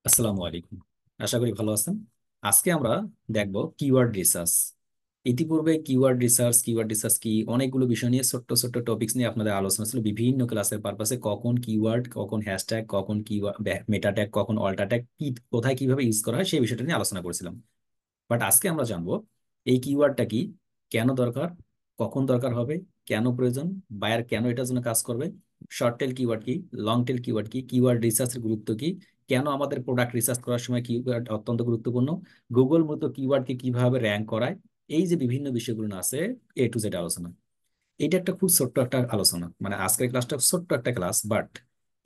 আসসালামু আলাইকুম। আশা করি ভালো আছেন। আজকে আমরা দেখব কিওয়ার্ড রিসার্চ। ইতিপূর্বে কিওয়ার্ড রিসার্চ কি অনেকগুলো বিষয় নিয়ে ছোট্ট ছোট্ট টপিকস নিয়ে আপনাদের আলোচনা ছিল বিভিন্ন ক্লাসের পারপাসে, কখন কিওয়ার্ড, কখন হ্যাশট্যাগ, কখন কিওয়ার্ড মেটা ট্যাগ, কখন অল্টা ট্যাগ কি কোথায় কিভাবে ইউজ করা হয় সেই বিষয়টা নিয়ে আলোচনা করেছিলাম। বাট আজকে আমরা জানবো এই কিওয়ার্ডটা কি, কেন দরকার, কখন দরকার হবে, কেন প্রয়োজন, বায়ার কেন এটার জন্য কাজ করবে, শর্ট টেল কিওয়ার্ড কি, লং টেল কিওয়ার্ড কি, কিওয়ার্ড রিসার্চের গুরুত্ব কি, কেন আমাদের প্রোডাক্ট রিসার্চ করার সময় কিওয়ার্ড অত্যন্ত গুরুত্বপূর্ণ, গুগল মূলত কিওয়ার্ডকে কিভাবে র্যাঙ্ক করায়, এই যে বিভিন্ন বিষয়গুলো আছে, A to Z আলোচনা। এটা একটা খুব ছোট্ট একটা আলোচনা, মানে আজকের ক্লাসটা ছোট্ট একটা ক্লাস, বাট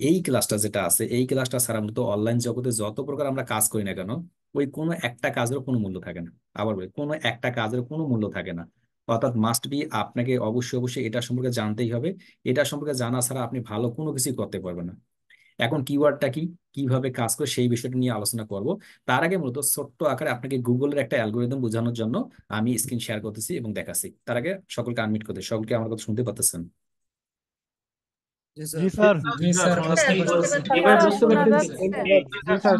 এই ক্লাসটা যেটা আছে এই ক্লাসটা ছাড়া মূলত অনলাইন জগতে যত প্রকার আমরা কাজ করি না কেন, ওই কোনো একটা কাজের কোনো মূল্য থাকে না। আবার বলি, কোনো একটা কাজের কোনো মূল্য থাকে না। অর্থাৎ মাস্ট বি আপনাকে অবশ্যই অবশ্যই এটা সম্পর্কে জানতেই হবে। এটা সম্পর্কে জানা ছাড়া আপনি ভালো কোনো কিছুই করতে পারবেন না। এখন কিওয়ার্ডটা কি, কিভাবে কাজ করে সেই বিষয়টা নিয়ে আলোচনা করব। তার আগে মূলত ছোট্ট আকারে আপনাকে গুগলের একটা অ্যালগোরিদম বোঝানোর জন্য আমি স্ক্রিন শেয়ার করতেছি এবং দেখাচ্ছি। তার আগে সকলকে আনমিউট করতে, সকলকে আমার কথা শুনতে পাচ্ছেন? জি জি স্যার। স্যার। জি স্যার, বুঝতে পারছি। এবার বুঝতে শোনা পারতেছি। যাচ্ছে। জি স্যার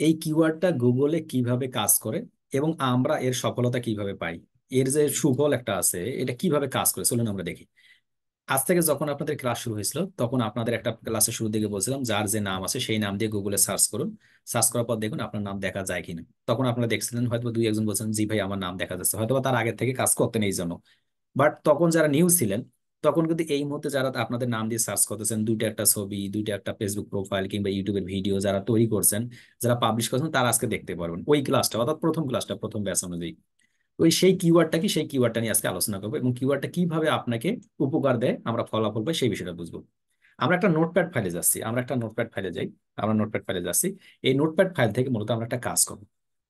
এই কিওয়ার্ডটা গুগলে কিভাবে কাজ করে এবং আমরা এর সফলতা কিভাবে পাই, এর যে সুফল একটা আছে এটা কিভাবে কাজ করে চলুন আমরা দেখি। আজ থেকে যখন আপনাদের ক্লাস শুরু হয়েছিল তখন আপনাদের একটা ক্লাসের শুরু দিকে বলছিলাম যার যে নাম আছে সেই নাম দিয়ে গুগলে সার্চ করুন। সার্চ করার পর দেখুন আপনার নাম দেখা যায় কিনা। তখন আপনারা দেখছিলেন হয়তো দুই একজন বলছেন জি ভাই আমার নাম দেখা যাচ্ছে, হয়তো তার আগে থেকে কাজ করতেন এই জন্য। বাট তখন যারা নিউ ছিলেন তখন কিন্তু এই মুহূর্তে যারা আপনাদের নাম দিয়ে সার্চ করতেছেন, দুইটা একটা ছবি, দুইটা একটা ফেসবুক প্রোফাইল কিংবা ইউটিউবের ভিডিও যারা তৈরি করছেন, যারা পাবলিশ করছেন, তারা আজকে দেখতে পারবেন ওই ক্লাসটা, অর্থাৎ প্রথম ক্লাসটা, প্রথম ব্যাচ অনুযায়ী। ওই সেই কিওয়ার্ডটা কি, সেই কিওয়ার্ডটা নিয়ে আজকে আলোচনা করবো এবং কিওয়ার্ডটা কিভাবে আপনাকে উপকার দেয়, আমরা ফলাফল পাই, সেই বিষয়টা বুঝবো। আমরা একটা নোটপ্যাড ফাইলে যাচ্ছি, আমরা একটা নোটপ্যাড ফাইলে যাই। আমরা নোটপ্যাড ফাইলে যাচ্ছি। এই নোটপ্যাড ফাইল থেকে মূলত আমরা একটা কাজ করবো।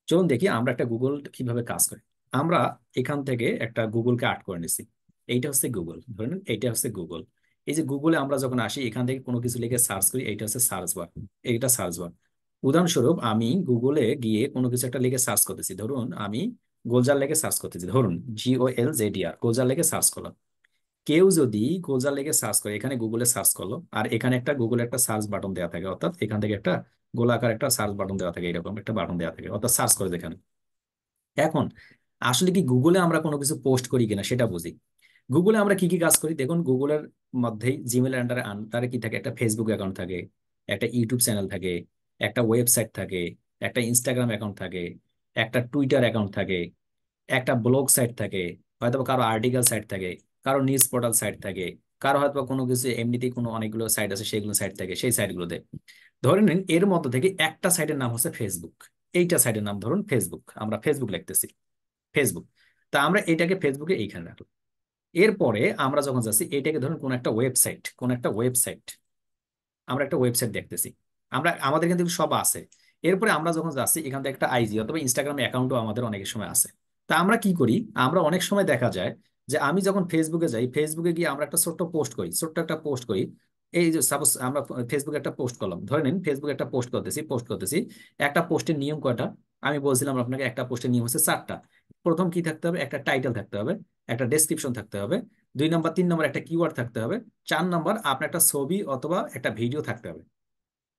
চলুন দেখি আমরা একটা গুগল কিভাবে কাজ করে। আমরা এখান থেকে একটা গুগলকে আর্ট করে নিছি। এইটা হচ্ছে গুগল, ধরে নিন এইটা হচ্ছে গুগল। এই যে গুগলে আমরা যখন আসি এখান থেকে কোনো কিছু লিখে সার্চ করি, এইটা হচ্ছে সার্চ বার। এইটা সার্চ বার। উদাহরণস্বরূপ আমি গুগলে গিয়ে কোনো কিছু একটা লিখে সার্চ করতেছি, ধরুন আমি গোলজার লেগে সার্চ করতেছি, ধরুন GOLZDR, গোলজার লেগে সার্চ করলাম। কেউ যদি গোলজার লেগে সার্চ করে, এখানে গুগলে সার্চ করলো, আর এখানে একটা গুগলে একটা সার্চ বাটন দেওয়া থাকে, অর্থাৎ এখান থেকে একটা গোলাকার একটা সার্চ বাটন দেওয়া থাকে, এরকম একটা বাটন দেওয়া থাকে, অর্থাৎ সার্চ করে যেখানে। এখন আসলে কি গুগলে আমরা কোনো কিছু পোস্ট করি কিনা সেটা বুঝি। গুগলে আমরা কি কি কাজ করি দেখুন, গুগলের মধ্যেই জিমেল আন্ডারে আন্ডারে কি থাকে, একটা ফেসবুক অ্যাকাউন্ট থাকে, একটা ইউটিউব চ্যানেল থাকে, একটা ওয়েবসাইট থাকে, একটা ইনস্টাগ্রাম অ্যাকাউন্ট থাকে, একটা টুইটার অ্যাকাউন্ট থাকে, একটা ব্লগ সাইট থাকে, হয়তো বা কারো আর্টিকেল সাইট থাকে, কারো নিউজ পোর্টাল সাইট থাকে, কারো হয়তো বা কোনো কিছু এমনিতেই কোনো অনেকগুলো সাইট আছে সেগুলো সাইট থাকে, সেই সাইটগুলোতে ধরে নিন এর মধ্যে থেকে একটা সাইটের নাম হচ্ছে ফেসবুক। এইটা সাইটের নাম ধরুন ফেসবুক, আমরা ফেসবুক লিখতেছি, ফেসবুক। তা আমরা এটাকে ফেসবুকে এইখানে রাখলাম। এরপরে আমরা যখন যাচ্ছি এটাকে ধরুন কোন একটা ওয়েবসাইট, কোন একটা ওয়েবসাইট, আমরা একটা ওয়েবসাইট দেখতেছি, আমরা আমাদের কিন্তু সব আছে। এরপরে আমরা যখন যাচ্ছি এখান থেকে একটা আইজি অথবা ইনস্টাগ্রাম অ্যাকাউন্টও আমাদের অনেকের সময় আছে। তা আমরা কি করি, আমরা অনেক সময় দেখা যায় যে আমি যখন ফেসবুকে যাই, ফেসবুকে গিয়ে আমরা একটা ছোট্ট পোস্ট করি, ছোট্ট একটা পোস্ট করি। এই যে সাপোজ আমরা ফেসবুকে একটা পোস্ট করলাম, ধরে নিন ফেসবুকে একটা পোস্ট করতেছি। একটা পোস্টের নিয়ম কয়টা, আমি বলছিলাম আপনাকে একটা পোস্টের নিয়ম হচ্ছে চারটা। প্রথম কি থাকতে হবে, একটা টাইটেল থাকতে হবে, একটা ডেসক্রিপশন থাকতে হবে, 2 নম্বর 3 নম্বর একটা কিওয়ার্ড থাকতে হবে, 4 নম্বর আপনার একটা ছবি অথবা একটা ভিডিও থাকতে হবে।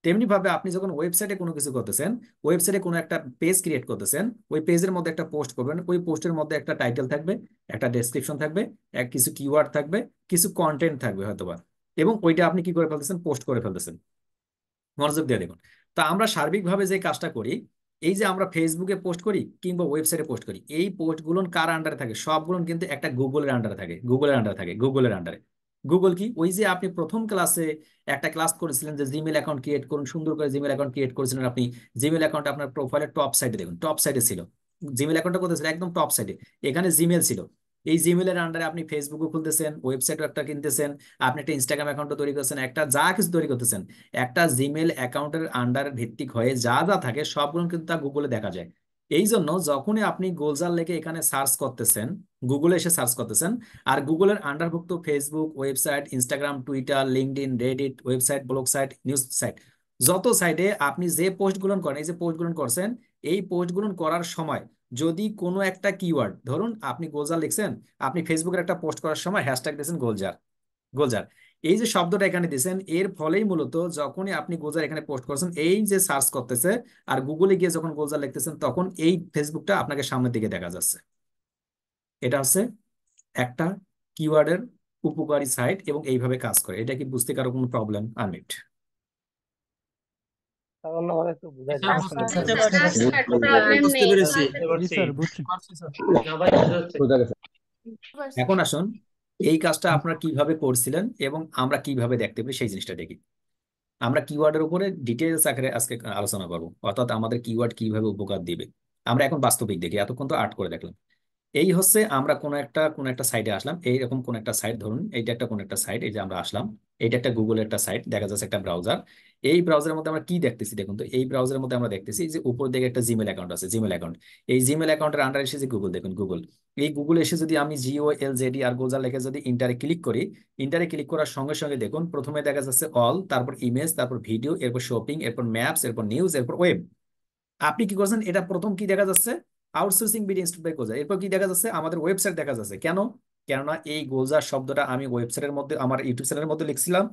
তেমনি ভাবে আপনি যখন ওয়েবসাইটে কোনো কিছু করতেছেন, ওয়েবসাইটে কোনো একটা পেজ ক্রিয়েট করতেছেন, ওই পেজের মধ্যে একটা পোস্ট করবেন, ওই পোস্টের মধ্যে একটা টাইটেল থাকবে, একটা ডেসক্রিপশন থাকবে, কিছু কিওয়ার্ড থাকবে, কিছু কন্টেন্ট থাকবে হয়তোবা, এবং ওইটা আপনি কি করে ফেলতেছেন, পোস্ট করে ফেলতেছেন। মনোযোগ দিয়ে দেখুন। তা আমরা সার্বিকভাবে যে কাজটা করি, এই যে আমরা ফেসবুকে পোস্ট করি কিংবা ওয়েবসাইটে পোস্ট করি, এই পোস্টগুলো কার আন্ডারে থাকে, সবগুলো কিন্তু একটা গুগলের আন্ডারে থাকে, গুগলের আন্ডারে। গুগল কি, ওই যে আপনি প্রথম ক্লাসে একটা ক্লাস করেছিলেন যে জিমেল অ্যাকাউন্ট ক্রিয়েট করুন, সুন্দর করে জিমেল অ্যাকাউন্ট ক্রিয়েট করেছিলেন আপনি। জিমেল অ্যাকাউন্ট আপনার প্রোফাইলের টপ সাইডে দেখুন, টপ সাইডে ছিল জিমেল অ্যাকাউন্টটা, কোথায় ছিল, একদম টপ সাইডে। এখানে জিমেল ছিল। এই জিমেলের আন্ডারে আপনি ফেসবুকও খুলতেছেন, ওয়েবসাইটও একটা কিনতেছেন, আপনি একটা ইনস্টাগ্রাম অ্যাকাউন্টও তৈরি করছেন, একটা যা কিছু তৈরি করতেছেন, একটা জিমেল অ্যাকাউন্টের আন্ডার ভিত্তিক হয়ে যা যা থাকে সবগুলো কিন্তু তা গুগলে দেখা যায়। এই জন্য যখনই আপনি গোলজার লেগে এখানে সার্চ করতেছেন, গুগলে এসে সার্চ করতেছেন, আর গুগলের আন্ডারভুক্ত Facebook, website, Instagram, Twitter, LinkedIn, Reddit, website, blog site, news site, যত সাইটে আপনি যে পোস্টগুলো করেন, এই যে পোস্টগুলো করছেন, এই পোস্টগুলো করার সময় যদি কোনো একটা কিওয়ার্ড, ধরুন আপনি গোলজার লিখছেন, আপনি ফেসবুকের একটা পোস্ট করার সময় হ্যাশট্যাগ দিয়েছেন গোলজার, গোলজার, এই যে শব্দটা এখানে দিয়েছেন, এর ফলেই মূলত যখনই আপনি গোজার এখানে পোস্ট করছেন, এই যে সার্চ করতেছে আর গুগলে গিয়ে যখন গোজার লিখতেছেন, তখন এই ফেসবুকটা আপনাকে সামনের দিকে দেখা যাচ্ছে। এটা হচ্ছে একটা কিওয়ার্ডের উপকারী সাইট এবং এইভাবে কাজ করে। এটা কি বুঝতে কারো কোনো প্রবলেম? আনমিট। অন্যভাবে একটু বুঝাই দিন স্যার আসলে। বুঝতে স্যার পারছি বুঝতে স্যার, পারছি। প্রবলেম বুঝতে নেই। পেরেছি। বুঝতে পারছি। স্যার বুঝছি। পারছি স্যার। না ভাই বুঝতে পারছি। বুঝা গেছে। এখন আসুন, এই কাজটা আপনারা কিভাবে করছিলেন এবং আমরা কিভাবে দেখতে পারি সেই জিনিসটা দেখি। আমরা কিওয়ার্ডের উপরে ডিটেলস আকারে আজকে আলোচনা করবো, অর্থাৎ আমাদের কিওয়ার্ড কিভাবে উপকার দিবে। আমরা এখন বাস্তবিক দেখি, এতক্ষণ তো আর্ট করে দেখলাম। এই হচ্ছে আমরা কোন একটা সাইটে আসলাম, এইরকম কোন একটা সাইট, ধরুন এইটা একটা কোন একটা সাইট, এই যে আমরা আসলাম, এইটা একটা গুগলের একটা সাইট, দেখা যাচ্ছে একটা ব্রাউজার। এই ব্রাউজারের মধ্যে আমরা কি দেখতেছি দেখুন তো, এই ব্রাউজারের মধ্যে আমরা দেখতেছি যে উপর দিকে একটা জিমেল অ্যাকাউন্ট আছে, জিমেল অ্যাকাউন্ট। এই জিমেল অ্যাকাউন্টের আন্ডার এসে যে গুগল, দেখুন গুগল। এই গুগল এসে যদি আমি GOLZD আর গোজার লিখে যদি ইন্টারে ক্লিক করি, ইন্টারে ক্লিক করার সঙ্গে সঙ্গে দেখুন প্রথমে দেখা যাচ্ছে অল, তারপর ইমেজ, তারপর ভিডিও, এরপর শপিং, এরপর ম্যাপস, এরপর নিউজ, এরপর ওয়েব। আপনি কি করছেন, এটা প্রথম কি দেখা যাচ্ছে? আউটসোর্সিং বিডি ইনস্টিটিউট বাই গোজা। এরপর কি দেখা যাচ্ছে? আমাদের ওয়েবসাইট দেখা যাচ্ছে। কেন? কেননা এই গোজা শব্দটা আমি ওয়েবসাইটের মধ্যে, আমার ইউটিউব চ্যানেলের মধ্যে লিখছিলাম,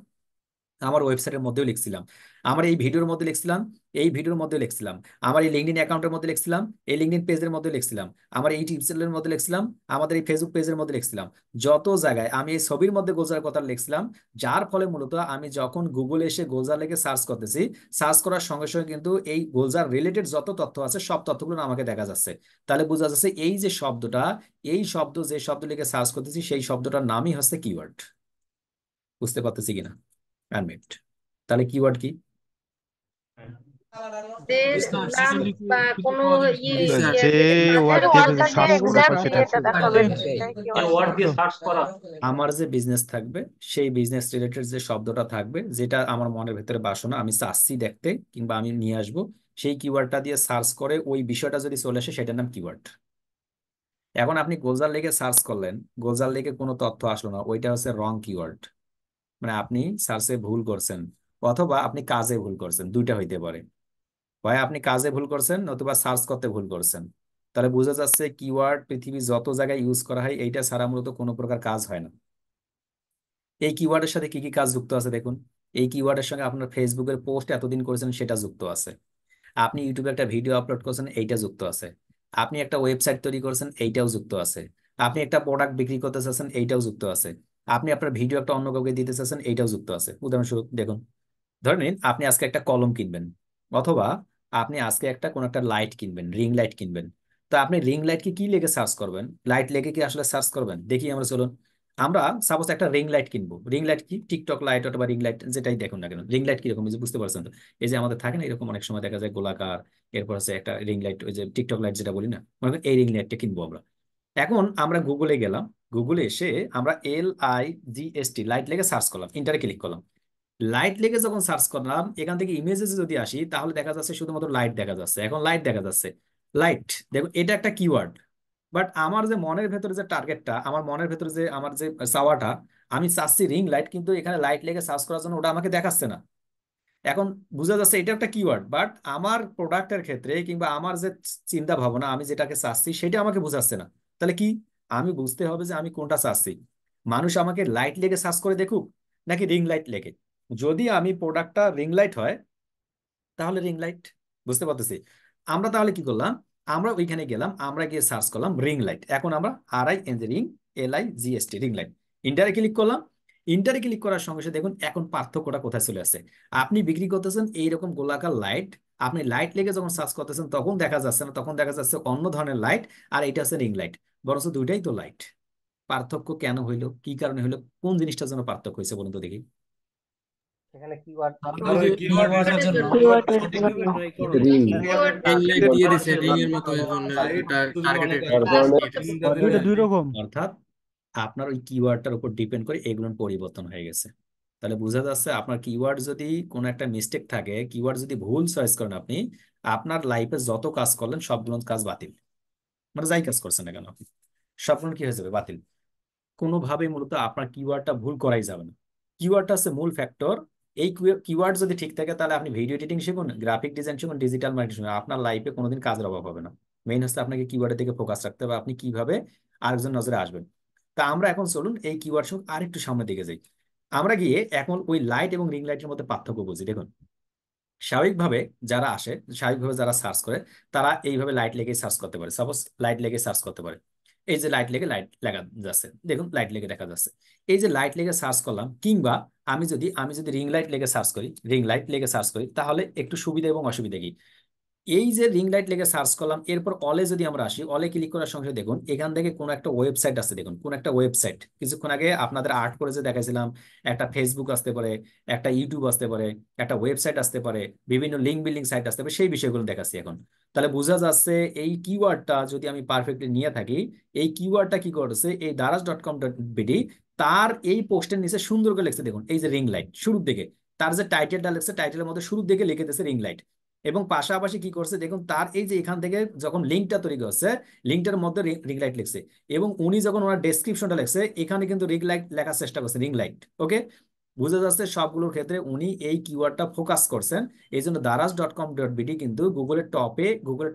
আমার ওয়েবসাইটের মধ্যেও লিখছিলাম, আমার এই ভিডিওর মধ্যে লিখছিলাম, এই ভিডিওর মধ্যে লিখছিলাম, আমার এই লিঙ্কডইন অ্যাকাউন্টের মধ্যে লিখছিলাম, এই লিঙ্কডইন পেজের মধ্যে লিখছিলাম, আমার এই ইউটিউব চ্যানেলের মধ্যে লিখছিলাম, আমাদের এই ফেসবুক পেজের মধ্যে লিখছিলাম। যত জায়গায় আমি এই ছবির মধ্যে গোজার কথা লিখছিলাম, যার ফলে মূলত আমি যখন গুগলে এসে গোজা লিখে সার্চ করতেছি, সার্চ করার সঙ্গে সঙ্গে কিন্তু এই গোজার রিলেটেড যত তথ্য আছে সব তথ্যগুলো আমাকে দেখা যাচ্ছে। তাহলে বোঝা যাচ্ছে এই যে শব্দটা, এই শব্দ যে শব্দ লিখে সার্চ করতেছি, সেই শব্দটার নামই হচ্ছে কিওয়ার্ড। বুঝতে পারতেছি কিনা? আনমিট। তাহলে কিওয়ার্ড কি? যে স্যার নাম সেটা বা কিছু কোনো পাওয়া ইয়ে যাবে স্যার, না। ইয়ে যে থেকে ওয়ার্ড সার্চ দিয়ে করে যদি সেটা সার্চ করবো exactly সেটা এটা কিওয়ার্ড। দেখাবে যে সেটাই keyword। ওয়ার্ড দিয়ে সার্চ করা। আমার যে বিজনেস থাকবে, সেই বিজনেস রিলেটেড যে শব্দটা থাকবে, যেটা আমার মনের ভেতরে বাসনা, আমি চাচ্ছি দেখতে কিংবা আমি নিয়ে আসবো, সেই কিওয়ার্ডটা দিয়ে সার্চ করে ওই বিষয়টা যদি চলে আসে, সেটার নাম কিওয়ার্ড। এখন আপনি গোজার লেগে সার্চ করলেন, গোজার লেগে কোনো তথ্য আসলো না, ওইটা হচ্ছে রং কিওয়ার্ড। মানে আপনি সার্চে ভুল করছেন, অথবা আপনি কাজে ভুল করছেন, দুইটা হইতে পারে। হয় আপনি কাজে ভুল করছেন, নতুবা সার্চ করতে ভুল করছেন। তাহলে বোঝা যাচ্ছে কিওয়ার্ড পৃথিবীর যত জায়গায় ইউজ করা হয়, এইটা ছাড়া মূলত কোনো প্রকার কাজ হয় না। এই কিওয়ার্ডের সাথে কি কি কাজ যুক্ত আছে দেখুন। এই কিওয়ার্ডের সঙ্গে আপনার ফেসবুকের পোস্ট এতদিন করেছেন সেটা যুক্ত আছে, আপনি ইউটিউবে একটা ভিডিও আপলোড করছেন এইটা যুক্ত আছে, আপনি একটা ওয়েবসাইট তৈরি করছেন এইটাও যুক্ত আছে, আপনি একটা প্রোডাক্ট বিক্রি করতে চাচ্ছেন এইটাও যুক্ত আছে, আপনি আপনার ভিডিও একটা অন্য কাউকে দিতে চাচ্ছেন এইটাও যুক্ত আছে। উদাহরণস্বরূপ দেখুন, ধরে নিন আপনি আজকে একটা কলম কিনবেন, অথবা আপনি আজকে একটা কোন একটা লাইট কিনবেন, রিং লাইট কিনবেন। তো আপনি রিং লাইটকে কি লেগে সার্চ করবেন? লাইট লেগে কি আসলে সার্চ করবেন? দেখি আমরা, চলুন। আমরা সাপোজ একটা রিং লাইট কিনবো। রিং লাইট কি? টিকটক লাইট অথবা রিং লাইট যেটাই দেখুন না কেন, রিং লাইট কিরকম এই যে বুঝতে পারছেন তো? এই যে আমাদের থাকে না এরকম, অনেক সময় দেখা যায় গোলাকার, এরপর আছে একটা রিং লাইট, ওই যে টিকটক লাইট যেটা বলি না, মনে করেন এই রিং লাইটটা কিনবো আমরা। এখন আমরা গুগলে গেলাম, গুগলে এসে আমরা LIGST লাইট লেগে সার্চ করলাম, ইন্টারে ক্লিক করলাম। লাইট লেগে যখন সার্চ করলাম, এখান থেকে ইমেজে যদি আসি, তাহলে দেখা যাচ্ছে শুধুমাত্র লাইট দেখা যাচ্ছে। এখন লাইট দেখা যাচ্ছে, লাইট দেখুন, এটা একটা কিওয়ার্ড। বাট আমার যে মনের ভেতরে যে টার্গেটটা, আমার মনের ভেতরে যে আমার যে চাওয়াটা, আমি চাচ্ছি রিং লাইট, কিন্তু এখানে লাইট লেগে সার্চ করার জন্য ওটা আমাকে দেখাচ্ছে না। এখন বোঝা যাচ্ছে এটা একটা কিওয়ার্ড, বাট আমার প্রোডাক্টের ক্ষেত্রে কিংবা আমার যে চিন্তা ভাবনা, আমি যেটাকে চাচ্ছি সেটা আমাকে বোঝাচ্ছে না। তাহলে কি? আমি বুঝতে হবে যে আমি কোনটা চাচ্ছি। মানুষ আমাকে লাইট লেগে সার্চ করে দেখুক, নাকি রিং লাইট লেগে। যদি আমি প্রোডাক্টটা রিং লাইট হয়, তাহলে রিং লাইট। বুঝতে পারতেছি? আমরা তাহলে কি করলাম, আমরা ওইখানে গেলাম, আমরা গিয়ে সার্চ করলাম রিং লাইট। এখন আমরা RING ring, LIGST ring light, ইন্টারে ক্লিক করলাম। ইন্টারে ক্লিক করার সঙ্গে সঙ্গে দেখুন এখন পার্থক্যটা কোথায় চলে আসছে। আপনি বিক্রি করতেছেন এইরকম গোলাকার লাইট, আপনি লাইট লেগে যখন সার্চ করতেছেন তখন দেখা যাচ্ছে না, তখন দেখা যাচ্ছে অন্য ধরনের লাইট, আর এটা হচ্ছে রিং লাইট। বরঞ্চ দুইটাই তো লাইট। পার্থক্য কেন হইলো, কি কারণে হইলো, কোন জিনিসটার জন্য পার্থক্য হয়েছে বলুন তো দেখি। এখানে কিওয়ার্ড কারণ কিওয়ার্ড ওই যে কিওয়ার্ড keyword এর এর জন্য জন্য সঠিকভাবে ট্রাই করো। রিং কিওয়ার্ডের রিং লাইট টার্গেট দিয়ে করার দিছে, রিং জন্য এর মতো, এই জন্য লাইট এটা তুমি অনেক টার্গেটেড তার আছে কারণে নিয়ে ফেলছে। দুইটা দুই রকম। অর্থাৎ আপনার ওই কিওয়ার্ডটার উপর ডিপেন্ড করে এগুলোর পরিবর্তন হয়ে গেছে। তাহলে বোঝা যাচ্ছে আপনার কিওয়ার্ড যদি কোনো একটা মিস্টেক থাকে, কিওয়ার্ড যদি ভুল চয়েস করেন আপনি, আপনার লাইফে যত কাজ করলেন সবগুলো কাজ বাতিল। মানে যাই কাজ করছেন না কেন আপনি, সবগুলো কি হয়ে যাবে? বাতিল। কোনোভাবেই মূলত আপনার কিওয়ার্ডটা ভুল করাই যাবে না। কিওয়ার্ডটা হচ্ছে মূল ফ্যাক্টর। এই কিওয়ার্ড যদি ঠিক থাকে, তাহলে আপনি ভিডিও এডিটিং শিখুন, গ্রাফিক ডিজাইন শিখুন, ডিজিটাল মার্কেটিং শিখুন, আপনার লাইফে কোনোদিন কাজের অভাব হবে না। মেইন হচ্ছে আপনাকে কিওয়ার্ডের দিকে ফোকাস রাখতে হবে, আপনি কিভাবে আরেকজন নজরে আসবেন। তা আমরা এখন চলুন এই কিওয়ার্ড সহ আরেকটু সামনের দিকে যাই। আমরা গিয়ে এখন ওই লাইট এবং রিং লাইটের মধ্যে পার্থক্য বুঝি। দেখুন, স্বাভাবিকভাবে যারা আসে, স্বাভাবিকভাবে যারা সার্চ করে, তারা এইভাবে লাইট লেগে সার্চ করতে পারে। সাপোজ লাইট লেগে সার্চ করতে পারে, এই যে লাইট লেগে লাইট লেখা যাচ্ছে, দেখুন লাইট লেগে দেখা যাচ্ছে। এই যে লাইট লেগে সার্চ করলাম, কিংবা আমি যদি রিং লাইট লেগে সার্চ করি, রিং লাইট লেগে সার্চ করি, তাহলে একটু সুবিধা এবং অসুবিধা কি। এই যে রিং লাইট লেগে সার্চ করলাম, এরপর অলে যদি আমরা আসি, অলে ক্লিক করার সঙ্গে সঙ্গে দেখুন এখান থেকে কোন একটা ওয়েবসাইট আছে। দেখুন কোন একটা ওয়েবসাইট, কিছুক্ষণ আগে আপনাদের আর্ট করে যে দেখাইছিলাম, একটা ফেসবুক আসতে পারে, একটা ইউটিউব আসতে পারে, একটা ওয়েবসাইট আসতে পারে, বিভিন্ন লিঙ্ক বিল্ডিং সাইট আসতে পারে, সেই বিষয়গুলো দেখাচ্ছি এখন। তাহলে বোঝা যাচ্ছে এই কিওয়ার্ডটা যদি আমি পারফেক্টলি নিয়ে থাকি, এই কিওয়ার্ডটা কি করছে, এই daraz.com.bd তার এই পোস্টের নিচে সুন্দর করে লিখছে। দেখুন এই যে রিং লাইট শুরুর দিকে, তার যে টাইটেলটা লিখছে, টাইটেলের মধ্যে শুরুর দিকে লিখে দিয়েছে রিং লাইট। এবং পাশাপাশি কি করছে দেখুন, তার এই যে এখান থেকে যখন লিঙ্কটা তৈরি করছে, লিঙ্কটার মধ্যে রিং লাইট লিখছে। এবং উনি যখন ওনার ডেসক্রিপশনটা লিখছে, এখানে কিন্তু রিং লাইট লেখার চেষ্টা করছে, রিং লাইট। ওকে, বুঝা যাচ্ছে সবগুলোর ক্ষেত্রে উনি এই কিওয়ার্ডটা ফোকাস করছেন। এই জন্য daraz.com.bd কিন্তু গুগলের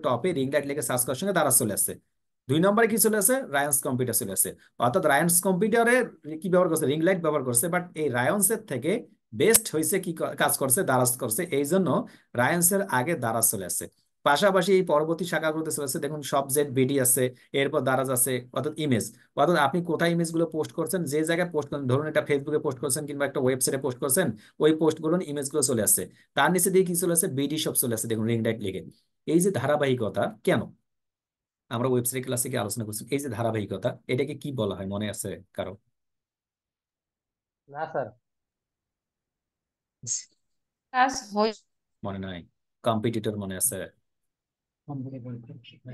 টপে রিং লাইট লিখে সার্চ করার সঙ্গে দারাজ চলে আসছে। 2 নম্বরে কি চলে আসে, রায়ান্স কম্পিউটার চলে আসে। অর্থাৎ রায়ান্স কম্পিউটারে কি ব্যবহার করছে, রিং লাইট ব্যবহার করছে, বাট এই রায়ান্সের থেকে বেস্ট হয়েছে কি কাজ করছে, দারাজ করছে। এই জন্য রায়ান্সের আগে দারাজ চলে আসছে। পাশাপাশি এই পরবর্তী শাখাগুলোতে চলে আসছে, দেখুন সব জেড বিডি আছে, এরপর দারাজ আছে। অর্থাৎ ইমেজ, অর্থাৎ আপনি কোথায় ইমেজগুলো পোস্ট করছেন, যে জায়গায় পোস্ট করেন, ধরুন এটা ফেসবুকে পোস্ট করছেন কিংবা একটা ওয়েবসাইটে পোস্ট করছেন, ওই পোস্টগুলো ইমেজগুলো চলে আসছে। তার নিচে দিয়ে কি চলে আসছে, বিডি সব চলে আসছে, দেখুন রিং লাইট লিখে। এই যে ধারাবাহিকতা, কেন আমরা ওয়েবসাইট ক্লাসে কি আলোচনা করছি, এই যে ধারাবাহিকতা, এটাকে কি বলা হয় মনে আছে কারো? না স্যার। কাজ হয়। মনে নাই? কম্পিটিটর মনে আছে?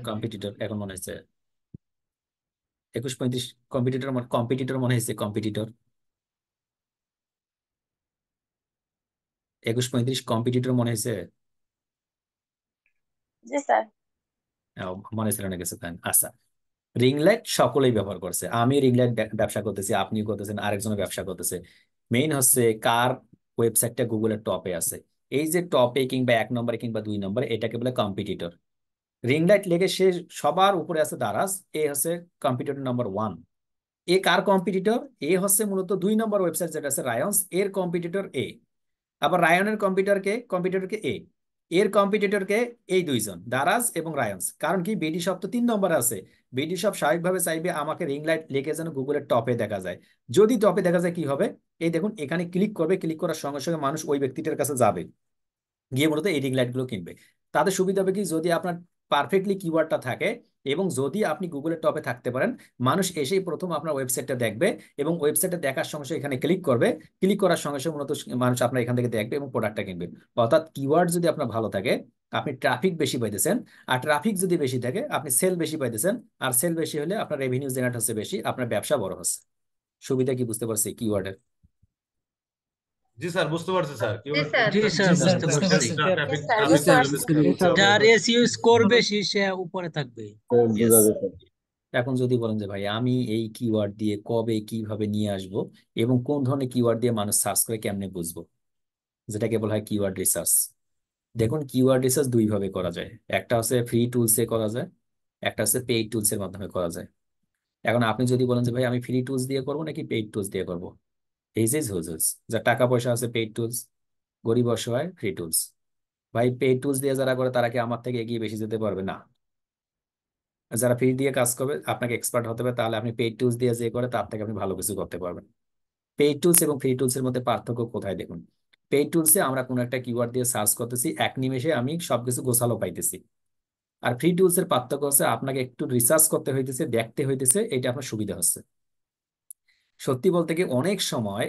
কম্পিটিটর এখন মনে হচ্ছে 21-35। কম্পিটিটর কম্পিটিটর মনে হয়েছে, কম্পিটিটর 21-35 কম্পিটিটর মনে হয়েছে। জি স্যার। মনে ছিল না কিছু, তাই আচ্ছা। রিং লাইট সকলেই ব্যবহার করছে, আমি রিং লাইট ব্যবসা করতেছি, আপনিও করতেছেন, আরেকজনও ব্যবসা করতেছে। মেইন হচ্ছে কার ওয়েবসাইটটা গুগলের টপে আছে। এই যে টপে কিংবা 1 নম্বরে কিংবা 2 নম্বরে, এটাকে বলে কম্পিটিটর। রিং লাইট লেগে সে সবার উপরে আছে দারাজ, এ হচ্ছে কম্পিটিটর নাম্বার 1। এ কার কম্পিটিটর? এ হচ্ছে মূলত 2 নম্বর ওয়েবসাইট যেটা আছে রায়ন্স, এর কম্পিটিটর এ। আবার রায়নের কম্পিটিটরকে এ, এর কম্পিটিটরকে এই দুইজন দারাজ এবং রায়ন্স। কারণ কি, বিডি শপ তো 3 নম্বরে আছে। বিডি শপ স্বাভাবিকভাবে চাইবে আমাকে রিং লাইট লেগে যেন গুগলের টপে দেখা যায়। যদি টপে দেখা যায় কি হবে, এই দেখুন এখানে ক্লিক করবে, ক্লিক করার সঙ্গে সঙ্গে মানুষ ওই ব্যক্তিটার কাছে যাবে, গিয়ে মূলত এই রিং লাইট গুলো কিনবে। তাদের সুবিধা হবে কি, যদি আপনার পারফেক্টলি কিওয়ার্ডটা থাকে এবং যদি আপনি গুগলের টপে থাকতে পারেন, মানুষ এসেই প্রথম আপনার ওয়েবসাইটটা দেখবে এবং ওয়েবসাইটে দেখার সঙ্গে সঙ্গে এখানে ক্লিক করবে। ক্লিক করার সঙ্গে সঙ্গে মূলত মানুষ আপনার এখান থেকে দেখবে এবং প্রোডাক্টটা কিনবে। অর্থাৎ কিওয়ার্ড যদি আপনার ভালো থাকে, আপনি ট্রাফিক বেশি পাইতেছেন। আর ট্রাফিক যদি বেশি থাকে, আপনি সেল বেশি পাইতেছেন। আর সেল বেশি হলে আপনার রেভিনিউ জেনারেট হচ্ছে বেশি, আপনার ব্যবসা বড় হচ্ছে। সুবিধা কি বুঝতে পারছি কিওয়ার্ডের? জি স্যার, বুঝতে পারছি স্যার। জি স্যার। জি স্যার, বুঝতে পারছি। জি স্যার, বুঝতে পারছি। যার এসইও স্কোর বেশি সে উপরে থাকবে। Yes. এখন যদি বলেন যে ভাই আমি এই কিওয়ার্ড দিয়ে কবে কিভাবে নিয়ে আসব এবং কোন ধরনের কিওয়ার্ড দিয়ে মানুষ সার্চ করে কেমনে বুঝবো, যেটাকে বলা হয় কিওয়ার্ড রিসার্চ। দেখুন কিওয়ার্ড রিসার্চ 2 ভাবে করা যায়। একটা হচ্ছে ফ্রি টুলসে করা যায়, একটা হচ্ছে পেইড টুলস এর মাধ্যমে করা যায়। এখন আপনি যদি বলেন যে ভাই আমি ফ্রি টুলস দিয়ে করবো নাকি পেইড টুলস দিয়ে করবো, এই যে হুজুস, যার টাকা পয়সা আছে পেইড টুলস, গরিব অসহায় ফ্রি টুলস। ভাই পেইড টুলস দিয়ে যারা করে তারা কি আমার থেকে এগিয়ে বেশি যেতে পারবে? না। যারা ফ্রি দিয়ে কাজ করবে, আপনাকে এক্সপার্ট হতে হবে, তাহলে আপনি পেইড টুলস দিয়ে যে করে তার থেকে আপনি ভালো কিছু করতে পারবেন। পেইড টুলস এবং ফ্রি টুলস এর মধ্যে পার্থক্য কোথায় দেখুন। পেইড টুলসে আমরা কোনো একটা কিওয়ার্ড দিয়ে সার্চ করতেছি, এক নিমেষে আমি সবকিছু গোছালো পাইতেছি। আর ফ্রি টুলস এর পার্থক্য হচ্ছে আপনাকে একটু রিসার্চ করতে হইতেছে, দেখতে হইতেছে, এটা আপনার সুবিধা হচ্ছে। সত্যি বলতে কি অনেক সময়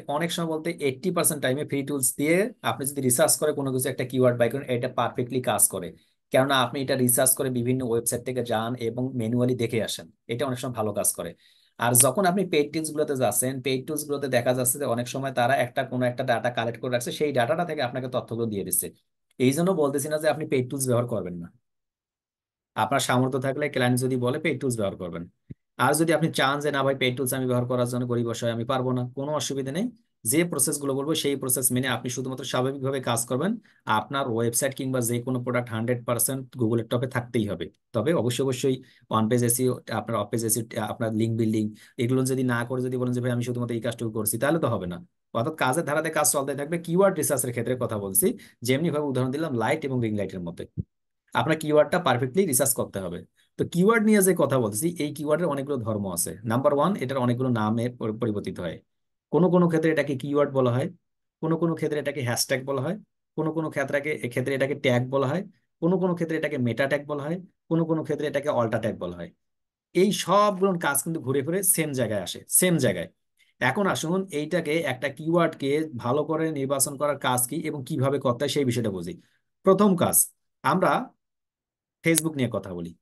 বলতে 80% টাইমে ফ্রি টুলস দিয়ে আপনি যদি রিসার্চ করে কোনো কিছু একটা কিওয়ার্ড বাই করেন, এটা পারফেক্টলি কাজ করে। কেননা আপনি এটা রিসার্চ করে বিভিন্ন ওয়েবসাইট থেকে যান এবং ম্যানুয়ালি দেখে আসেন, এটা অনেক সময় ভালো কাজ করে। আর যখন আপনি পেইড টুলস গুলোতে যাচ্ছেন, পেইড টুলস গুলোতে দেখা যাচ্ছে যে অনেক সময় তারা কোনো একটা ডাটা কালেক্ট করে রাখছে, সেই ডাটাটা থেকে আপনাকে তথ্যগুলো দিয়ে দিচ্ছে। এই জন্য বলতেছি না যে আপনি পেইড টুলস ব্যবহার করবেন না। আপনার সামর্থ্য থাকলে, ক্লায়েন্ট যদি বলে পেইড টুলস ব্যবহার করবেন। আর যদি আপনি চান যে না ভাই পেইড টুলস আমি ব্যবহার করার জন্য গরিব অসহায় আমি পারবো না, কোনো অসুবিধা নেই। যে প্রসেস গুলো বলবো সেই প্রসেস মেনে আপনি শুধুমাত্র স্বাভাবিকভাবে কাজ করবেন। আপনার ওয়েবসাইট কিংবা যে কোনো প্রোডাক্ট 100% গুগলের টপে থাকতেই হবে। তবে অবশ্যই অবশ্যই ওয়ান পেজ এসিও, আপনার অফ পেজ এসিও, আপনার লিঙ্ক বিল্ডিং, এগুলো যদি না করে যদি বলেন যে ভাই আমি শুধুমাত্র এই কাজটুকু করছি, তাহলে তো হবে না। অর্থাৎ কাজের ধারাতে কাজ চলতে থাকবে। কিওয়ার্ড রিসার্চের ক্ষেত্রে কথা বলছি, যেমনি ভাবে উদাহরণ দিলাম লাইট এবং রিং লাইটের মধ্যে, আপনার কিওয়ার্ডটা পারফেক্টলি রিসার্চ করতে হবে। তো কিওয়ার্ড নিয়ে যে কথা বলছি, এই কিওয়ার্ডের অনেকগুলো ধর্ম আছে। নাম্বার ওয়ান, এটার অনেকগুলো নামে পরিবর্তিত হয়। কোনো কোনো ক্ষেত্রে এটাকে কিওয়ার্ড বলা হয়, কোনো কোনো ক্ষেত্রে এটাকে হ্যাশট্যাগ বলা হয়, কোনো কোনো ক্ষেত্রে এটাকে ট্যাগ বলা হয়, কোনো কোনো ক্ষেত্রে এটাকে মেটা ট্যাগ বলা হয়, কোনো কোনো ক্ষেত্রে এটাকে অল্টা ট্যাগ বলা হয়। এই সবগুলো কাজ কিন্তু ঘুরে ফিরে সেম জায়গায় আসে, সেম জায়গায়। এখন আসুন এইটাকে একটা কিওয়ার্ডকে ভালো করে নির্বাচন করার কাজ কি এবং কিভাবে করতে হয় সেই বিষয়টা বুঝি। প্রথম কাজ, আমরা ফেসবুক নিয়ে কথা বলি।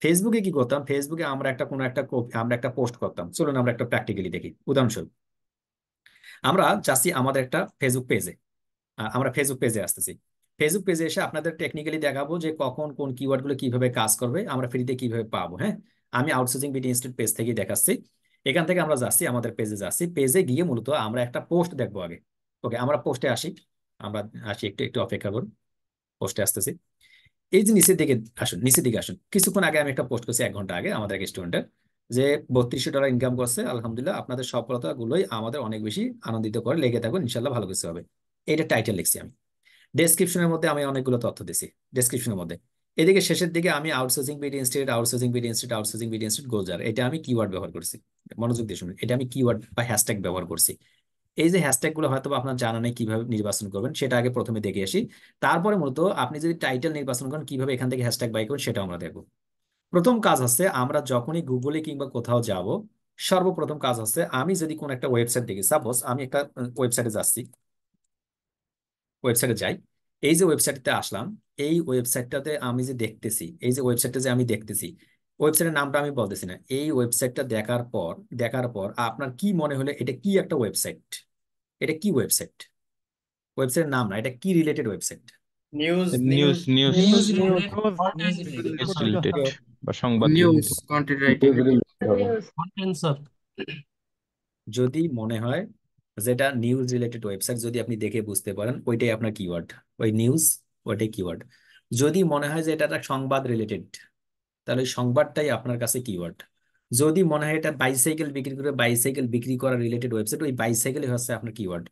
ফেসবুকে কি করতাম, ফেসবুকে আমরা একটা কোনো একটা আমরা একটা পোস্ট করতাম। চলুন আমরা একটা প্র্যাকটিক্যালি দেখি। উদাহরণস্বরূপ, আমরা চাচ্ছি আমাদের একটা ফেসবুক পেজে, আমরা ফেসবুক পেজে আসতেছি। ফেসবুক পেজে এসে আপনাদের টেকনিক্যালি দেখাবো যে কখন কোন কিওয়ার্ড গুলো কিভাবে কাজ করবে, আমরা ফ্রিতে কিভাবে পাবো। হ্যাঁ, আমি আউটসোর্সিং বিডি ইনস্টিটিউট পেজ থেকে দেখাচ্ছি। এখান থেকে আমরা যাচ্ছি আমাদের পেজে, যাচ্ছি পেজে গিয়ে মূলত আমরা একটা পোস্ট দেখবো আগে। ওকে, আমরা পোস্টে আসি। আমরা আসি, একটু একটু অপেক্ষা করুন, পোস্টে আসতেছি। এই যে নিচের দিকে আসুন, নিচের দিকে আসুন। কিছুক্ষণ আগে আমি একটা পোস্ট করছি, 1 ঘন্টা আগে, আমাদের এক স্টুডেন্টের, যে $3200 ইনকাম করছে। আলহামদুলিল্লাহ, আপনাদের সফলতা গুলোই আমাদের অনেক বেশি আনন্দিত করে, লেগে থাকুন, ইনশাল্লাহ ভালো কিছু হবে। এটা টাইটেল লিখছি আমি। ডেসক্রিপশনের মধ্যে আমি অনেকগুলো তথ্য দিছি ডেসক্রিপশনের মধ্যে। এদিকে শেষের দিকে আমি outsourcing BD institute, outsourcing BD institute, outsourcing BD institute Golzar, এটা আমি কিওয়ার্ড ব্যবহার করছি। মনোযোগ দিয়ে শুনুন, এটা আমি কিওয়ার্ড বা হ্যাশট্যাগ ব্যবহার করছি। এই যে হ্যাশট্যাগ গুলো হয়তো বা আপনার জানা নেই কিভাবে নির্বাচন করবেন, সেটা আগে প্রথমে দেখে আসি। তারপরে মূলত আপনি যদি টাইটেল নির্বাচন করেন, কিভাবে এখান থেকে হ্যাশট্যাগ বাই করবেন সেটা আমরা দেখবো। প্রথম কাজ হচ্ছে, আমরা যখনই গুগলে কিংবা কোথাও যাব, সর্বপ্রথম কাজ হচ্ছে, আমি যদি কোন একটা ওয়েবসাইট দেখি, সাপোজ আমি একটা ওয়েবসাইটে যাচ্ছি, ওয়েবসাইটে যাই। এই যে ওয়েবসাইটে আসলাম, এই ওয়েবসাইটটাতে আমি যে দেখতেছি, এই যে ওয়েবসাইটটা যে আমি দেখতেছি, ওয়েবসাইটের নামটা আমি বলতেছি না। এই ওয়েবসাইটটা দেখার পর আপনার কি মনে হলো এটা কি একটা ওয়েবসাইট? এটা কি ওয়েবসাইট? ওয়েবসাইটের নাম না, এটা কি related website? News news news news news related, related বা সংবাদ news related. Content writing. Content sir. যদি মনে হয় যেটা নিউজ রিলেটেড ওয়েবসাইট, যদি আপনি দেখে বুঝতে পারেন ওইটাই আপনার কিওয়ার্ড, ওই নিউজ, ওইটাই কিওয়ার্ড। যদি মনে হয় যে এটা একটা সংবাদ রিলেটেড, তাহলে ওই সংবাদটাই আপনার কাছে কিওয়ার্ড। যদি মনে হয় এটা বাইসাইকেল বিক্রি করে, বাইসাইকেল বিক্রি করা রিলেটেড ওয়েবসাইট, ওই বাইসাইকেলই হচ্ছে আপনার কিওয়ার্ড।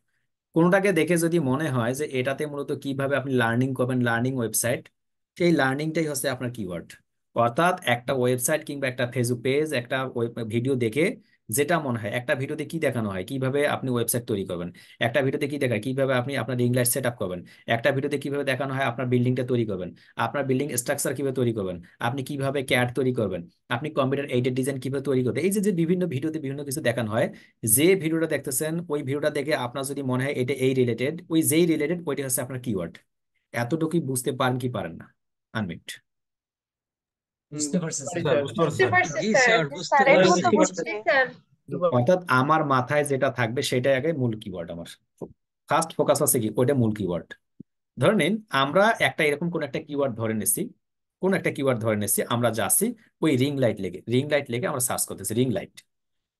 কোনোটাকে দেখে যদি মনে হয় যে এটাতে মূলত কিভাবে আপনি লার্নিং করবেন, লার্নিং ওয়েবসাইট, সেই লার্নিংটাই হচ্ছে আপনার কিওয়ার্ড। অর্থাৎ একটা ওয়েবসাইট কিংবা একটা ফেসবুক পেজ, একটা ভিডিও দেখে যেটা মনে হয়, একটা ভিডিওতে কি দেখানো হয় কিভাবে আপনি ওয়েবসাইট তৈরি করবেন, একটা ভিডিওতে কি দেখায় কিভাবে আপনি আপনার রিং লাইট সেট আপ করবেন, একটা ভিডিওতে কিভাবে দেখানো হয় আপনার বিল্ডিংটা তৈরি করবেন, আপনার বিল্ডিং স্ট্রাকচার কিভাবে তৈরি করবেন, আপনি কিভাবে ক্যাড তৈরি করবেন, আপনি কম্পিউটার এইডেড ডিজাইন কিভাবে তৈরি করবেন, এই যে যে বিভিন্ন ভিডিওতে বিভিন্ন কিছু দেখানো হয়, যে ভিডিওটা দেখতেছেন ওই ভিডিওটা দেখে আপনার যদি মনে হয় এটা এই রিলেটেড, ওই যেই রিলেটেড ওইটা হচ্ছে আপনার কিওয়ার্ড। এতটুকুই বুঝতে পারেন কি পারেন না? আনমিট। বুঝতে পারছেন পারি স্যার? Sir sir. বুঝতে পারছি স্যার। জি স্যার, বুঝতে স্যার এই পারছি। মতো বুঝছি স্যার। অর্থাৎ আমার মাথায় যেটা থাকবে সেটাই আগে মূল কিওয়ার্ড। আমার ফার্স্ট ফোকাস আছে কি, ওইটা মূল কিওয়ার্ড। ধরে নিন আমরা একটা এরকম কোন একটা কিওয়ার্ড ধরে নিচ্ছি, কোন একটা কিওয়ার্ড ধরে নিচ্ছি, আমরা যাচ্ছি ওই রিং লাইট লেগে আমরা সার্চ করতেছি রিং লাইট।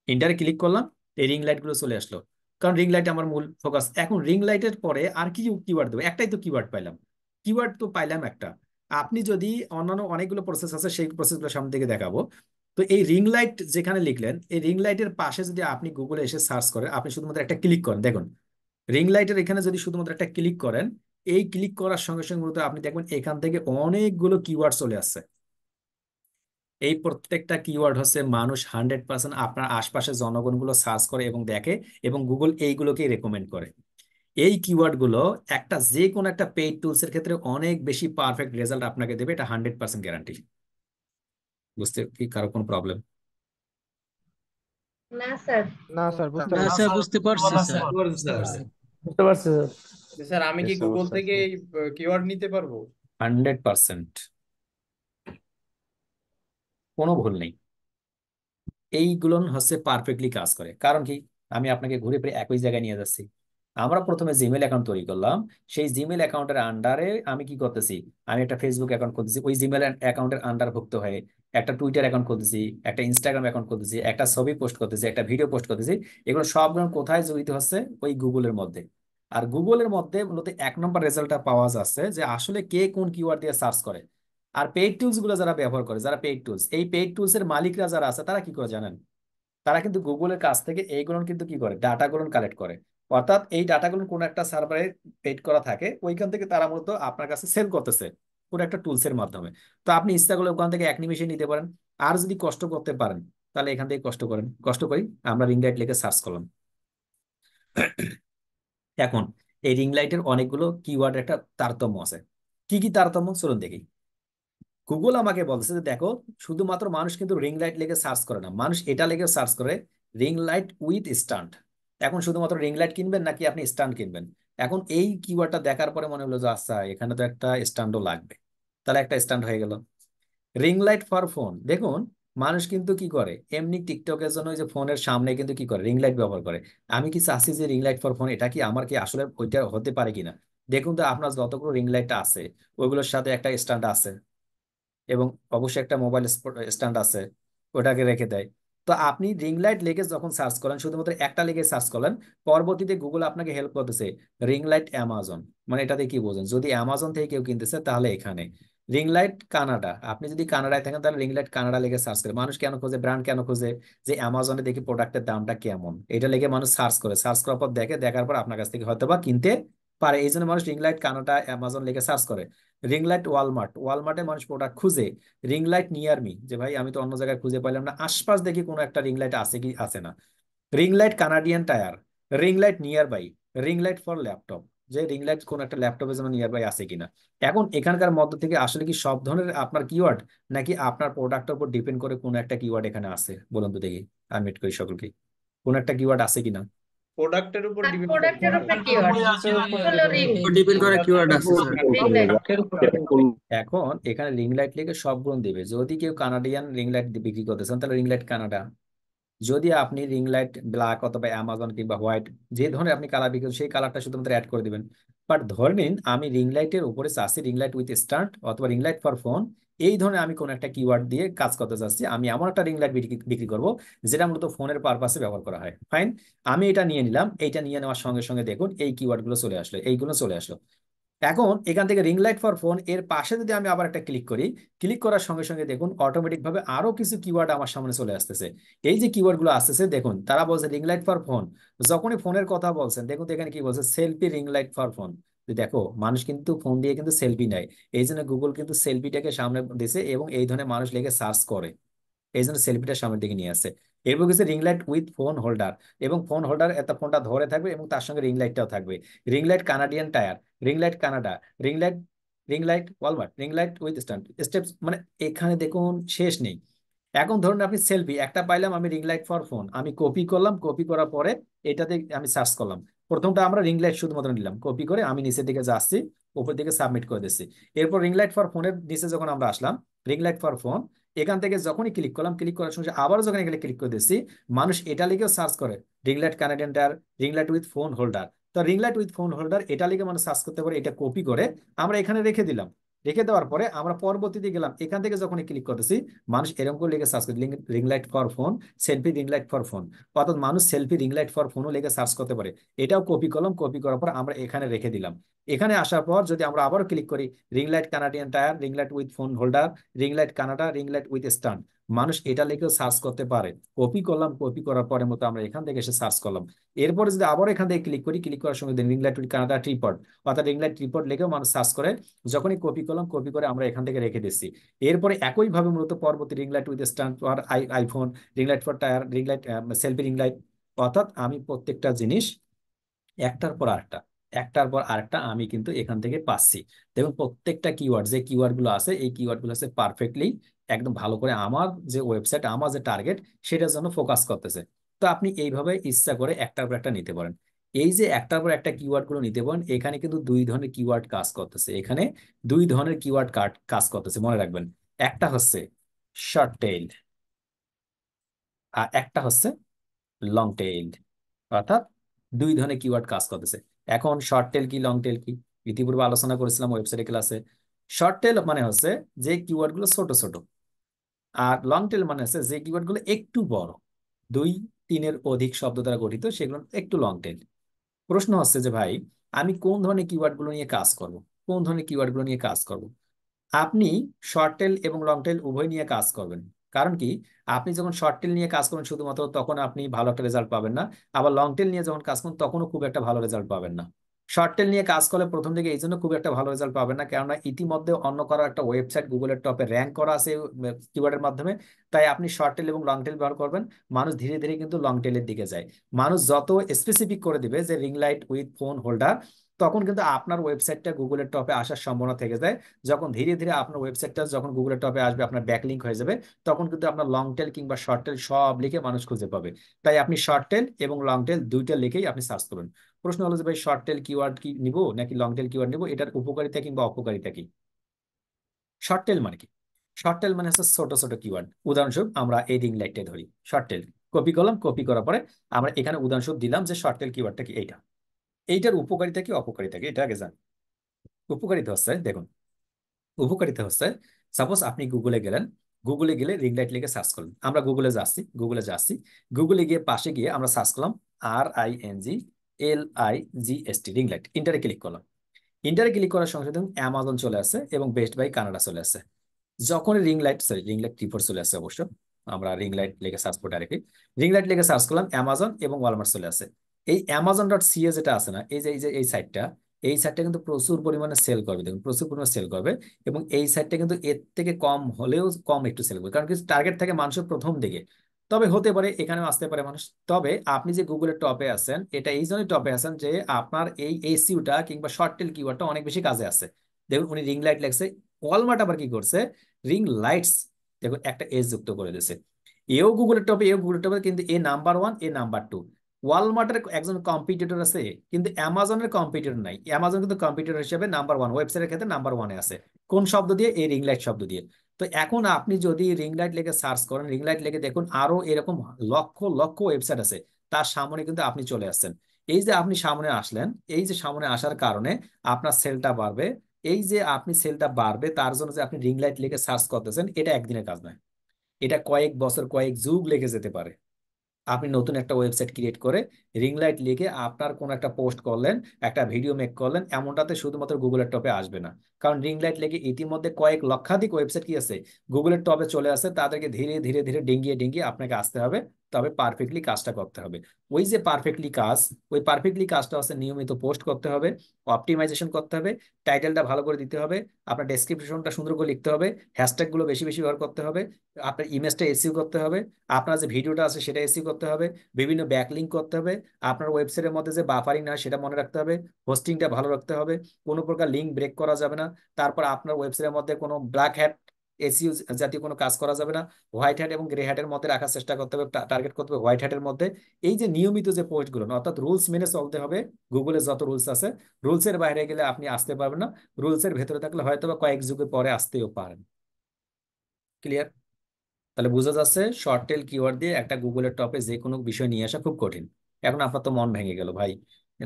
ইন্টারে ক্লিক করলাম, এই রিং লাইট গুলো চলে আসলো, কারণ রিং লাইট আমার মূল ফোকাস। এখন রিং লাইটের পরে আর কি কিওয়ার্ড দেবো? একটাই তো কিওয়ার্ড পাইলাম, কিওয়ার্ড তো পাইলাম একটা। আপনি যদি অন্যান্য অনেকগুলো প্রসেস আছে, সেই প্রসেসগুলো সামনে থেকে দেখাবো। তো এই রিং লাইট যেখানে লিখলেন, এই রিং লাইটের পাশে যদি আপনি গুগলে এসে সার্চ করেন, আপনি শুধুমাত্র একটা ক্লিক করেন, দেখুন রিং লাইটের এখানে যদি শুধুমাত্র একটা ক্লিক করেন, এই ক্লিক করার সঙ্গে সঙ্গে মূলত আপনি দেখবেন এখান থেকে অনেকগুলো কিওয়ার্ড চলে আসছে। এই প্রত্যেকটা কিওয়ার্ড হচ্ছে মানুষ 100% আপনার আশপাশের জনগণগুলো সার্চ করে এবং দেখে, এবং গুগল এইগুলোকে রেকমেন্ড করে। এই কিওয়ার্ড গুলো একটা যে কোনো একটা পেইড টুলস এর ক্ষেত্রে অনেক বেশি পারফেক্ট রেজাল্ট আপনাকে দেবে, এটা 100% গ্যারান্টি। বুঝতে কি কারো কোনো প্রবলেম? না স্যার। না স্যার, বুঝতে পারছি স্যার। বুঝতে পারছি স্যার। বুঝতে পারছি স্যার। স্যার আমি কি Yes, sir, গুগল বুঝতে থেকে পারছি। কিওয়ার্ড নিতে পারবো? 100%, কোনো ভুল নেই। এইগুলো হচ্ছে পারফেক্টলি কাজ করে। কারণ কি, আমি আপনাকে ঘুরে ফিরে একই জায়গায় নিয়ে যাচ্ছি। আমরা প্রথমে জিমেল অ্যাকাউন্ট তৈরি করলাম, সেই জিমেল অ্যাকাউন্টের আন্ডারে আমি কি করতেছি, আমি একটা ফেসবুক অ্যাকাউন্ট করতেছি, ওই জিমেল অ্যাকাউন্টের আন্ডারভুক্ত হয়ে একটা টুইটার অ্যাকাউন্ট করতেছি, একটা ইনস্টাগ্রাম অ্যাকাউন্ট করতেছি, একটা ছবি পোস্ট করতেছি, একটা ভিডিও পোস্ট করতেছি। এগুলো সবগুলো কোথায় জড়িত হচ্ছে? ওই গুগলের মধ্যে। আর গুগলের মধ্যে মূলত 1 নম্বর রেজাল্টটা পাওয়া যাচ্ছে যে আসলে কে কোন কিওয়ার্ড দিয়ে সার্চ করে। আর পেইড টুলস গুলো যারা ব্যবহার করে, যারা পেইড টুলস, এই পেইড টুলস এর মালিকরা যারা আছে তারা কি করে জানেন? তারা কিন্তু গুগলের কাছ থেকে এইগুলো কিন্তু কি করে, ডাটাগুলো কালেক্ট করে। অর্থাৎ এই ডাটাগুলো কোন একটা সার্ভারে পেড করা থাকে, ওইখান থেকে তারা মূলত আপনার কাছে সেল করতেছে কোন একটা টুলস এর মাধ্যমে। তো আপনি ইচ্ছা করলে ওখান থেকে এক নিমিষে নিতে পারেন। আর যদি কষ্ট করতে পারেন তাহলে এখান থেকে কষ্ট করেন, কষ্ট করি আমরা রিং লাইট লিখে সার্চ করলাম। এখন এই রিং লাইটের অনেকগুলো কিওয়ার্ড একটা তারতম্য আছে। কি কি তারতম্য চলুন দেখি। গুগল আমাকে বলছে যে দেখো, শুধুমাত্র মানুষ কিন্তু রিং লাইট লিখে সার্চ করে না, মানুষ এটা লিখে সার্চ করে রিং লাইট উইথ স্ট্যান্ড। এখন শুধুমাত্র রিং লাইট কিনবেন নাকি আপনি স্ট্যান্ড কিনবেন? এখন এই কিওয়ার্ডটা দেখার পরে মনে হলো যে আচ্ছা, এখানে তো একটা স্ট্যান্ডও লাগবে, তাহলে একটা স্ট্যান্ড হয়ে গেল। রিং লাইট ফর ফোন, দেখুন মানুষ কিন্তু কি করে এমনি টিকটকের জন্য ওই যে ফোনের সামনে কিন্তু কি করে রিং লাইট ব্যবহার করে। আমি কি চাচ্ছি যে রিং লাইট ফর ফোন এটা কি আমার কি আসলে ওইটা হতে পারে কিনা? দেখুন তো আপনার যতগুলো রিং লাইট আছে ওইগুলোর সাথে একটা স্ট্যান্ড আছে, এবং অবশ্যই একটা মোবাইল স্ট্যান্ড আছে, ওটাকে রেখে দেয়। তো আপনি রিং লাইট লিখে যখন সার্চ করেন, শুধুমাত্র একটা লিখে সার্চ করলেন, পরবর্তীতে গুগল আপনাকে হেল্প করতেছে রিং লাইট অ্যামাজন। মানে এটাতে কি বোঝেন, যদি অ্যামাজন থেকে কেউ কিনতেছে তাহলে এখানে রিং লাইট কানাডা, আপনি যদি কানাডায় থাকেন তাহলে রিং লাইট কানাডা লিখে সার্চ করে। মানুষ কেন খোঁজে, ব্র্যান্ড কেন খোঁজে, যে অ্যামাজনে দেখি প্রোডাক্টের দামটা কেমন, এটা লিখে মানুষ সার্চ করে, সার্চ করার পর দেখে, দেখার পর আপনার কাছ থেকে হয়তো বা কিনতে পারে। এই জন্য মানুষ রিং লাইট কানাডা অ্যামাজন লিখে সার্চ করে। রিং লাইট ওয়ালমার্ট, ওয়ালমার্টে মানুষ প্রোডাক্ট খুঁজে। রিং লাইট নিয়ার মি, যে ভাই আমি তো অন্য জায়গায় খুঁজে পাইলাম না, আশপাশ দেখি কোনো একটা রিং লাইট আছে কি আছে না। Ring light Canadian tire, ring light nearby, ring light for laptop, যে রিং লাইট কোন একটা ল্যাপটপের জন্য নিয়ার বাই আছে কিনা। এখন এখানকার মধ্য থেকে আসলে কি সব ধরনের আপনার কিওয়ার্ড, নাকি আপনার প্রোডাক্টের উপর ডিপেন্ড করে কোন একটা কিওয়ার্ড এখানে আছে? বলুন তো দেখি, আমি মিট করি সকলকে, কোন একটা কিওয়ার্ড আছে কিনা। প্রোডাক্টের উপর ডিপেন্ড প্রোডাক্টের উপর কিওয়ার্ড হলো রিং ডিপেন্ড করে কিওয়ার্ড আছে স্যার। Ring light. এখন এখানে রিং লাইট লিখে সব গুণ দিবে। যদি কেউ কানাডিয়ান রিং লাইট বিক্রি করতেছেন তাহলে রিং লাইট কানাডা। যদি আপনি রিং লাইট ব্ল্যাক অথবা অ্যামাজন কিংবা হোয়াইট, যে ধরনের আপনি কালার বিক্রি সেই কালারটা শুধুমাত্র অ্যাড করে দিবেন। বাট ধরে নিন আমি রিং লাইটের উপরে চাচ্ছি রিং লাইট উইথ স্ট্যান্ড অথবা রিং লাইট ফর ফোন, এই ধরনের আমি কোন একটা কিওয়ার্ড দিয়ে কাজ করতে চাচ্ছি, আমি এমন একটা রিং লাইট বিক্রি করবো যেটা মূলত ফোনের পারপাসে ব্যবহার করা হয়। ফাইন, আমি এটা নিয়ে নিলাম। এইটা নিয়ে নেওয়ার সঙ্গে সঙ্গে দেখুন এই কিওয়ার্ড গুলো চলে আসলো, এইগুলো চলে আসলো। এখন এখান থেকে রিং লাইট ফর ফোন এর পাশে যদি আমি আবার একটা ক্লিক করি, ক্লিক করার সঙ্গে সঙ্গে দেখুন অটোমেটিক ভাবে আরো কিছু কিওয়ার্ড আমার সামনে চলে আসতেছে। এই যে কিওয়ার্ড গুলো আসতেছে দেখুন, তারা বলছে রিং লাইট ফর ফোন। যখনই ফোনের কথা বলছেন দেখুন তো এখানে কি বলছে, selfie ring light for phone. দেখো মানুষ কিন্তু ফোন দিয়ে কিন্তু সেলফি নেয়, এই জন্য গুগল কিন্তু সেলফিটাকে সামনে দিছে এবং এই ধরনের মানুষ লেগে সার্চ করে, এই জন্য সেলফিটা সামনের দিকে নিয়ে আসে। এরপর কিছু ring light with phone holder, এবং ফোন হোল্ডার এত ফোনটা ধরে থাকবে এবং তার সঙ্গে রিং লাইটটাও থাকবে। Ring light Canadian tire, ring light Canada, ring light, ring light Walmart, ring light with stand steps, মানে এখানে দেখুন শেষ নেই। এখন ধরুন আপনি সেলফি একটা পাইলাম, আমি রিং লাইট ফর ফোন, আমি কপি করলাম, কপি করার পরে এটাতে আমি সার্চ করলাম। প্রথমটা আমরা রিং লাইট শুধুমাত্র নিলাম, কপি করে আমি নিচের দিকে যাচ্ছি, উপর দিকে সাবমিট করে দিচ্ছি। এরপর রিং লাইট ফর ফোনের নিচে যখন আমরা আসলাম, রিং লাইট ফর ফোন, এখান থেকে যখনই ক্লিক করলাম, ক্লিক করার সঙ্গে আবারও যখন এখানে ক্লিক করে দিচ্ছি, মানুষ এটা লিখেও সার্চ করে ring light Canadian tire, ring light with phone holder. তো ring light with phone holder এটা লিখে মানুষ সার্চ করতে পারে, এটা কপি করে আমরা এখানে রেখে দিলাম। রেখে দেওয়ার পরে আমরা পরবর্তীতে গেলাম, এখান থেকে যখন ক্লিক করতেছি মানুষ এরকম করে লিখে সার্চ করে ring light for phone, selfie ring light for phone. অর্থাৎ মানুষ সেলফি রিং লাইট ফর ফোনও লিখে সার্চ করতে পারে। এটাও কপি করলাম, কপি করার পর আমরা এখানে রেখে দিলাম। এখানে আসার পর যদি আমরা আবারও ক্লিক করি, ring light Canadian tire, ring light with phone holder, ring light Canada, ring light with stand, মানুষ এটা লিখেও সার্চ করতে পারে। কপি করলাম, কপি করার পরে মতো আমরা এখান থেকে এসে সার্চ করলাম। এরপরে যদি আবার এখান থেকে ক্লিক করি, ক্লিক করার সঙ্গে ring light with Canada tripped, অর্থাৎ রিং লাইট ট্রিপড লিখেও মানুষ সার্চ করে। যখনই কপি করলাম, কপি করে আমরা এখান থেকে রেখে দিচ্ছি। এরপরে একইভাবে মূলত পরবর্তী ring light with stand for iPhone, ring light for tyre, ring light selfie ring light, অর্থাৎ আমি প্রত্যেকটা জিনিস একটার পর আরেকটা, একটার পর আরেকটা আমি কিন্তু এখান থেকে পাচ্ছি। দেখুন প্রত্যেকটা কিওয়ার্ড, যে কিওয়ার্ড গুলো আছে এই কিওয়ার্ড গুলো আছে পারফেক্টলি একদম ভালো করে আমার যে ওয়েবসাইট, আমার যে টার্গেট সেটার জন্য ফোকাস করতেছে। তো আপনি এইভাবে ইচ্ছা করে একটার পর একটা নিতে পারেন। এই যে একটার পর একটা কিওয়ার্ড গুলো নিতে পারেন, এখানে কিন্তু দুই ধরনের কিওয়ার্ড কাজ করতেছে, এখানে দুই ধরনের কিওয়ার্ড কাজ করতেছে, মনে রাখবেন। একটা হচ্ছে শর্ট টেইলড আর একটা হচ্ছে লং টেইলড, অর্থাৎ দুই ধরনের কিওয়ার্ড কাজ করতেছে। এখন শর্ট টেল কি, লং টেল কি, ইতিপূর্বে আলোচনা করেছিলাম ওয়েবসাইটে ক্লাসে। শর্ট টেল মানে হচ্ছে যে কিওয়ার্ড গুলো ছোট ছোট, আর লং টেল মানে হচ্ছে যে কিওয়ার্ড গুলো একটু বড়, দুই তিনের অধিক শব্দ দ্বারা গঠিত, সেগুলো একটু লং টেল। প্রশ্ন হচ্ছে যে ভাই আমি কোন ধরনের কিওয়ার্ড গুলো নিয়ে কাজ করব, কোন ধরনের কিওয়ার্ড গুলো নিয়ে কাজ করব? আপনি শর্ট টেল এবং লং টেল উভয় নিয়ে কাজ করবেন, কারণ কি, আপনি যখন শর্ট টেল নিয়ে কাজ করেন শুধুমাত্র, তখন আপনি ভালো একটা রেজাল্ট পাবেন না। আবার লং টেল নিয়ে যখন কাজ করেন তখনও খুব একটা ভালো রেজাল্ট পাবেন না। শর্ট টেল নিয়ে কাজ করলে প্রথম দিকে এই জন্য খুব একটা ভালো রেজাল্ট পাবেন না, কেননা ইতিমধ্যে অন্য কারো একটা ওয়েবসাইট গুগলের টপে র্যাঙ্ক করা আছে কিওয়ার্ডের মাধ্যমে। তাই আপনি শর্ট টেল এবং লং টেল ব্যবহার করবেন, মানুষ ধীরে ধীরে কিন্তু লং টেলের দিকে যায়। মানুষ যত স্পেসিফিক করে দিবে যে ring light with phone holder, তখন কিন্তু আপনার ওয়েবসাইটটা গুগলের টপে আসার সম্ভাবনা থেকে যায়। যখন ধীরে ধীরে আপনার ওয়েবসাইটটা যখন গুগলের টপে আসবে, আপনার ব্যাকলিঙ্ক হয়ে যাবে, তখন কিন্তু আপনার লং টেল কিংবা শর্ট টেল সব লিখে মানুষ খুঁজে পাবে। তাই আপনি শর্ট টেল এবং লং টেল দুইটা লিখেই আপনি সার্চ করুন। প্রশ্ন হলো যে ভাই শর্ট টেল কিওয়ার্ড কি নিব নাকি লং টেল কিওয়ার্ড নিব, এটার উপকারিতা কিংবা অপকারিতা কি? শর্ট টেল মানে কি? শর্ট টেল মানে হচ্ছে ছোট ছোট কিওয়ার্ড। উদাহরণস্বরূপ আমরা এই রিং লাইটটাই ধরি, শর্ট টেল। কপি করলাম, কপি করার পরে আমরা এখানে উদাহরণস্বরূপ দিলাম যে শর্ট টেল কিওয়ার্ডটা কি এইটা। এইটার উপকারিতা কি অপকারিতা কি এটা আগে জান। উপকারিতা হচ্ছে, দেখুন, উপকারিতা হচ্ছে, সাপোজ আপনি গুগলে গেলেন, গুগলে গেলে রিং লাইট লিখে সার্চ করলেন। আমরা গুগলে যাচ্ছি, গুগলে গিয়ে পাশে গিয়ে আমরা সার্চ করলাম RINGLIGST রিং লাইট, ইন্টারে ক্লিক করলাম। ইন্টারে ক্লিক করার সঙ্গে সঙ্গে অ্যামাজন চলে আসে এবং বেস্ট বাই কানাডা চলে আসে। যখন রিং লাইট ত্রিপুর চলে আসে অবশ্য, আমরা রিং লাইট লিখে সার্চ করে ডাইরেক্টলি রিং লাইট লিখে সার্চ করলাম, অ্যামাজন এবং ওয়ালমার্ট চলে আসে। এই amazon.ca যেটা আছে না, এই যে এই সাইটটা, এই সাইটটা কিন্তু প্রচুর পরিমাণে সেল করবে, দেখুন প্রচুর পরিমাণে সেল করবে। এবং এই সাইটটা কিন্তু এর থেকে কম হলেও কম একটু সেল করবে, কারণ কি টার্গেট থাকে মানুষের প্রথম দিকে। তবে হতে পারে এখানেও আসতে পারে মানুষ। তবে আপনি যে গুগলের টপে আছেন, এটা এই জন্যই টপে আছেন যে আপনার এই এসইউটা কিংবা শর্ট টেল কিওয়ার্ডটা অনেক বেশি কাজে আছে। দেখুন উনি রিং লাইট লেখছে, ওয়ালমার্ট আবার কি করছে, রিং লাইটস, দেখুন একটা এস যুক্ত করে দিয়েছে। এও গুগলের টপে, কিন্তু এ নাম্বার 1, এ নাম্বার 2। ওয়ালমার্টের একজন কম্পিটিটর আছে, কিন্তু অ্যামাজনের কম্পিটিটর নাই। অ্যামাজন কিন্তু কম্পিটিটর হিসেবে নাম্বার 1, ওয়েবসাইটের ক্ষেত্রে নাম্বার 1-এ আছে। কোন শব্দ দিয়ে? এই রিং লাইট শব্দ দিয়ে। তো এখন আপনি যদি রিং লাইট লিখে সার্চ করেন, রিং লাইট লিখে দেখুন আরো এরকম লক্ষ লক্ষ ওয়েবসাইট আছে, তার সামনে কিন্তু আপনি চলে আসছেন। এই যে আপনি সামনে আসলেন, এই যে সামনে আসার কারণে আপনার সেলটা বাড়বে। এই যে আপনি সেলটা বাড়বে তার জন্য যে আপনি রিং লাইট লিখে সার্চ করতেছেন, এটা একদিনের কাজ নয়, এটা কয়েক বছর কয়েক যুগ লেগে যেতে পারে। আপনি নতুন একটা ওয়েবসাইট ক্রিয়েট করে রিং লাইট লিখে আপনার কোন একটা পোস্ট করলেন, একটা ভিডিও মেক করলেন, এমনটাতে শুধুমাত্র গুগলের টপে আসবে না। কারণ রিং লাইট লিখে ইতিমধ্যে কয়েক লক্ষাধিক ওয়েবসাইট কি আছে, গুগলের টপে চলে আসে। তাদেরকে ধীরে ধীরে ধীরে ডিঙ্গিয়ে ডিঙ্গিয়ে আপনাকে আসতে হবে, তবে পারফেক্টলি কাজটা করতে হবে। ওই যে পারফেক্টলি কাজ, ওই পারফেক্টলি কাজটা হচ্ছে নিয়মিত পোস্ট করতে হবে, অপটিমাইজেশন করতে হবে, টাইটেলটা ভালো করে দিতে হবে, আপনার ডেসক্রিপশনটা সুন্দর করে লিখতে হবে, হ্যাশট্যাগ গুলো বেশি বেশি ব্যবহার করতে হবে, আপনার ইমেজটা এসইও করতে হবে, আপনার যে ভিডিওটা আছে সেটা এসইও করতে হবে, বিভিন্ন ব্যাকলিঙ্ক করতে হবে, আপনার ওয়েবসাইটের মধ্যে যে বাফারিং না সেটা মনে রাখতে হবে, হোস্টিংটা ভালো রাখতে হবে, কোনো প্রকার লিঙ্ক ব্রেক করা যাবে না। তারপর আপনার ওয়েবসাইটের মধ্যে কোনো ব্ল্যাক হ্যাট এসইও জাতীয় কোনো কাজ করা যাবে না, হোয়াইট হ্যাট এবং গ্রে হ্যাটের মধ্যে রাখার চেষ্টা করতে হবে, টার্গেট করতে হবে হোয়াইট হ্যাটের মধ্যে। এই যে নিয়মিত যে পোস্টগুলো, অর্থাৎ রুলস মেনে চলতে হবে। গুগলে যত রুলস আছে, রুলসের বাইরে গেলে আপনি আসতে পারবেন না, রুলসের ভেতরে থাকলে হয়তো বা কয়েক যুগে পরে আসতেও পারেন। ক্লিয়ার? তাহলে বোঝা যাচ্ছে শর্ট টেল কিওয়ার্ড দিয়ে একটা গুগলের টপে যে কোনো বিষয় নিয়ে আসা খুব কঠিন। এখন আপনার তো মন ভেঙে গেল ভাই,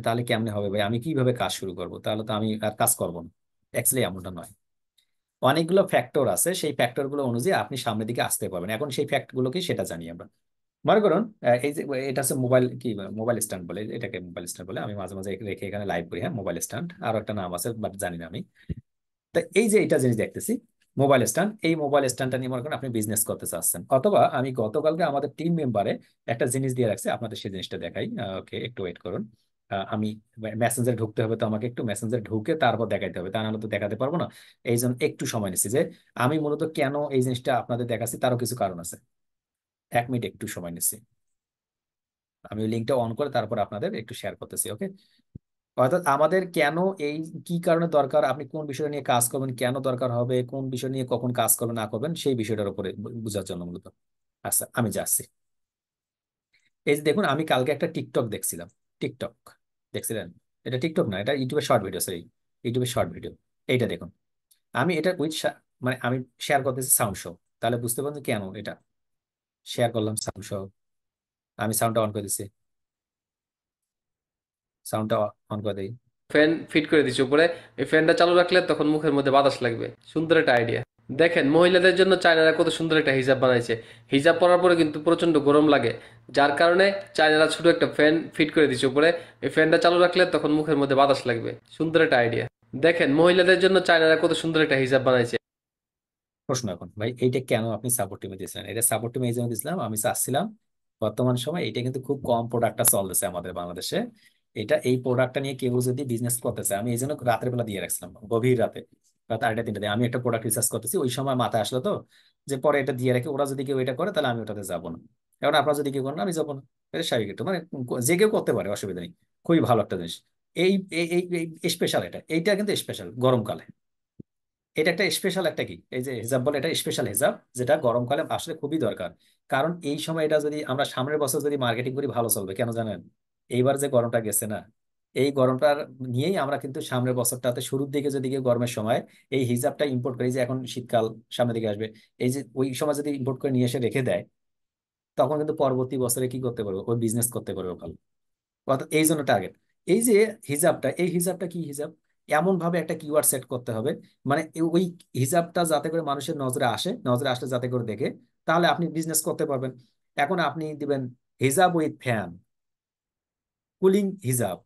তাহলে কেমনে হবে ভাই, আমি কিভাবে কাজ শুরু করব, তাহলে তো আমি আর কাজ করবো না। অ্যাকচুয়ালি এমনটা নয়, অনেকগুলো ফ্যাক্টর আছে, সেই ফ্যাক্টর গুলো অনুযায়ী আপনি সামনের দিকে আসতে পারবেন। এখন সেই ফ্যাক্ট গুলো কি সেটা জানি আমরা। মনে করুন এই যে এটা হচ্ছে মোবাইল, কি মোবাইল স্ট্যান্ড বলে, এটাকে মোবাইল স্ট্যান্ড বলে, আমি মাঝে মাঝে রেখে এখানে লাইভ করি। হ্যাঁ, মোবাইল স্ট্যান্ড, আরো একটা নাম আছে বাট জানি না আমি। তা এই যে এটা জিনিস দেখতেছি মোবাইল স্ট্যান্ড, এই মোবাইল স্ট্যান্ডটা নিয়ে মনে করেন আপনি বিজনেস করতে চাচ্ছেন। অথবা আমি গতকালকে আমাদের টিম মেম্বারে একটা জিনিস দিয়ে রাখছি, আপনাদের সেই জিনিসটা দেখাই। ওকে, একটু ওয়েট করুন। আমি মেসেঞ্জারে ঢুকতে হবে, তো আমাকে একটু মেসেঞ্জারে ঢুকে তারপর দেখাইতে হবে, তা নাহলে তো দেখাতে পারবো না। এই জন্য একটু সময় নিচ্ছি। যে আমি মূলত কেন এই জিনিসটা আপনাদের দেখাচ্ছি তারও কিছু কারণ আছে। 1 মিনিট একটু সময় নিচ্ছি, আমি লিঙ্কটা অন করে তারপর আপনাদের একটু শেয়ার করতেছি। ওকে, অর্থাৎ আমাদের কেন এই, কি কারণে দরকার, আপনি কোন বিষয় নিয়ে কাজ করবেন, কেন দরকার হবে, কোন বিষয় নিয়ে কখন কাজ করবেন না করবেন, সেই বিষয়টার উপরে বোঝার জন্য মূলত। আচ্ছা, আমি যাচ্ছি। এই যে দেখুন, আমি কালকে একটা টিকটক দেখছিলাম। টিকটক দেখছিলেন? এটা টিকটক না, এটা ইউটিউবের শর্ট ভিডিও, সরি, ইউটিউবের শর্ট ভিডিও। এইটা দেখুন, আমি এটা উইথ, মানে আমি শেয়ার করতেছি সাউন্ড শো। তাহলে বুঝতে পারছেন কেন এটা শেয়ার করলাম সাউন্ড শো। আমি সাউন্ডটা অন করে দিচ্ছি, সাউন্ডটা অন করে দিই। ফ্যান ফিট করে দিচ্ছে উপরে। এই ফ্যানটা চালু রাখলে তখন মুখের মধ্যে বাতাস লাগবে। সুন্দর একটা আইডিয়া। দেখেন মহিলাদের জন্য চায়নারা কত সুন্দর একটা হিজাব বানাইছে। হিজাব পরার পরে কিন্তু প্রচন্ড গরম লাগে, যার কারণে চায়নারা ছোট একটা ফ্যান ফিট করে দিচ্ছে উপরে। এই ফ্যানটা চালু রাখলে তখন মুখের মধ্যে বাতাস লাগবে। সুন্দর একটা আইডিয়া। দেখেন মহিলাদের জন্য চায়নারা কত সুন্দর একটা হিজাব বানাইছে। প্রশ্ন এখন ভাই, এইটা কেন আপনি সাপোর্ট টিমে দিয়েছিলেন? এটা সাপোর্ট টিমে এই জন্য দিয়েছিলাম, আমি চাচ্ছিলাম বর্তমান সময় এটা কিন্তু খুব কম প্রোডাক্টটা চলতেছে আমাদের বাংলাদেশে। এই প্রোডাক্টটা নিয়ে কেউ যদি বিজনেস করতেছে, আমি এই জন্য রাতের বেলা দিয়ে রাখছিলাম, গভীর রাতে, রাত 2:30-3টা দিয়ে আমি একটা প্রোডাক্ট রিসার্চ করতেছি, ওই সময় মাথায় আসলো তো যে পরে এটা দিয়ে রাখি, ওরা যদি কেউ এটা করে তাহলে আমি ওটাতে যাবো না। এখন আপনারা যদি কেউ করেন আমি যাবো না, এটা স্বাভাবিক একটু, মানে যে কেউ করতে পারে, অসুবিধা নেই। খুবই ভালো একটা জিনিস। এই স্পেশাল, এইটা কিন্তু স্পেশাল গরমকালে। এটা একটা স্পেশাল একটা কি, এই যে হিজাব বলে, এটা স্পেশাল হিজাব, যেটা গরমকালে আসলে খুবই দরকার। কারণ এই সময় এটা যদি আমরা সামনের বছর যদি মার্কেটিং করি ভালো চলবে, কেন জানেন? এইবার যে গরমটা গেছে না, এই গরমটার নিয়েই আমরা কিন্তু সামনের বছরটাতে শুরুর দিকে যদি কেউ গরমের সময় এই হিজাবটা ইম্পোর্ট করি, যে এখন শীতকাল সামনের দিকে আসবে, এই যে ওই সময় যদি ইম্পোর্ট করে নিয়ে এসে রেখে দেয়, তখন কিন্তু পরবর্তী বছরে কি করতে পারবে, ওই বিজনেস করতে পারবে ভালো। অর্থাৎ এই জন্য টার্গেট এই যে হিজাবটা, এই হিজাবটা কি হিজাব, এমন ভাবে একটা কিওয়ার্ড সেট করতে হবে, মানে ওই হিজাবটা যাতে করে মানুষের নজরে আসে, নজরে আসলে যাতে করে দেখে, তাহলে আপনি বিজনেস করতে পারবেন। এখন আপনি দিবেন হিজাব উইথ ফ্যান, কুলিং হিজাব,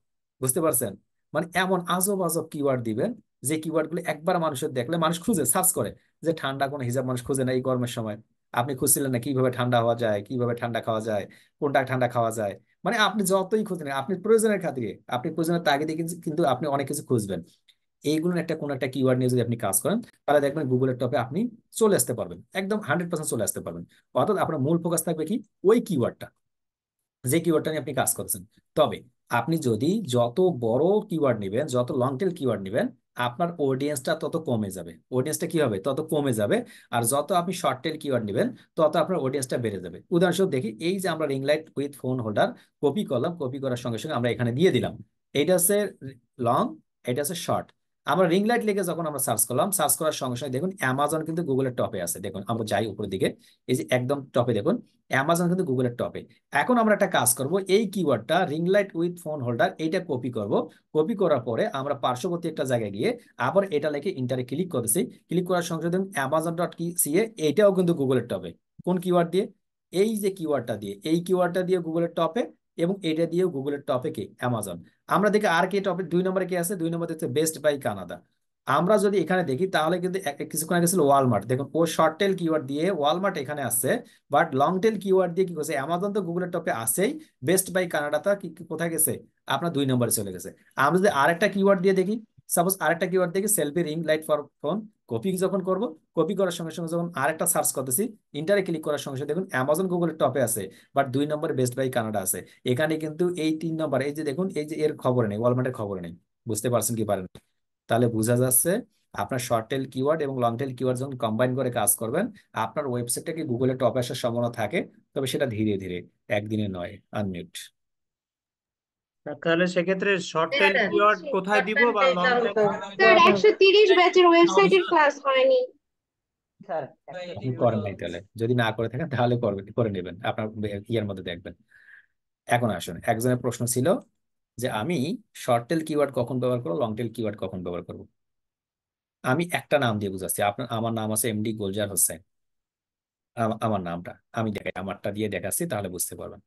বুঝতে পারছেন? মানে এমন আজব আজব কিওয়ার্ড দিবেন, যে কিওয়ার্ড গুলো একবার মানুষের দেখলে মানুষ খুঁজে সার্চ করে, যে ঠান্ডা কোন হিজাব মানুষ খুঁজে না এই গরমের সময়। আপনি খুঁজছিলেন না কিভাবে ঠান্ডা হওয়া যায়, কিভাবে ঠান্ডা খাওয়া যায়, কোনটা ঠান্ডা খাওয়া যায়, মানে আপনি যতই খুঁজেন, আপনি প্রয়োজনের খাতিরে, আপনি প্রয়োজনের তাগিদে কিন্তু আপনি অনেক কিছু খুঁজবেন। এইগুলো একটা কোন একটা কিওয়ার্ড নিয়ে যদি আপনি কাজ করেন, তাহলে দেখবেন গুগলের টপে আপনি চলে আসতে পারবেন, একদম 100% চলে আসতে পারবেন। অর্থাৎ আপনার মূল ফোকাস থাকবে কি, ওই কিওয়ার্ডটা, যে কিওয়ার্ডটা নিয়ে আপনি কাজ করছেন। তবে আপনি যদি যত বড় কিওয়ার্ড নেবেন, যত লং টেল কিওয়ার্ড নেবেন, আপনার অডিয়েন্সটা তত কমে যাবে, অডিয়েন্সটা কি হবে, তত কমে যাবে। আর যত আপনি শর্ট টেল কিওয়ার্ড নেবেন, তত আপনার অডিয়েন্সটা বেড়ে যাবে। উদাহরণস্বরূপ দেখি, এই যে আমরা ring light with phone holder copy করলাম, কপি করার সঙ্গে সঙ্গে আমরা এখানে দিয়ে দিলাম, এইটা হচ্ছে লং, এটা হচ্ছে শর্ট। আমরা রিং লাইট লিখে যখন আমরা সার্চ করলাম, সার্চ করার সঙ্গে সঙ্গে দেখুন অ্যামাজন কিন্তু গুগলের টপে আছে, দেখুন আমরা যাই উপরের দিকে, এই যে একদম টপে দেখুন অ্যামাজন কিন্তু গুগলের টপে। এখন আমরা একটা কাজ করব, এই কিওয়ার্ডটা ring light with phone holder, এইটা কপি করব। কপি করার পরে আমরা পার্শ্ববর্তী একটা জায়গায় গিয়ে আবার এটা লিখে ইন্টারে ক্লিক করেছি, ক্লিক করার সঙ্গে সঙ্গে amazon.ca, এইটাও কিন্তু গুগলের টপে। কোন কিওয়ার্ড দিয়ে? এই যে কিওয়ার্ডটা দিয়ে, এই কিওয়ার্ডটা দিয়ে গুগলের টপে, এবং এটা দিয়েও গুগলের টপে কি, অ্যামাজন। আমরা দেখি আর কি টপে 2 নম্বরে কি আছে, 2 নম্বরে হচ্ছে বেস্ট বাই কানাডা। আমরা যদি এখানে দেখি তাহলে কিন্তু কিছুক্ষণ আগে ছিল ওয়ালমার্ট, দেখুন ও শর্ট টেল কিওয়ার্ড দিয়ে ওয়ালমার্ট এখানে আসছে, বাট লং টেল কিওয়ার্ড দিয়ে কি করছে, অ্যামাজন তো গুগলের টপে আসেই, বেস্ট বাই কানাডাটা কোথায় গেছে, আপনার 2 নম্বরে চলে গেছে। আমরা যদি আরেকটা কিওয়ার্ড দিয়ে দেখি, সাপোজ আরেকটা কিওয়ার্ড দেখি selfie ring light for phone, copy যখন করব, কপি করার সঙ্গে সঙ্গে যখন আরেকটা সার্চ করতেছি, ইন্টারে ক্লিক করার সঙ্গে সঙ্গে দেখুন অ্যামাজন গুগলের টপে আছে, বাট 2 নম্বরে বেস্ট বাই কানাডা আছে। এখানে কিন্তু এই 3 নম্বর, এই যে দেখুন, এই যে এর খবর নেই, ওয়ালমার্টের খবর নেই। বুঝতে পারছেন কি পারেন? তাহলে বোঝা যাচ্ছে, আপনার শর্ট টেল কিওয়ার্ড এবং লং টেল কিওয়ার্ড যখন কম্বাইন করে কাজ করবেন, আপনার ওয়েবসাইটটা কি গুগলে টপে আসার সম্ভাবনা থাকে, তবে সেটা ধীরে ধীরে, একদিনে নয়। আনমিউট। তাহলে সেক্ষেত্রে শর্ট টেল কিওয়ার্ড কোথায় দিব বা লং টেল? স্যার 130 ব্যাচের ওয়েবসাইটের ক্লাস হয়নি। আপনি করেন নাই, তাহলে যদি না করে থাকেন তাহলে করে নেবেন, আপনার ইয়ের মধ্যে দেখবেন। এখন আসুন, একজনের প্রশ্ন ছিল যে আমি শর্ট টেল কিওয়ার্ড কখন ব্যবহার করবো, লং টেল কিওয়ার্ড কখন ব্যবহার করবো। আমি একটা নাম দিয়ে বুঝাচ্ছি, আমার নাম আছে এমডি গোলজার হোসেন। আমার নামটা আমি দেখাই, আমারটা দিয়ে দেখাচ্ছি, তাহলে বুঝতে পারবেন।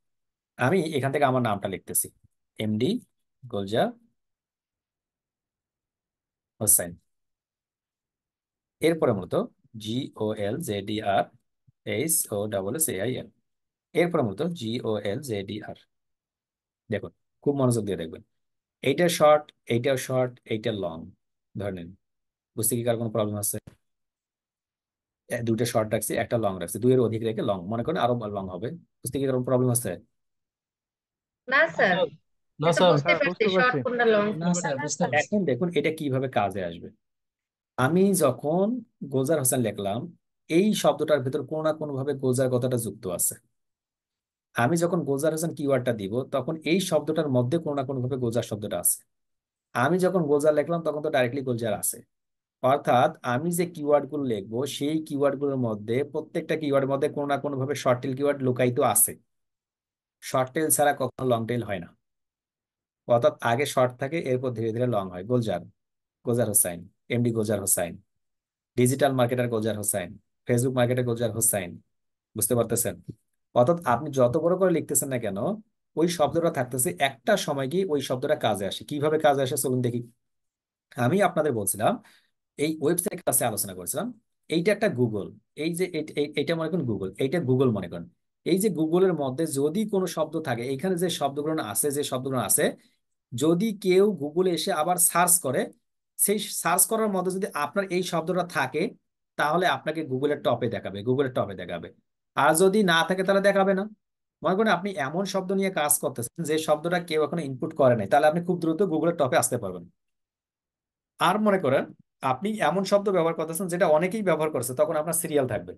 আমি এখান থেকে আমার নামটা লিখতেছি, এমডি গোলজার হোসেন। এরপরে মূলত GOLZDRHOSSAIN, এরপরে মূলত GOLZDR। দেখুন, খুব মনোযোগ দিয়ে দেখবেন, এইটা শর্ট, এইটাও শর্ট, এইটা লং, ধরে নিন। বুঝতে কি কার কোনো প্রবলেম আছে? দুইটা শর্ট রাখছি, একটা লং রাখছি, দুইয়ের অধিক রেখে লং মনে করেন, আরো লং হবে। বুঝতে কি কারণ প্রবলেম আছে? না স্যার, না এটা স্যার, বুঝতে পারছি শর্ট কোনটা লং না স্যার, বুঝতে পারছি। এখন দেখুন এটা কিভাবে কাজে আসবে। আমি যখন গোলজার হোসেন লিখলাম, এই শব্দটার ভিতর কোনো না কোনো ভাবে গোলজার কথাটা যুক্ত আছে। আমি যখন গোলজার হোসেন কিওয়ার্ডটা দিব, তখন এই শব্দটার মধ্যে কোনো না কোনো ভাবে গোলজার শব্দটা আছে। আমি যখন গোলজার লিখলাম, তখন তো ডাইরেক্টলি গোলজার আছে। অর্থাৎ আমি যে কিওয়ার্ড গুলো লিখবো, সেই কিওয়ার্ড গুলোর মধ্যে, প্রত্যেকটা কিওয়ার্ডের মধ্যে কোনো না কোনো ভাবে শর্ট টেল কিওয়ার্ড লুকায়িত আছে। শর্ট টেল ছাড়া কখনো লং টেল হয় না। অর্থাৎ আগে শর্ট থাকে, এরপর ধীরে ধীরে লং হয়। Golzar, Golzar Hossain, MD Golzar Hossain, digital marketer Golzar Hossain, Facebook marketer Golzar Hossain. বুঝতে পারতেছেন? অর্থাৎ আপনি যত বড় করে লিখতেছেন না কেন, ওই শব্দটা থাকতেছে, একটা সময় গিয়ে ওই শব্দটা কাজে আসে। কিভাবে কাজে আসে চলুন দেখি। আমি আপনাদের বলছিলাম, এই ওয়েবসাইট ক্লাসে আলোচনা করেছিলাম এইটা একটা গুগল, এই যে এইটা মনে করেন গুগল, এইটা গুগল মনে করেন। এই যে গুগলের মধ্যে যদি কোনো শব্দ থাকে, এইখানে যে শব্দগুলো আছে, যদি কেউ গুগলে এসে আবার সার্চ করে, সেই সার্চ করার মধ্যে যদি আপনার এই শব্দটা থাকে, তাহলে আপনাকে গুগলের টপে দেখাবে। আর যদি না থাকে তাহলে দেখাবে না। মনে করেন আপনি এমন শব্দ নিয়ে কাজ করতেছেন যে শব্দটা কেউ এখনো ইনপুট করে নাই, তাহলে আপনি খুব দ্রুত গুগলের টপে আসতে পারবেন। আর মনে করেন আপনি এমন শব্দ ব্যবহার করতেছেন যেটা অনেকেই ব্যবহার করছে, তখন আপনার সিরিয়াল থাকবে।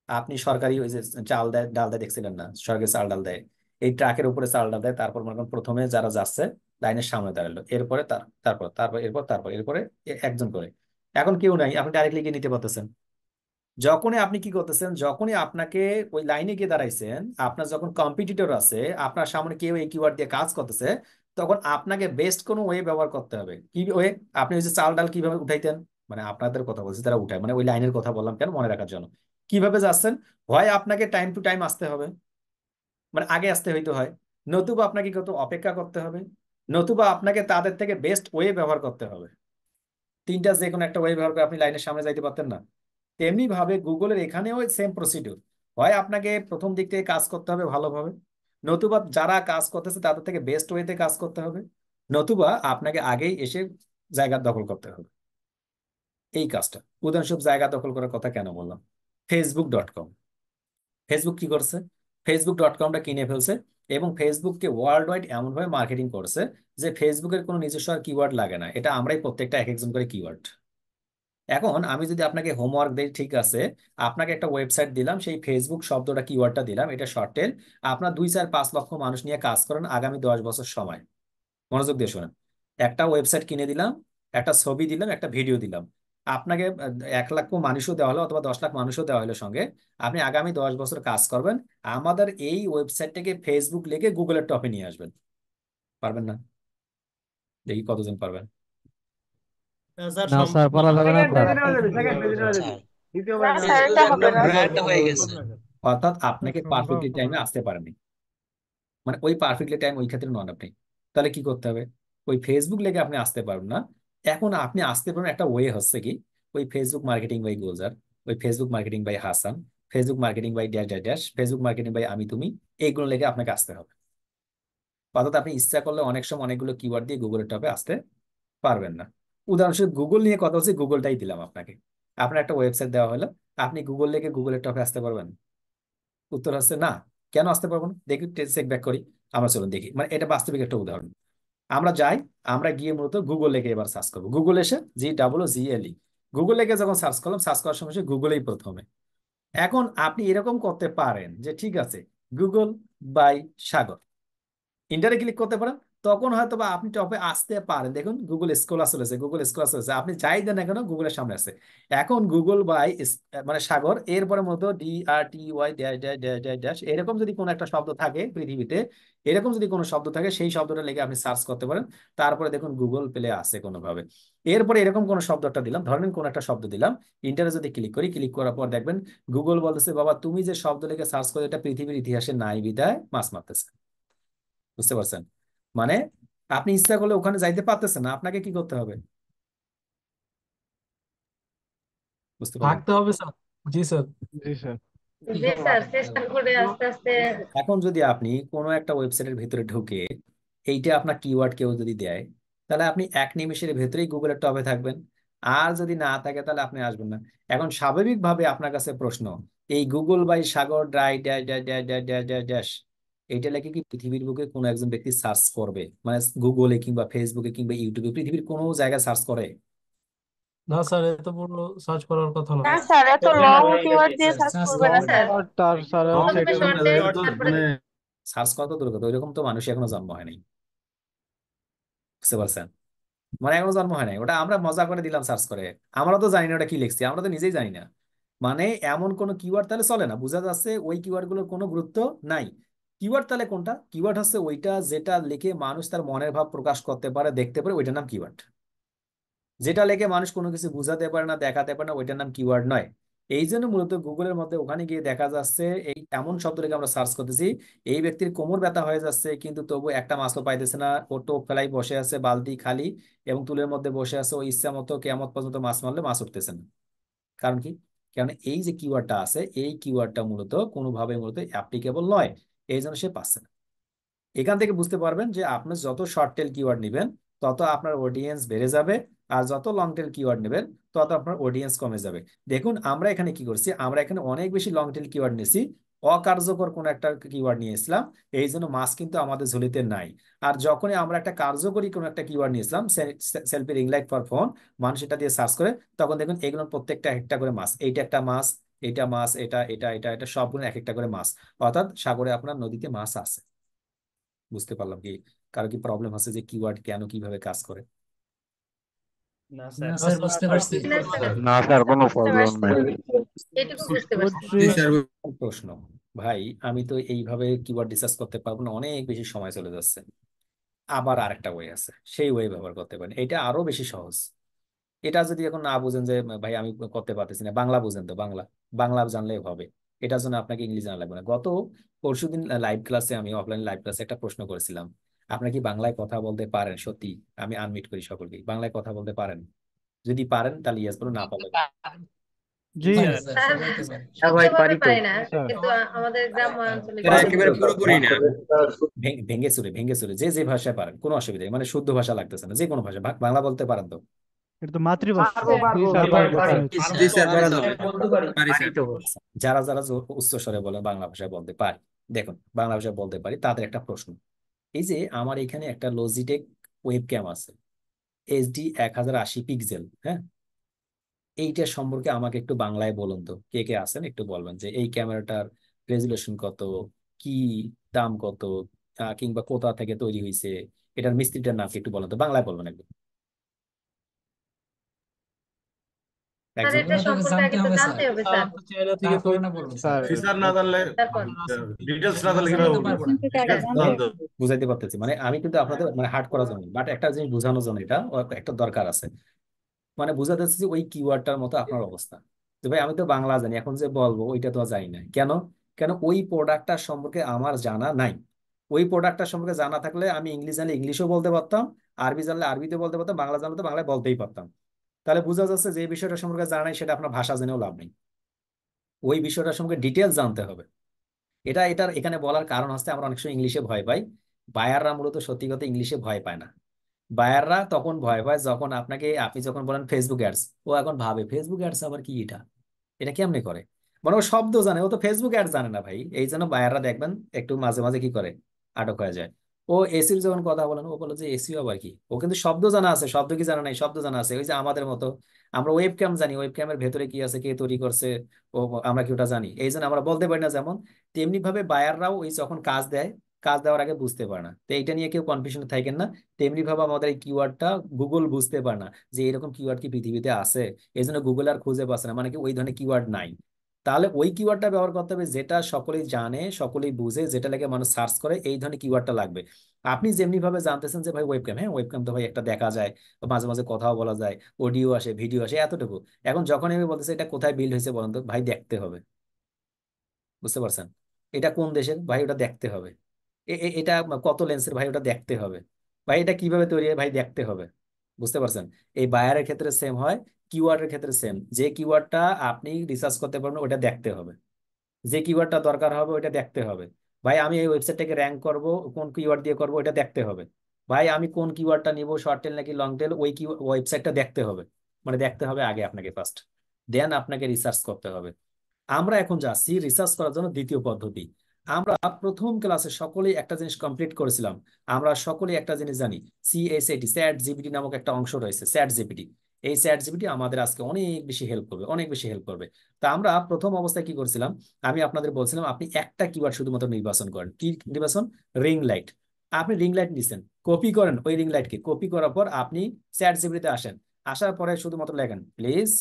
আপনি সরকারি ওই যে চাল দেয় ডাল দেয় দেখছিলেন না, সরকারি চাল ডাল দেয়, এই ট্রাকের উপরে চাল ডাল দেয়, তারপর মনে করেন প্রথমে যারা যাচ্ছে লাইনের সামনে দাঁড়ালো, এরপরে এরপরে একজন করে। এখন কেউ নাই, আপনি ডাইরেক্টলি গিয়ে নিতে পারতেছেন। যখনই আপনি কি করতেছেন, যখনই আপনাকে ওই লাইনে গিয়ে দাঁড়াইছেন, আপনার যখন কম্পিটিটর আছে, আপনার সামনে কেউ এই কিওয়ার্ড দিয়ে কাজ করতেছে, তখন আপনাকে বেস্ট কোনো ওয়ে ব্যবহার করতে হবে। কি ওয়ে? আপনি ওই যে চাল ডাল কিভাবে উঠাইতেন, মানে আপনাদের কথা বলছি, তারা উঠায়, মানে ওই লাইনের কথা বললাম কেন, মনে রাখার জন্য। কিভাবে যাচ্ছেন, হয় আপনাকে টাইম টু টাইম আসতে হবে, মানে আগে আসতে হইতে হয়, নতুবা আপনাকে কত অপেক্ষা করতে হবে, নতুবা আপনাকে তাদের থেকে বেস্ট ওয়ে ব্যবহার করতে হবে। তিনটা যে কোনো একটা ওয়ে ব্যবহার করে আপনি লাইনের সামনে যাইতে পারতেন না? তেমনি ভাবে গুগলের এখানেও সেম প্রসিডিউর। হয় আপনাকে প্রথম দিক থেকে কাজ করতে হবে ভালোভাবে, নতুবা যারা কাজ করতেছে তাদের থেকে বেস্ট ওয়েতে কাজ করতে হবে, নতুবা আপনাকে আগেই এসে জায়গা দখল করতে হবে। এই কাজটা, উদাহরণস্বরূপ জায়গা দখল করার কথা কেন বললাম, facebook.com, ফেসবুক কি করছে, facebook.comটা কিনে ফেলছে, এবং ফেসবুককে ওয়ার্ল্ড ওয়াইড এমনভাবে মার্কেটিং করছে যে ফেসবুকের কোনো নিজস্ব আর কিওয়ার্ড লাগে না, এটা আমরাই প্রত্যেকটা এক একজন করে কিওয়ার্ড। এখন আমি যদি আপনাকে হোমওয়ার্ক দিই, ঠিক আছে, আপনাকে একটা ওয়েবসাইট দিলাম, সেই ফেসবুক শব্দটা কিওয়ার্ডটা দিলাম, এটা শর্ট টেল, আপনার 2, 4, 5 লক্ষ মানুষ নিয়ে কাজ করেন আগামী 10 বছর সময়। মনোযোগ দিয়ে শোনেন, একটা ওয়েবসাইট কিনে দিলাম, একটা ছবি দিলাম, একটা ভিডিও দিলাম, আপনাকে 1 লাখ মানুষও দেওয়া হলো অথবা 10 লাখ মানুষও দেওয়া হলো সঙ্গে, আপনি আগামী 10 বছর কাজ করবেন, আমাদের এই ওয়েবসাইটটাকে ফেসবুক লিখে গুগলের টপে নিয়ে আসবেন। পারবেন না? দেখি কতজন পারবেন। স্যার না স্যার, পারা যাবে না আপনার। না স্যার, এটা হবে না। ব্র্যান্ড হয়ে গেছে। অর্থাৎ আপনাকে পারফেক্টলি টাইমে আসতে পারেনি, মানে ওই পারফেক্টলি টাইম ওই ক্ষেত্রে নন আপনি। তাহলে কি করতে হবে, ওই ফেসবুক লেগে আপনি আসতে পারবেন না। এখন আপনি আসতে পারেন একটা ওয়ে হচ্ছে কি, ওই ফেসবুক মার্কেটিং বাই গুলজার, ওই Facebook marketing by Hasan, Facebook marketing by dash dash dash, Facebook marketing by আমি তুমি, এইগুলো লেগে আপনাকে আসতে হবে। অর্থাৎ আপনি ইচ্ছা করলে অনেক সময় অনেকগুলো কিওয়ার্ড দিয়ে গুগলের টপে আসতে পারবেন না। উদাহরণস্বরূপ গুগল নিয়ে কথা হচ্ছে, গুগলটাই দিলাম আপনাকে, আপনার একটা ওয়েবসাইট দেওয়া হলো, আপনি গুগল লেগে গুগলের টপে আসতে পারবেন? উত্তর হচ্ছে না। কেন আসতে পারবো না, দেখি চেক ব্যাক করি। আমরা চলুন দেখি, মানে এটা বাস্তবিক একটা উদাহরণ। আমরা যাই, আমরা গিয়ে মূলত গুগল লেগে এবার সার্চ করবো, গুগল এসে GGLE, গুগল লেগে যখন সার্চ করলাম, সার্চ করার সময় গুগলেই প্রথমে। এখন আপনি এরকম করতে পারেন যে ঠিক আছে, গুগল বাই সাগর, ইন্টারে ক্লিক করতে পারেন, তখন হয়তো বা আপনি টপে আসতে পারেন। দেখুন গুগল স্কোর চলেছে, আপনি যাই দেন না কেন গুগলের সামনে আছে। এখন গুগল বাই মানে সাগর, এরপরে মতো DRTY dash dash dash dash dash, এরকম যদি কোনো একটা শব্দ থাকে পৃথিবীতে, এরকম যদি কোনো শব্দ থাকে, সেই শব্দটা লেগে আপনি সার্চ করতে পারেন। তারপরে দেখুন গুগল প্লে আসে কোনোভাবে। এরপরে এরকম কোন শব্দ একটা দিলাম, ধরেন কোন একটা শব্দ দিলাম, ইন্টারে যদি ক্লিক করি, ক্লিক করার পর দেখবেন গুগল বলতেছে, বাবা তুমি যে শব্দ লেগে সার্চ করে এটা পৃথিবীর ইতিহাসে নাই, বিদায় মাছ মারতেছে। বুঝতে পারছেন? মানে আপনি ইচ্ছা করলে ওখানে যাইতে পারতেছেন না, আপনাকে কি করতে হবে? বুঝতে পারলেন? থাকতে হবে স্যার। জি স্যার। জি স্যার। জি স্যার, চেষ্টা করে আস্তে আস্তে। এখন যদি আপনি কোনো একটা ওয়েবসাইটের ভিতরে ঢুকে এইটা আপনার কিওয়ার্ড কেউ যদি দেয়, তাহলে আপনি 1 নিমেষের ভেতরেই গুগলের টপে থাকবেন। আর যদি না থাকে তাহলে আপনি আসবেন না। এখন স্বাভাবিকভাবে আপনার কাছে প্রশ্ন, এই Google by Sagar dry dash dash dash dash dash dash dash, এইটা লেগে কি পৃথিবীর বুকে কোনো একজন ব্যক্তি সার্চ করবে, মানে গুগলে কিংবা ফেসবুকে কিংবা ইউটিউবে পৃথিবীর কোনো জায়গায় সার্চ করে? না স্যার, এত বড় সার্চ করার কথা না। না স্যার, এত লং কিওয়ার্ড দিয়ে সার্চ করবে না স্যার। তার স্যার হচ্ছে প্রথমে শর্ট তারপরে সার্চ করা তো দূর কথা, ওইরকম তো মানুষ এখনো জন্ম হয় নাই। বুঝতে পারছেন? মানে এখনো জন্ম হয় নাই, ওটা আমরা মজা করে দিলাম সার্চ করে। আমরা তো জানি না ওটা কি লিখছি, আমরা তো নিজেই জানি না। মানে এমন কোন কিওয়ার্ড তাহলে চলে না, বোঝা যাচ্ছে ওই কিওয়ার্ড গুলোর কোনো গুরুত্ব নাই। কিওয়ার্ড তাহলে কোনটা? কিওয়ার্ড হচ্ছে ওইটা যেটা লিখে মানুষ তার মনের ভাব প্রকাশ করতে পারে, দেখতে পারে, ওইটার নাম কিওয়ার্ড। যেটা লেখে মানুষ কোনো কিছু বুঝাতে পারে না, দেখাতে পারে না, ওইটার নাম কিওয়ার্ড নয়। এই জন্য মূলত গুগলের মধ্যে ওখানে গিয়ে দেখা যাচ্ছে এই এমন শব্দ লেগে আমরা সার্চ করতেছি, এই ব্যক্তির কোমর ব্যথা হয়ে যাচ্ছে কিন্তু তবু একটা মাছও পাইতেছে না, ও টোপ ফেলাই বসে আছে, বালতি খালি এবং তুলের মধ্যে বসে আছে, ও ইচ্ছা মতো কেয়ামত পর্যন্ত মাছ মারলে মাছ উঠতেছে না, কারণ কি? কারণ এই যে কিওয়ার্ডটা আছে, এই কিওয়ার্ডটা কোনোভাবে অ্যাপ্লিকেবল নয়, এই জন্য সে পাচ্ছে না। এখান থেকে বুঝতে পারবেন যে আপনি যত শর্ট টেল কিওয়ার্ড নেবেন তত আপনার অডিয়েন্স বেড়ে যাবে, আর যত লং টেল কিওয়ার্ড নেবেন তত আপনার অডিয়েন্স কমে যাবে। দেখুন আমরা এখানে কি করছি, আমরা এখানে অনেক বেশি লং টেল কিওয়ার্ড নিয়েছি, অকার্যকর কোন একটা কিওয়ার্ড নিয়েছিলাম, এই জন্য মাস কিন্তু আমাদের ঝুলিতে নাই। আর যখনই আমরা একটা কার্যকরী কোনো একটা কিওয়ার্ড নিয়েছিলাম, selfie ring light for phone, মানুষ এটা দিয়ে সার্চ করে, তখন দেখুন এগুলোর প্রত্যেকটা একটা করে মাস, এইটা একটা মাস, এটা মাস, এটা এটা এটা এটা সবগুলো এক একটা করে মাস, অর্থাৎ সাগরে আপনার নদীতে মাছ আছে। বুঝতে পারলাম কি কারো কি প্রবলেম আছে যে কিওয়ার্ড কেন কিভাবে কাজ করে? না না স্যার স্যার, বুঝতে পারছি। না স্যার, না স্যার, কোনো বুঝতে প্রবলেম নাই। পারছি, এটুকু বুঝতে পারছি। প্রশ্ন, ভাই আমি তো এইভাবে কিওয়ার্ড ডিসকাস করতে পারবো না, অনেক বেশি সময় চলে যাচ্ছে। আবার আরেকটা ওয়ে আছে, সেই ওয়ে ব্যবহার করতে পারেন, এটা আরো বেশি সহজ। এটা যদি এখন না বুঝেন যে ভাই আমি করতে পারতেছি না, বাংলা বুঝেন তো, বাংলা বাংলা জানলেই হবে, এটার জন্য আপনাকে ইংলিশ জানা লাগবে না। গত পরশুদিন লাইভ ক্লাসে, আমি অফলাইন লাইভ ক্লাসে একটা প্রশ্ন করেছিলাম, আপনারা কি বাংলায় কথা বলতে পারেন? সত্যি আমি আনমিট করি সকলকে, বাংলায় কথা বলতে পারেন? যদি পারেন তাহলে ইয়েস বলুন, না পারলে জি পারে স্যার, স্যার, সবাই তো পারে। শুদ্ধভাবে পারি না, স্যার। কিন্তু আমাদের গ্রাম্য অঞ্চলে ভেঙে চুরে যে যে ভাষায় পারেন কোনো অসুবিধা নেই, মানে শুদ্ধ ভাষা লাগতেছে না, যে কোনো ভাষা, বাংলা বলতে পারেন তো? এটা তো মাতৃভাষা। স্যার, জি স্যার, পারবো পারি। জি স্যার, যারা যারা উচ্চ স্বরে বলে বাংলা ভাষায় বলতে পারি, দেখুন বাংলা ভাষায় বলতে পারি, তাদের একটা প্রশ্ন, এই যে আমার এখানে একটা লজিটেক ওয়েব ক্যাম আছে, এইচডি 1080 পিক্সেল, হ্যাঁ, এইটার সম্পর্কে আমাকে একটু বাংলায় বলুন তো, কে কে আছেন একটু বলবেন যে এই ক্যামেরাটার রেজুলেশন কত, কি দাম কত, কিংবা কোথা থেকে তৈরি হয়েছে, এটার মিস্ত্রিটার নাম কি একটু বলুন তো, বাংলায় বলবেন একদম। স্যার, একজন এটা সম্পর্কে আগে তো জানতে হবে স্যার। চাইনা থেকে তারপরে না বলবো স্যার, ফিচার না জানলে, তারপর ডিটেলস না জানলে আমি কিভাবে তো বলবো? পারবো না। Details জানতে হবে। বুঝাইতে পারতেছি, মানে আমি কিন্তু আপনাদের মানে হার্ড করার জন্য, বাট একটা জিনিস বোঝানোর জন্য এটা একটা দরকার আছে, মানে বুঝাতে চাচ্ছি যে ওই কিওয়ার্ডটার মতো আপনার অবস্থা, যে ভাই আমি তো বাংলা জানি, এখন যে বলবো ওইটা তো জানি না, কেন? কেন ওই প্রোডাক্টটার সম্পর্কে আমার জানা নাই। ওই প্রোডাক্টটার সম্পর্কে জানা থাকলে আমি ইংলিশ জানলে ইংলিশও বলতে পারতাম, আরবি জানলে আরবিতে বলতে পারতাম, বাংলা জানলে তো বাংলায় বলতেই পারতাম। তাহলে বোঝা যাচ্ছে যে এই বিষয়টা সম্পর্কে জানা নাই, সেটা আপনার ভাষা জেনেও লাভ নেই, ওই বিষয়টার সম্পর্কে ডিটেলস জানতে হবে। এটার এখানে বলার কারণ হচ্ছে আমরা অনেক সময় ইংলিশে ভয় পাই, বায়াররা মূলত সত্যি কথা ইংলিশে ভয় পায় না। বায়াররা তখন ভয় পায় যখন আপনি যখন বলেন ফেসবুক অ্যাডস, ও এখন ভাবে ফেসবুক অ্যাডস আবার কি, এটা এটা কেমনে করে, মানে ও শব্দ জানে, ও তো ফেসবুক অ্যাডস জানে না ভাই, এই জন্য বায়াররা দেখবেন একটু মাঝে মাঝে কি করে, আটক হয়ে যায়। ও এসির যখন কথা বলেন, ও বলে যে এসিও আবার কি, ও কিন্তু শব্দ জানা আছে, শব্দ কি জানা নাই, শব্দ জানা আছে। ওই যে আমাদের মতো আমরা ওয়েব ক্যাম জানি, ওয়েব ক্যামের ভেতরে কি আছে, কে তৈরি করছে, ও আমরা কি ওটা জানি, এই জন্য আমরা বলতে পারি না। যেমন তেমনি ভাবে বায়াররাও ওই যখন কাজ দেয়, কাজ দেওয়ার আগে বুঝতে পারে না, তো এইটা নিয়ে কেউ কনফিউশন থাকেন না। তেমনি ভাবে আমাদের এই কিওয়ার্ডটা গুগল বুঝতে পারে না যে এরকম কিওয়ার্ড কি পৃথিবীতে আছে, এই জন্য গুগল আর খুঁজে পাচ্ছে না, মানে কি ওই ধরনের কিওয়ার্ড নাই। তাহলে ওই কিওয়ার্ডটা ব্যবহার করতে হবে যেটা সকলেই জানে, সকলেই বুঝে, যেটা লাগে মানুষ সার্চ করে, এই ধরনের কিওয়ার্ডটা লাগবে। আপনি যেমনি ভাবে জানতেছেন যে ভাই ওয়েবক্যাম, হ্যাঁ ওয়েবক্যাম তো ভাই একটা দেখা যায়, মাঝে মাঝে কথাও বলা যায়, অডিও আসে, ভিডিও আসে, এতটুকু। এখন যখন আমি বলতেছি এটা কোথায় বিল্ড হয়েছে বলেন তো, ভাই দেখতে হবে। বুঝতে পারছেন? এটা কোন দেশের ভাই, ওটা দেখতে হবে। এটা কত লেন্সের ভাই, ওটা দেখতে হবে। ভাই এটা কিভাবে তৈরি হয় ভাই, দেখতে হবে। বুঝতে পারছেন? এই বায়ারের ক্ষেত্রে সেম হয়, কিওয়ার্ডের ক্ষেত্রে সেম, যে কিওয়ার্ডটা আপনি রিসার্চ করতে পারবেন ওটা দেখতে হবে, যে কিওয়ার্ডটা দরকার হবে ওইটা দেখতে হবে। ভাই আমি এই ওয়েবসাইটটাকে র্যাঙ্ক করব, কোন কিওয়ার্ড দিয়ে করব ওইটা দেখতে হবে। ভাই আমি কোন কিওয়ার্ডটা নিব, শর্ট টেল নাকি লং টেল, ওই কি ওয়েবসাইটটা দেখতে হবে, মানে দেখতে হবে আগে আপনাকে ফার্স্ট, দেন আপনাকে রিসার্চ করতে হবে। আমরা এখন যাচ্ছি রিসার্চ করার জন্য দ্বিতীয় পদ্ধতি। আমরা প্রথম ক্লাসে সকলেই একটা জিনিস কমপ্লিট করেছিলাম, আমরা সকলেই একটা জিনিস জানি, সিএসএটি, স্যাট জিপিটি নামক একটা অংশ রয়েছে, স্যাট জিপিটি। এই স্যাট জিপিটি আমাদের আজকে অনেক বেশি হেল্প করবে, অনেক বেশি হেল্প করবে। তা আমরা প্রথম অবস্থায় কি করছিলাম, আমি আপনাদের বলছিলাম আপনি একটা কিওয়ার্ড শুধুমাত্র নির্বাচন করেন, কি নির্বাচন? Ring light. আপনি রিং লাইট নিছেন, কপি করেন, ওই রিং লাইটকে কপি করার পর আপনি স্যাট জিপিটিতে আসেন, আসার পরে শুধুমাত্র লেখেন প্লিজ,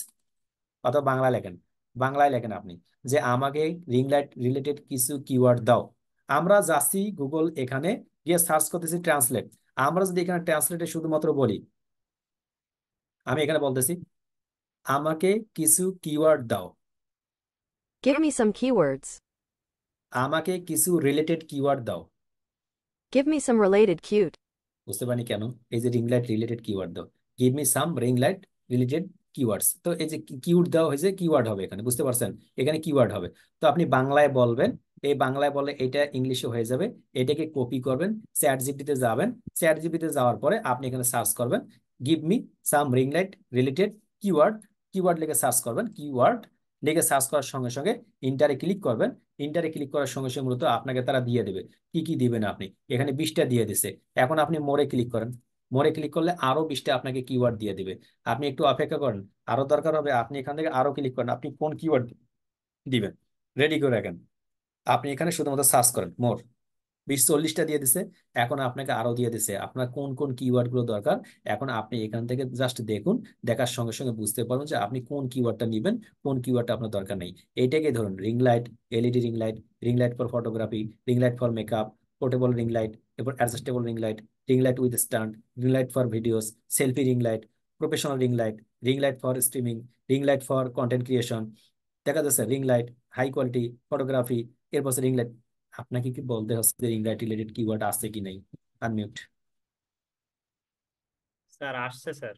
অথবা বাংলা লেখেন, বাংলায় লেখেন আপনি যে আমাকে রিং লাইট রিলেটেড কিছু কিওয়ার্ড দাও। আমরা যাচ্ছি গুগল, এখানে গিয়ে সার্চ করতেছি ট্রান্সলেট। আমরা যদি এখানে ট্রান্সলেটে শুধুমাত্র বলি, আমি এখানে বলতেছি আমাকে কিছু কিওয়ার্ড দাও, Give me some keywords. আমাকে কিছু রিলেটেড কিওয়ার্ড দাও। Give me some related cute. বুঝতে পারি কেন, এই যে রিং লাইট রিলেটেড কিওয়ার্ড দাও, give me some ring light related keywords. তো এই যে কিওয়ার্ড দেওয়া হয়েছে, কিওয়ার্ড হবে এখানে, বুঝতে পারছেন? এখানে কিওয়ার্ড হবে। তো আপনি বাংলায় বলবেন, এই বাংলায় বললে এটা ইংলিশে হয়ে যাবে। এটাকে কপি করবেন, চ্যাট জিপিটিতে যাবেন, চ্যাট জিপিটিতে যাওয়ার পরে আপনি এখানে সার্চ করবেন give me some ring light related keyword. Keyword লিখে সার্চ করবেন, কিওয়ার্ড লিখে সার্চ করার সঙ্গে সঙ্গে ইন্টারে ক্লিক করবেন। ইন্টারে ক্লিক করার সঙ্গে সঙ্গে মূলত আপনাকে তারা দিয়ে দেবে কি কি দিবেন আপনি। এখানে 20টা দিয়ে দিছে। এখন আপনি মোরে ক্লিক করেন, মোরে ক্লিক করলে আরো 20টা আপনাকে কিওয়ার্ড দিয়ে দিবে। আপনি একটু অপেক্ষা করেন, আরো দরকার হবে আপনি এখান থেকে আরো ক্লিক করেন, আপনি কোন কিওয়ার্ড দিবেন রেডি করে রাখেন। আপনি এখানে শুধুমাত্র সার্চ করেন মোর, 20-40টা দিয়ে দিছে। এখন আপনাকে আরো দিয়ে দিছে আপনার কোন কোন কিওয়ার্ড গুলো দরকার। এখন আপনি এখান থেকে জাস্ট দেখুন, দেখার সঙ্গে সঙ্গে বুঝতে পারবেন যে আপনি কোন কিওয়ার্ডটা নিবেন, কোন কিওয়ার্ডটা আপনার দরকার নেই। এইটাকে ধরুন ring light, LED ring light, ring light for photography, ring light for makeup, portable ring light, এরপর adjustable ring light with stand, ring light for videos, selfie ring light, professional ring light for streaming, ring light for content creation. দেখা যাচ্ছে ring light high quality photography. এরপর ring light, আপনাকে কি বলতে হচ্ছে যে ring light related keyword আছে কি নাই? আনমিউট। স্যার আসছে স্যার।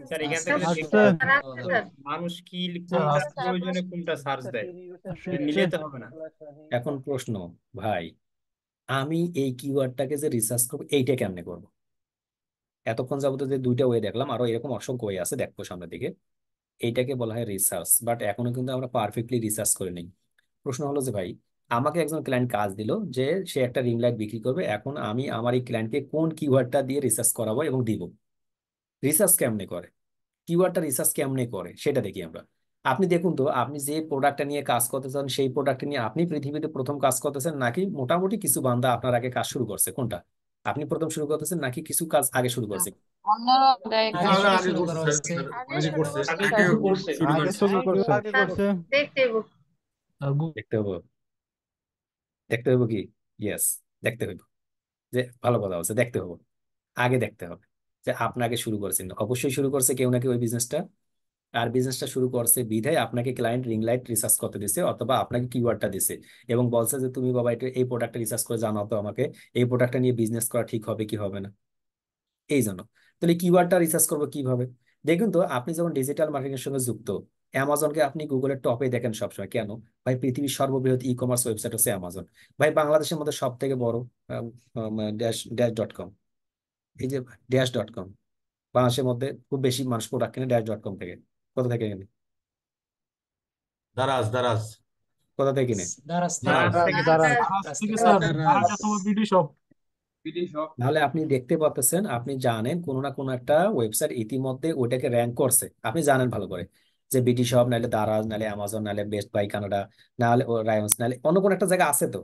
স্যার এখান থেকে আসছে। দেখতে হবে মানুষ কি কোনটা প্রয়োজনে কোনটা সার্চ দেয়, মিলাতে হবে না। এখন প্রশ্ন ভাই, আমি এই কিওয়ার্ডটাকে যে রিসার্চ করবো এইটা কেমনে করবো? এতক্ষণ যাবত যে দুইটা ওয়ে দেখলাম, আরো এরকম অসংখ্য ওয়ে আছে, দেখবো সামনের দিকে। এইটাকে বলা হয় রিসার্চ, বাট এখনো কিন্তু আমরা পারফেক্টলি রিসার্চ করে নিই। প্রশ্ন হলো যে ভাই, আমাকে একজন ক্লায়েন্ট কাজ দিল যে সে একটা রিং লাইট বিক্রি করবে। এখন আমি আমার এই ক্লায়েন্টকে কোন কিওয়ার্ডটা দিয়ে রিসার্চ করাবো এবং দিব? রিসার্চ কেমনে করে, কিওয়ার্ডটা রিসার্চ কেমনে করে সেটা দেখি আমরা। আপনি দেখুন তো, আপনি যে প্রোডাক্টটা নিয়ে কাজ করতেছেন সেই প্রোডাক্ট নিয়ে আপনি পৃথিবীতে প্রথম কাজ করতেছেন, নাকি মোটামুটি কিছু বান্দা আপনার আগে কাজ শুরু করছে? কোনটা আপনি প্রথম শুরু করতেছেন, নাকি কিছু কাজ আগে শুরু করছে? আগে করছে স্যার, আগে করছে। আগে শুরু আগে করছে। শুরু করছে। আগে করছে। দেখতে হবে। দেখতে হবে, দেখতে হবে কি? ইয়েস, দেখতে হবে। যে ভালো কথা বলছে, দেখতে হবে। আগে দেখতে হবে যে আপনাকে শুরু করেছেন, অবশ্যই শুরু করছে কেউ নাকি ওই বিজনেসটা। আর বিজনেসটা শুরু করছে বিধায় আপনাকে ক্লায়েন্ট রিং লাইট রিসার্চ করতে দিছে, অথবা আপনাকে কিওয়ার্ডটা দিছে এবং বলছে যে তুমি বাবা এটা এই প্রোডাক্টটা রিসার্চ করে জানাও তো আমাকে, এই প্রোডাক্টটা নিয়ে বিজনেস করা ঠিক হবে কি হবে না। এই জন্য তাহলে কিওয়ার্ডটা রিসার্চ করবো কিভাবে? দেখুন তো, আপনি যখন ডিজিটাল মার্কেটিং এর সঙ্গে যুক্ত, অ্যামাজনকে আপনি গুগলের টপে দেখেন সবসময়। কেন ভাই? পৃথিবীর সর্ববৃহৎ ই কমার্স ওয়েবসাইট হচ্ছে অ্যামাজন। ভাই বাংলাদেশের মধ্যে সব থেকে বড় ড্যাশ ড্যাশ ডট কম, এই যে ড্যাশ ডট কম, বাংলাদেশের মধ্যে খুব বেশি মানুষ প্রোডাক্ট কিনে ড্যাশ ডট কম থেকে। কোথা থেকে কিনে? দারাজ দারাজ কোথা থেকে কিনে? দারাজ থেকে তাহলে আপনি দেখতে পাচ্ছেন, আপনি জানেন কোনো না কোনো একটা ওয়েবসাইট ইতিমধ্যে ওইটাকে র্যাঙ্ক করছে, আপনি জানেন ভালো করে যে বিডি শপ, নাহলে দারাজ, নাহলে অ্যামাজন, নাহলে বেস্ট বাই কানাডা, নাহলে রায়ন্স, নাহলে অন্য কোনো একটা জায়গা আছে তো।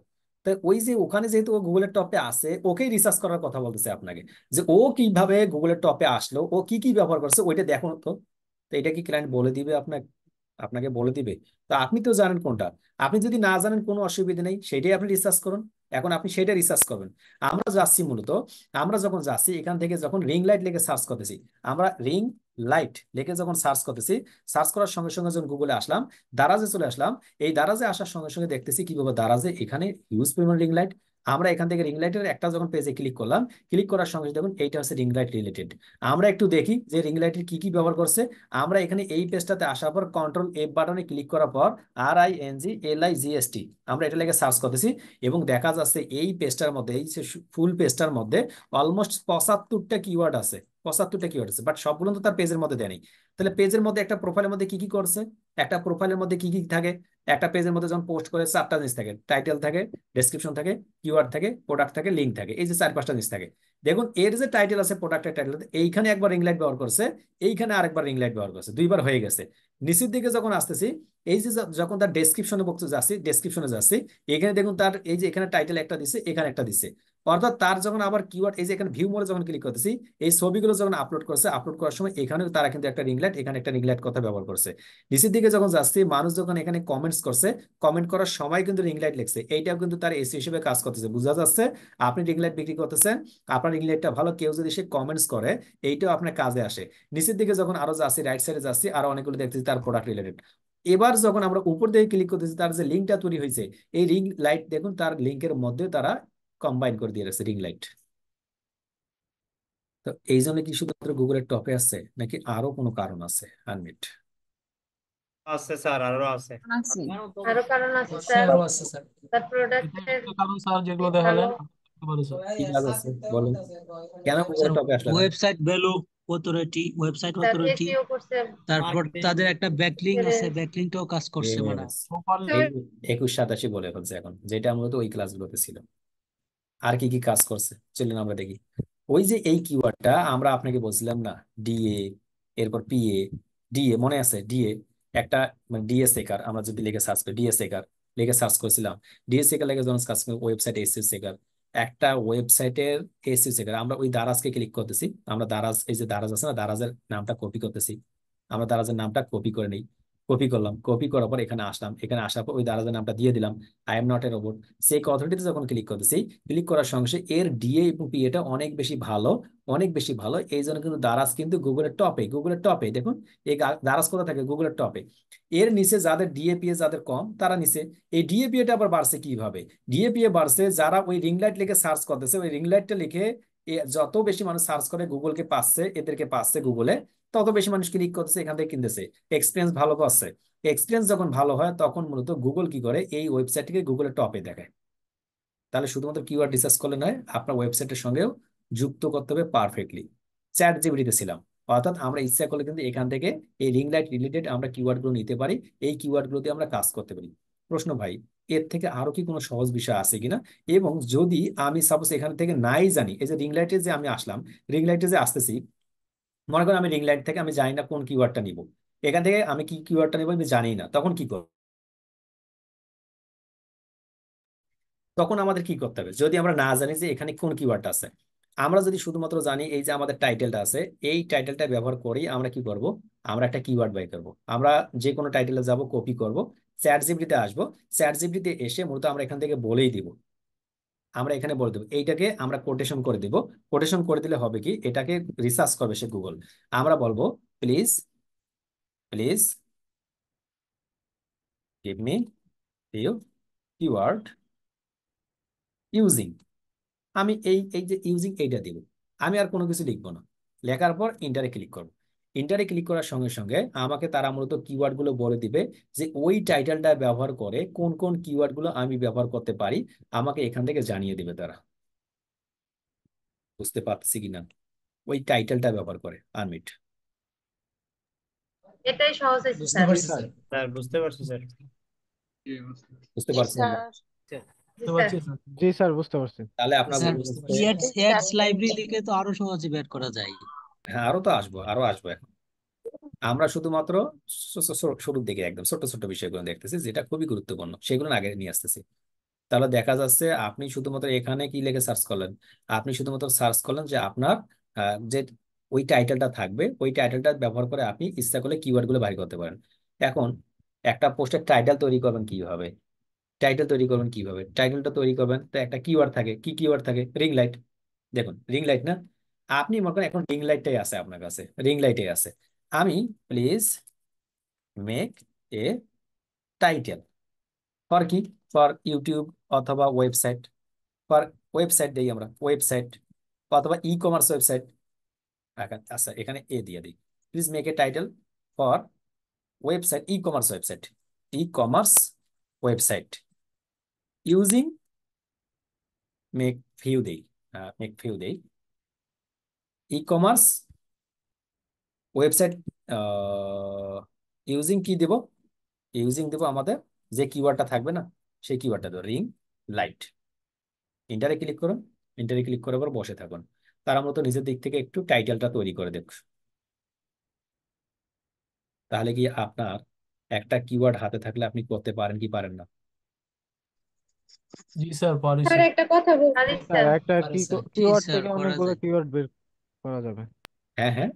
তো ওই যে ওখানে যেহেতু ও গুগলের টপে আছে, ওকেই রিসার্চ করার কথা বলতেছে আপনাকে, যে ও কিভাবে গুগলের টপে আসলো, ও কি কি ব্যবহার করছে ওইটা দেখুন তো। তো এটা কি ক্লায়েন্ট বলে দিবে আপনাকে? আপনাকে বলে দিবে? তো আপনি তো জানেন কোনটা। আপনি যদি না জানেন কোনো অসুবিধা নেই, সেটাই আপনি রিসার্চ করুন। এখন আপনি সেটা রিসার্চ করবেন। আমরা যাচ্ছি মূলত, আমরা যখন যাচ্ছি এখান থেকে, যখন রিং লাইট লিখে সার্চ করতেছি, আমরা রিং লাইট লিখে যখন সার্চ করতেছি, সার্চ করার সঙ্গে সঙ্গে যখন গুগলে আসলাম, দারাজে চলে আসলাম, এই দারাজে আসার সঙ্গে সঙ্গে দেখতেছি কিভাবে দারাজে এখানে হিউজ পরিমাণ রিং লাইট। আমরা এখান থেকে রিং লাইটের একটা যখন পেজে ক্লিক করলাম, ক্লিক করার সঙ্গে সঙ্গে দেখুন এইটা হচ্ছে রিং লাইট রিলেটেড। আমরা একটু দেখি যে রিং লাইটের কি কি ব্যবহার করছে। আমরা এখানে এই পেজটাতে আসার পর কন্ট্রোল এফ বাটনে ক্লিক করার পর RINGLIGST আমরা এটা লেগে সার্চ করতেছি, এবং দেখা যাচ্ছে এই পেজটার মধ্যে, এই ফুল পেজটার মধ্যে অলমোস্ট 75টা কিওয়ার্ড আছে। 75টা কিওয়ার্ড আছে, বাট সবগুলো তো তার পেজের মধ্যে দেয়নি। তাহলে পেজের মধ্যে একটা প্রোফাইলের মধ্যে কি কি করছে, একটা প্রোফাইলের মধ্যে কি কি থাকে, একটা পেজের মধ্যে যখন পোস্ট করে 4টা জিনিস থাকে, টাইটেল থাকে, ডেসক্রিপশন থাকে, কিওয়ার্ড থাকে, প্রোডাক্ট থাকে, লিঙ্ক থাকে, এই যে 4-5টা জিনিস থাকে। দেখুন এর যে টাইটেল আছে, প্রোডাক্টের টাইটেল, এইখানে একবার রিং লাইট ব্যবহার করছে, এইখানে আরেকবার রিং লাইট ব্যবহার করছে, দুইবার হয়ে গেছে। নিচের দিকে যখন আসতেছি, এই যে যখন তার ডেসক্রিপশনে বক্তব্য যাচ্ছি, ডেসক্রিপশনে যাচ্ছি, এখানে দেখুন তার এই যে এখানে টাইটেল একটা দিছে, এখানে একটা দিছে। অর্থাৎ তার যখন আবার কিওয়ার্ড, এই যে এখানে ভিউ মোডে যখন ক্লিক করতেছি, এই ছবিগুলো যখন আপলোড করছে, আপলোড করার সময় এখানেও তারা কিন্তু একটা রিং লাইট, এখানে একটা রিং লাইট কথা ব্যবহার করছে। নিচের দিকে যখন যাচ্ছি, মানুষ যখন এখানে কমেন্টস করছে, কমেন্ট করার সময় কিন্তু রিং লাইট লিখছে, এইটাও কিন্তু তার এসি হিসেবে কাজ করতেছে। বোঝা যাচ্ছে আপনি রিং লাইট বিক্রি করতেছেন, আপনার রিং লাইটটা ভালো, কেউ যদি সে কমেন্টস করে এইটাও আপনার কাজে আসে। নিচের দিকে যখন আরো যাচ্ছি, রাইট সাইডে যাচ্ছি, আরো অনেকগুলো দেখতেছি তার প্রোডাক্ট রিলেটেড। এবার যখন আমরা উপর দিকে ক্লিক করতেছি, তার যে লিঙ্কটা তৈরি হয়েছে, এই রিং লাইট দেখুন তার লিঙ্কের মধ্যে তারা কম্বাইন করে দিয়ে রাখছে রিং লাইট। তো এই জন্য কি শুধুমাত্র গুগলের টপে আছে নাকি আরো কোনো কারণ আছে? আনমিট। আছে স্যার, আরো আছে। আছে। আরো কারণ আছে স্যার, আরো আছে স্যার। তার প্রোডাক্টের কারণ স্যার যেগুলো ভালো। দেখালেন কি কাজ আছে বলুন, কেন গুগলের স্যার টপে আসলে না? ওয়েবসাইট ভ্যালু অথরিটি, ওয়েবসাইট তার অথরিটি, এসইও করছে, তারপর তাদের একটা ব্যাকলিঙ্ক আছে, experience। ব্যাকলিঙ্কটাও কাজ করছে মানে। Yes, এই 21-87 বলে ফেলছে এখন, যেটা মূলত ওই ক্লাসগুলোতে ছিল। আর কি কি কাজ করছে চলুন আমরা দেখি। ওই যে এই কিওয়ার্ডটা আমরা আপনাকে বলছিলাম না, ডিএ, এরপর পিএ, ডিএ মনে আছে? ডিএ একটা, মানে ডিএ সেকার, আমরা যদি লিখে সার্চ করি ডিএ সেকার লিখে সার্চ করেছিলাম, ডিএ সেকার লিখে যখন কাজ করি ওয়েবসাইট এসইও সেকার, একটা ওয়েবসাইটের এসইও সেকার। আমরা ওই দারাজকে ক্লিক করতেছি, আমরা দারাজ, এই যে দারাজ আছে না, দারাজের নামটা কপি করতেছি, আমরা দারাজের নামটা কপি করে নিই, কপি করলাম, কপি করার পর এখানে আসলাম, এখানে আসার পর ওই দারাজের নামটা দিয়ে দিলাম, I am not a robot. সেই অথরিটিতে যখন ক্লিক করতেছি, ক্লিক করার সঙ্গে সঙ্গে এর ডিএ এবং পিএটা অনেক বেশি ভালো, অনেক বেশি ভালো। এই জন্য কিন্তু দারাজ কিন্তু গুগলের টপে, গুগলের টপে দেখুন, এই দারাজ কোথা থাকে? গুগলের টপে। এর নিচে যাদের ডিএপিএ যাদের কম তারা নিচে। এই ডিএপিএটা আবার বাড়ছে কিভাবে? ডিএপিএ বাড়ছে যারা ওই রিং লাইট লিখে সার্চ করতেছে, ওই রিং লাইটটা লিখে যত বেশি মানুষ সার্চ করে গুগলকে পাচ্ছে, এদেরকে পাচ্ছে গুগলে, তত বেশি মানুষ ক্লিক করতেছে, এখান থেকে কিনতেছে, এক্সপিরিয়েন্স ভালো পাচ্ছে। এক্সপিরিয়েন্স যখন ভালো হয় তখন মূলত গুগল কি করে? এই ওয়েবসাইটটিকে গুগলের টপে দেখায়। তাহলে শুধুমাত্র কিওয়ার্ড রিসার্চ করলে নয়, আপনার ওয়েবসাইটের সঙ্গেও যুক্ত করতে হবে পারফেক্টলি। চ্যাট জিপিটিতে ছিলাম, অর্থাৎ আমরা ইচ্ছা করলে কিন্তু এখান থেকে এই রিং লাইট রিলেটেড আমরা কিওয়ার্ড গুলো নিতে পারি, এই কিওয়ার্ড গুলোতে আমরা কাজ করতে পারি। প্রশ্ন ভাই, এর থেকে আরো কি কোনো সহজ বিষয় আছে কিনা? এবং যদি আমি সাপোজ এখান থেকে নাই জানি, এই যে রিং লাইটে যে আমি আসলাম, রিং লাইটে যে আসতেছি, মনে করেন আমি রিং লাইট থেকে আমি জানি না কোন কিওয়ার্ডটা নিব, এখান থেকে আমি কি কিওয়ার্ডটা নিব আমি জানি না, তখন কি করব? তখন আমাদের কি করতে হবে? যদি আমরা না জানি যে এখানে কোন কিওয়ার্ড আছে, আমরা যদি শুধুমাত্র জানি এই যে আমাদের টাইটেলটা আছে, এই টাইটেলটা ব্যবহার করেই আমরা কি করব? আমরা একটা কিওয়ার্ড বাই করব। আমরা যে কোনো টাইটেলে যাব, কপি করব, চ্যাট জিপিটিতে আসবো, চ্যাট জিপিটিতে এসে মূলত আমরা এখান থেকে বলেই দিব, আমরা এখানে বলে দেবো এইটাকে আমরা কোটেশন করে দিব। কোটেশন করে দিলে হবে কি, এটাকে রিসার্চ করবে সে গুগল। আমরা বলবো please, please give me few keyword using, আমি এই এই যে ইউজিং এইটা দিব, আমি আর কোনো কিছু লিখবো না। লেখার পর ইন্টারে ক্লিক করবো। ইন্টারে ক্লিক করার সঙ্গে সঙ্গে আমাকে তারা মূলত কিওয়ার্ড গুলো বলে দিবে যে ওই টাইটেলটা ব্যবহার করে কোন কোন কিওয়ার্ড গুলো আমি ব্যবহার করতে পারি, আমাকে এখান থেকে জানিয়ে দিবে তারা। বুঝতে পারছি কিনা? ওই টাইটেলটা ব্যবহার করে আনমিট। এটাই সহজ হয়েছে বুঝতে স্যার। পারছি স্যার। স্যার বুঝতে পারছি স্যার। বুঝতে জি পারছেন না? স্যার। জি স্যার। জি স্যার বুঝতে পারছি। তাহলে আপনার স্যার বুঝতে পারছেন। এডস এডস লাইব্রেরি লিখে তো আরো সহজে বের করা যায়। হ্যাঁ, আরো তো আসবো, আরো আসবো। এখন আমরা শুধুমাত্র শুরুর দিকে একদম ছোট ছোট বিষয়গুলো দেখতেছি, যেটা খুবই গুরুত্বপূর্ণ, সেগুলো আগে নিয়ে আসতেছি। তাহলে দেখা যাচ্ছে আপনি শুধুমাত্র এখানে কি লিখে সার্চ করলেন, আপনি শুধুমাত্র সার্চ করলেন যে আপনার যে ওই টাইটেলটা থাকবে, ওই টাইটেলটা ব্যবহার করে আপনি ইচ্ছা করলে কিওয়ার্ড গুলো বাইর করতে পারেন। এখন একটা পোস্টের টাইটেল তৈরি করবেন কিভাবে? টাইটেল তৈরি করবেন কিভাবে? টাইটেলটা তৈরি করবেন তো একটা কিওয়ার্ড থাকে, কি কিওয়ার্ড থাকে? Ring light. দেখুন রিং লাইট না, আপনি মনে করেন এখন রিং লাইটটাই আছে আপনার কাছে, রিং লাইটে আছে। আমি please make a title for কি, ফর ইউটিউব অথবা ওয়েবসাইট, ফর ওয়েবসাইট দিই আমরা, ওয়েবসাইট অথবা ই কমার্স ওয়েবসাইট। আচ্ছা এখানে এ দিয়ে দিই, please make a title for website, e commerce website, e commerce website using make few দেই, মেক ফিউ দেই ই কমার্স ওয়েবসাইট ইউজিং কি দেব? ইউজিং দেব আমাদের যে কিওয়ার্ডটা থাকবে না, সেই কিওয়ার্ডটা দেবো রিং লাইট। ইন্টারে ক্লিক করুন, ইন্টারে ক্লিক করার পর বসে থাকুন, তার মতো নিজের দিক থেকে একটু টাইটেলটা তৈরি করে দেখ। তাহলে কি আপনার একটা কিওয়ার্ড হাতে থাকলে আপনি করতে পারেন কি পারেন না? জি স্যার পারি স্যার স্যার। একটা কথা বলি স্যার স্যার। একটা পারে স্যার। জি কিওয়ার্ড স্যার, থেকে করা অনেকগুলো যায়। কিওয়ার্ড বের করা যাবে। হ্যাঁ হ্যাঁ,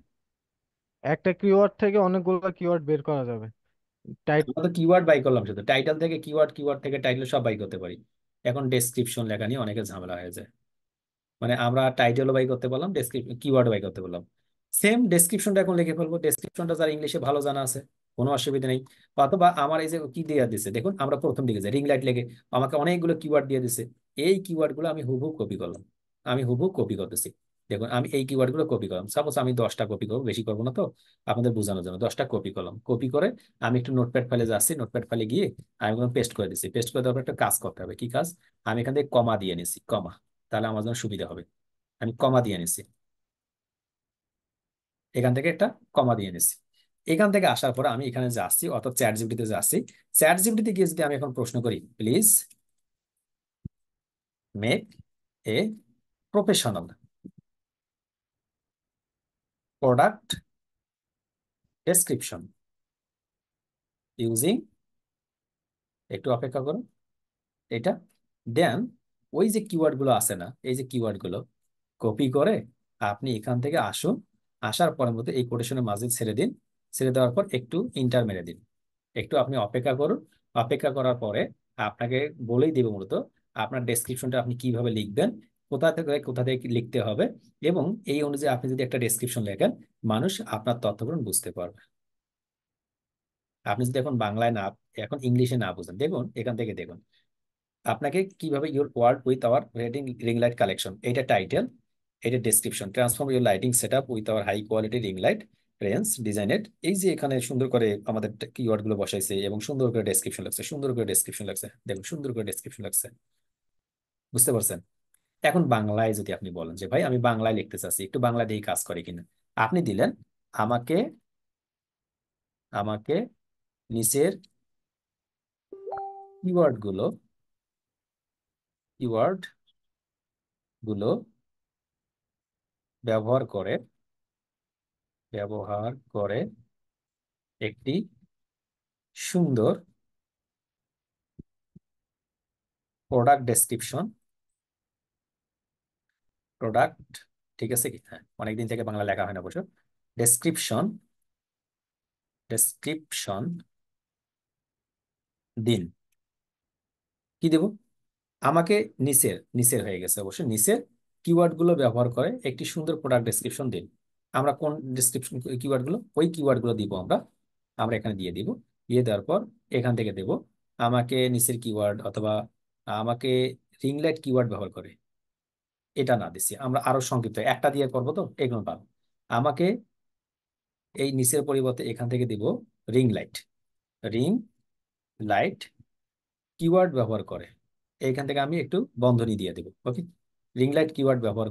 একটা কিওয়ার্ড থেকে অনেকগুলো কিওয়ার্ড বের করা যাবে। আমরা তো কিওয়ার্ড বাই করলাম, শুধু টাইটেল থেকে কিওয়ার্ড, কিওয়ার্ড থেকে টাইটেল সব বাই করতে পারি। এখন ডেসক্রিপশন লেখা নিয়ে অনেকে ঝামেলা হয়ে যায়, মানে আমরা টাইটেলও বাই করতে পারলাম, ডেসক্রিপশন কিওয়ার্ড বাই করতে পারলাম, সেম ডেসক্রিপশনটা এখন লিখে ফেলবো। ডেসক্রিপশনটা যারা ইংলিশে ভালো জানা আছে কোনো অসুবিধা নেই। অথবা আমার এই যে কি দিয়ে দিচ্ছে দেখুন, আমরা প্রথম দিকে যে রিং লাইট লেগে আমাকে অনেকগুলো কিওয়ার্ড দিয়ে দিছে, এই কিওয়ার্ড গুলো আমি হুবহু কপি করলাম, আমি হুবহু কপি করতেছি। দেখুন আমি এই কিওয়ার্ড গুলো কপি করলাম, সাপোজ আমি 10টা কপি করবো, বেশি করবো না তো আপনাদের বোঝানোর জন্য। 10টা কপি করলাম, কপি করে আমি একটু নোটপ্যাড ফাইলে যাচ্ছি, নোটপ্যাড ফাইলে গিয়ে আমি পেস্ট করে দিচ্ছি। পেস্ট করে দেওয়ার পর একটা কাজ করতে হবে। কি কাজ? আমি এখান থেকে কমা দিয়ে নিচ্ছি, কমা, তাহলে আমার জন্য সুবিধা হবে। আমি কমা দিয়ে নিচ্ছি, এখান থেকে একটা কমা দিয়ে নিচ্ছি। এখান থেকে আসার পর আমি এখানে যাচ্ছি, অর্থাৎ চ্যাট জিপিটিতে যাচ্ছি। চ্যাট জিপিটিতে গিয়ে যদি আমি এখন প্রশ্ন করি, please make a professional product description using, একটু অপেক্ষা করুন, এটা দেন ওই যে কিওয়ার্ড গুলো আছে না, এই যে কিওয়ার্ড গুলো কপি করে আপনি এখান থেকে আসুন, আসার পরের মতো এই কোটেশনের মাঝে ছেড়ে দিন। ছেড়ে দেওয়ার পর একটু ইন্টার মেরে দিন, একটু আপনি অপেক্ষা করুন। অপেক্ষা করার পরে আপনাকে বলেই দেবে মূলত আপনার ডেসক্রিপশনটা আপনি কিভাবে লিখবেন, কোথা থেকে লিখতে হবে, এবং এই অনুযায়ী আপনি যদি একটা ডেসক্রিপশন লেখেন, মানুষ আপনার তথ্যগুলো বুঝতে পারবে। আপনি যদি এখন বাংলায় না, এখন ইংলিশে না বুঝেন, দেখুন এখান থেকে দেখুন আপনাকে কিভাবে your word with our rating ring light collection, এটা টাইটেল, এটা description, transform your lighting set up with our high quality ring light range designed. এই যে এখানে সুন্দর করে আমাদের কিওয়ার্ড গুলো বসাইছে এবং সুন্দর করে ডেসক্রিপশন লাগছে, সুন্দর করে ডেসক্রিপশন লাগছে, দেখুন সুন্দর করে ডেসক্রিপশন লাগছে। বুঝতে পারছেন? এখন বাংলায় যদি আপনি বলেন যে ভাই আমি বাংলায় লিখতে চাচ্ছি, একটু বাংলা দিয়ে কাজ করে কিনা, আপনি দিলেন আমাকে আমাকে নিচের কিওয়ার্ড কিওয়ার্ড গুলো ব্যবহার করে একটি সুন্দর প্রোডাক্ট ডেসক্রিপশন, প্রোডাক্ট, ঠিক আছে কি? হ্যাঁ, অনেকদিন থেকে বাংলা লেখা হয় না অবশ্য। ডেসক্রিপশন ডেসক্রিপশন দিন। কি দেব? আমাকে নিচের নিচের হয়ে গেছে অবশ্য, নিচের কিওয়ার্ড গুলো ব্যবহার করে একটি সুন্দর প্রোডাক্ট ডেসক্রিপশন দিন। আমরা কোন ডেসক্রিপশন কিওয়ার্ড গুলো, ওই কিওয়ার্ড গুলো দিব আমরা, আমরা এখানে দিয়ে দিব। দিয়ে দেওয়ার পর এখান থেকে দেব আমাকে নিচের কিওয়ার্ড, অথবা আমাকে রিং লাইট কিওয়ার্ড ব্যবহার করে, এটা না দিচ্ছি আমরা, আরো সংক্ষিপ্ত একটা দিয়ে করবো তো এগুলো পাবো। আমাকে এই নিচের পরিবর্তে এখান থেকে দিব ring light, ring light keyword ব্যবহার করে, এইখান থেকে আমি একটু বন্ধনী দিয়ে দেবো। ওকে, রিং লাইট কিওয়ার্ড ব্যবহার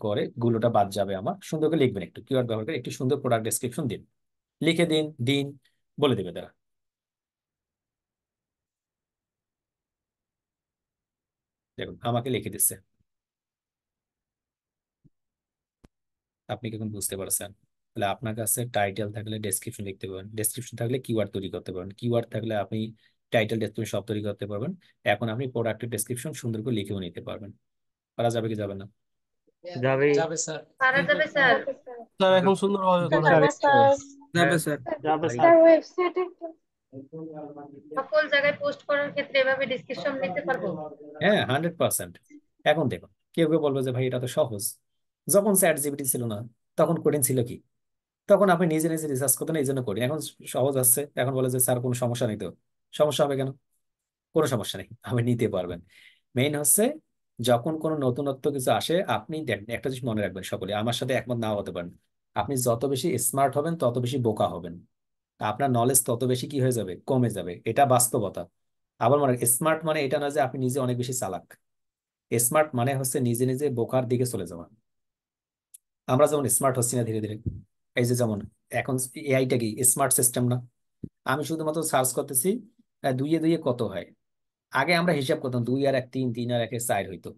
করে গুলোটা বাদ যাবে আমার, সুন্দর করে লিখবেন, একটু কিওয়ার্ড ব্যবহার করে একটি সুন্দর প্রোডাক্ট ডেসক্রিপশন দিন, লিখে দিন, দিন বলে দেবে তারা। দেখুন আমাকে লিখে দিচ্ছে, আপনি কি এখন বুঝতে পারছেন? তাহলে আপনার কাছে টাইটেল থাকলে ডেসক্রিপশন লিখতে পারবেন, ডেসক্রিপশন থাকলে কিওয়ার্ড তৈরি করতে পারবেন, কিওয়ার্ড থাকলে আপনি টাইটেল ডেসক্রিপশন সব তৈরি করতে পারবেন। এখন আপনি প্রোডাক্টের ডেসক্রিপশন সুন্দর করে লিখেও নিতে পারবেন। করা যাবে কি যাবে না? যাবে। পারা যাবে স্যার। স্যার এখন সুন্দরভাবে করা স্যার, যাচ্ছে। যাবে স্যার। স্যার ওয়েবসাইটে সকল জায়গায় পোস্ট করার ক্ষেত্রে এভাবে ডিসক্রিপশন দিতে পারবো? হ্যাঁ, 100%। এখন দেখুন কেউ কেউ বলবে যে ভাই এটা তো সহজ, যখন চ্যাট জিপিটি ছিল না তখন কঠিন ছিল কি? তখন আপনি নিজে নিজে রিসার্চ করতেন, এই জন্য কঠিন। এখন সহজ আসছে, এখন বলে যে স্যার কোনো সমস্যা নেই তো। সমস্যা হবে কেন? কোনো সমস্যা নেই, আপনি নিতে পারবেন। মেইন হচ্ছে যখন কোনো নতুনত্ব কিছু আসে, আপনি দেখবেন একটা জিনিস মনে রাখবেন, সকলে আমার সাথে একমত নাও হতে পারেন, আপনি যত বেশি স্মার্ট হবেন তত বেশি বোকা হবেন, আপনার নলেজ তত বেশি কি হয়ে যাবে, কমে যাবে, এটা বাস্তবতা। আবার মনে স্মার্ট মানে এটা না যে আপনি নিজে অনেক বেশি চালাক, স্মার্ট মানে হচ্ছে নিজে নিজে বোকার দিকে চলে যাওয়া। আমরা যেমন স্মার্ট হচ্ছি না ধীরে ধীরে, এই যে যেমন এখন এআইটা কি স্মার্ট সিস্টেম না? আমি শুধুমাত্র সার্চ করতেছি দুইয়ে দুইয়ে কত হয়, আগে আমরা হিসাব করতাম 2 আর 1 3, 3 আর 1 4 হইতো,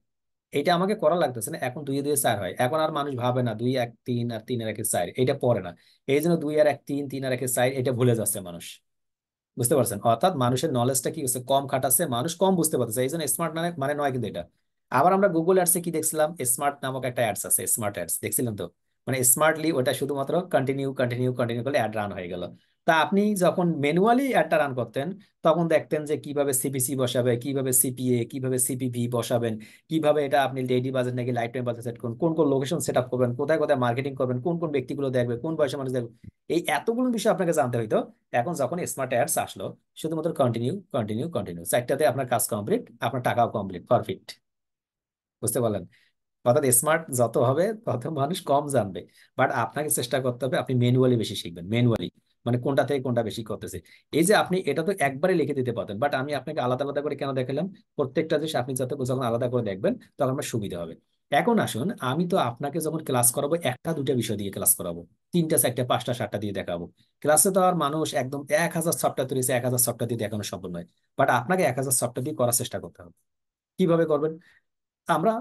এটা আমাকে করা লাগতেছে না, এখন 2 এ 2 এ 4 হয়। এখন আর মানুষ ভাবে না 2 1 3 আর 3 আর 1 4, এটা পড়ে না। এই জন্য 2 আর 1 3, 3 আর 1 4 এটা ভুলে যাচ্ছে মানুষ। বুঝতে পারছেন? অর্থাৎ মানুষের নলেজটা কি হচ্ছে, কম খাটাচ্ছে, মানুষ কম বুঝতে পারছে, এই জন্য স্মার্ট মানে নয় কিন্তু এটা। আবার আমরা গুগল অ্যাডসে কি দেখছিলাম, স্মার্ট নামক একটা অ্যাডস আছে, স্মার্ট অ্যাডস দেখছিলাম তো, মানে স্মার্টলি ওটা শুধুমাত্র কন্টিনিউ কন্টিনিউ কন্টিনিউ করলে অ্যাড রান হয়ে গেল। তা আপনি যখন ম্যানুয়ালি অ্যাডটা রান করতেন তখন দেখতেন যে কিভাবে সিপিসি বসাবে, কিভাবে সিপিএ, কিভাবে সিপিভি বসাবেন, কিভাবে এটা আপনি ডেইলি বাজেট নাকি লাইফ টাইম বাজেট সেট করুন, কোন কোন লোকেশন সেট আপ করবেন, কোথায় কোথায় মার্কেটিং করবেন, কোন কোন ব্যক্তিগুলো দেখবে, কোন বয়সে মানুষ দেখবে, এই এতগুলো বিষয় আপনাকে জানতে হইতো। এখন যখন স্মার্ট অ্যাডস আসলো, শুধুমাত্র কন্টিনিউ কন্টিনিউ কন্টিনিউ, চারটাতে আপনার কাজ কমপ্লিট, আপনার টাকাও কমপ্লিট, প্রফিট। বুঝতে পারলেন? অর্থাৎ স্মার্ট যত হবে তত মানুষ কম জানবে। বাট আপনাকে চেষ্টা করতে হবে, আপনি ম্যানুয়ালি বেশি শিখবেন, ম্যানুয়ালি মানে কোনটা থেকে কোনটা বেশি করতেছে। এই যে আপনি এটা তো একবারে লিখে দিতে পারতেন, বাট আমি আপনাকে আলাদা আলাদা করে কেন দেখালাম? প্রত্যেকটা জিনিস আপনি যখন আলাদা করে দেখবেন তখন আমার সুবিধা হবে। এখন আসুন, আমি তো আপনাকে যখন ক্লাস করাবো একটা দুটা বিষয় দিয়ে ক্লাস করাবো, তিনটা চারটা পাঁচটা সাতটা দিয়ে দেখাবো। ক্লাসে তো আর মানুষ একদম 1000 সফটওয়্যার তৈরি, 1000 সফটওয়্যার দিয়ে দেখানো সম্ভব নয়। বাট আপনাকে 1000 সফটওয়্যার দিয়ে করার চেষ্টা করতে হবে। কিভাবে করবেন? আমরা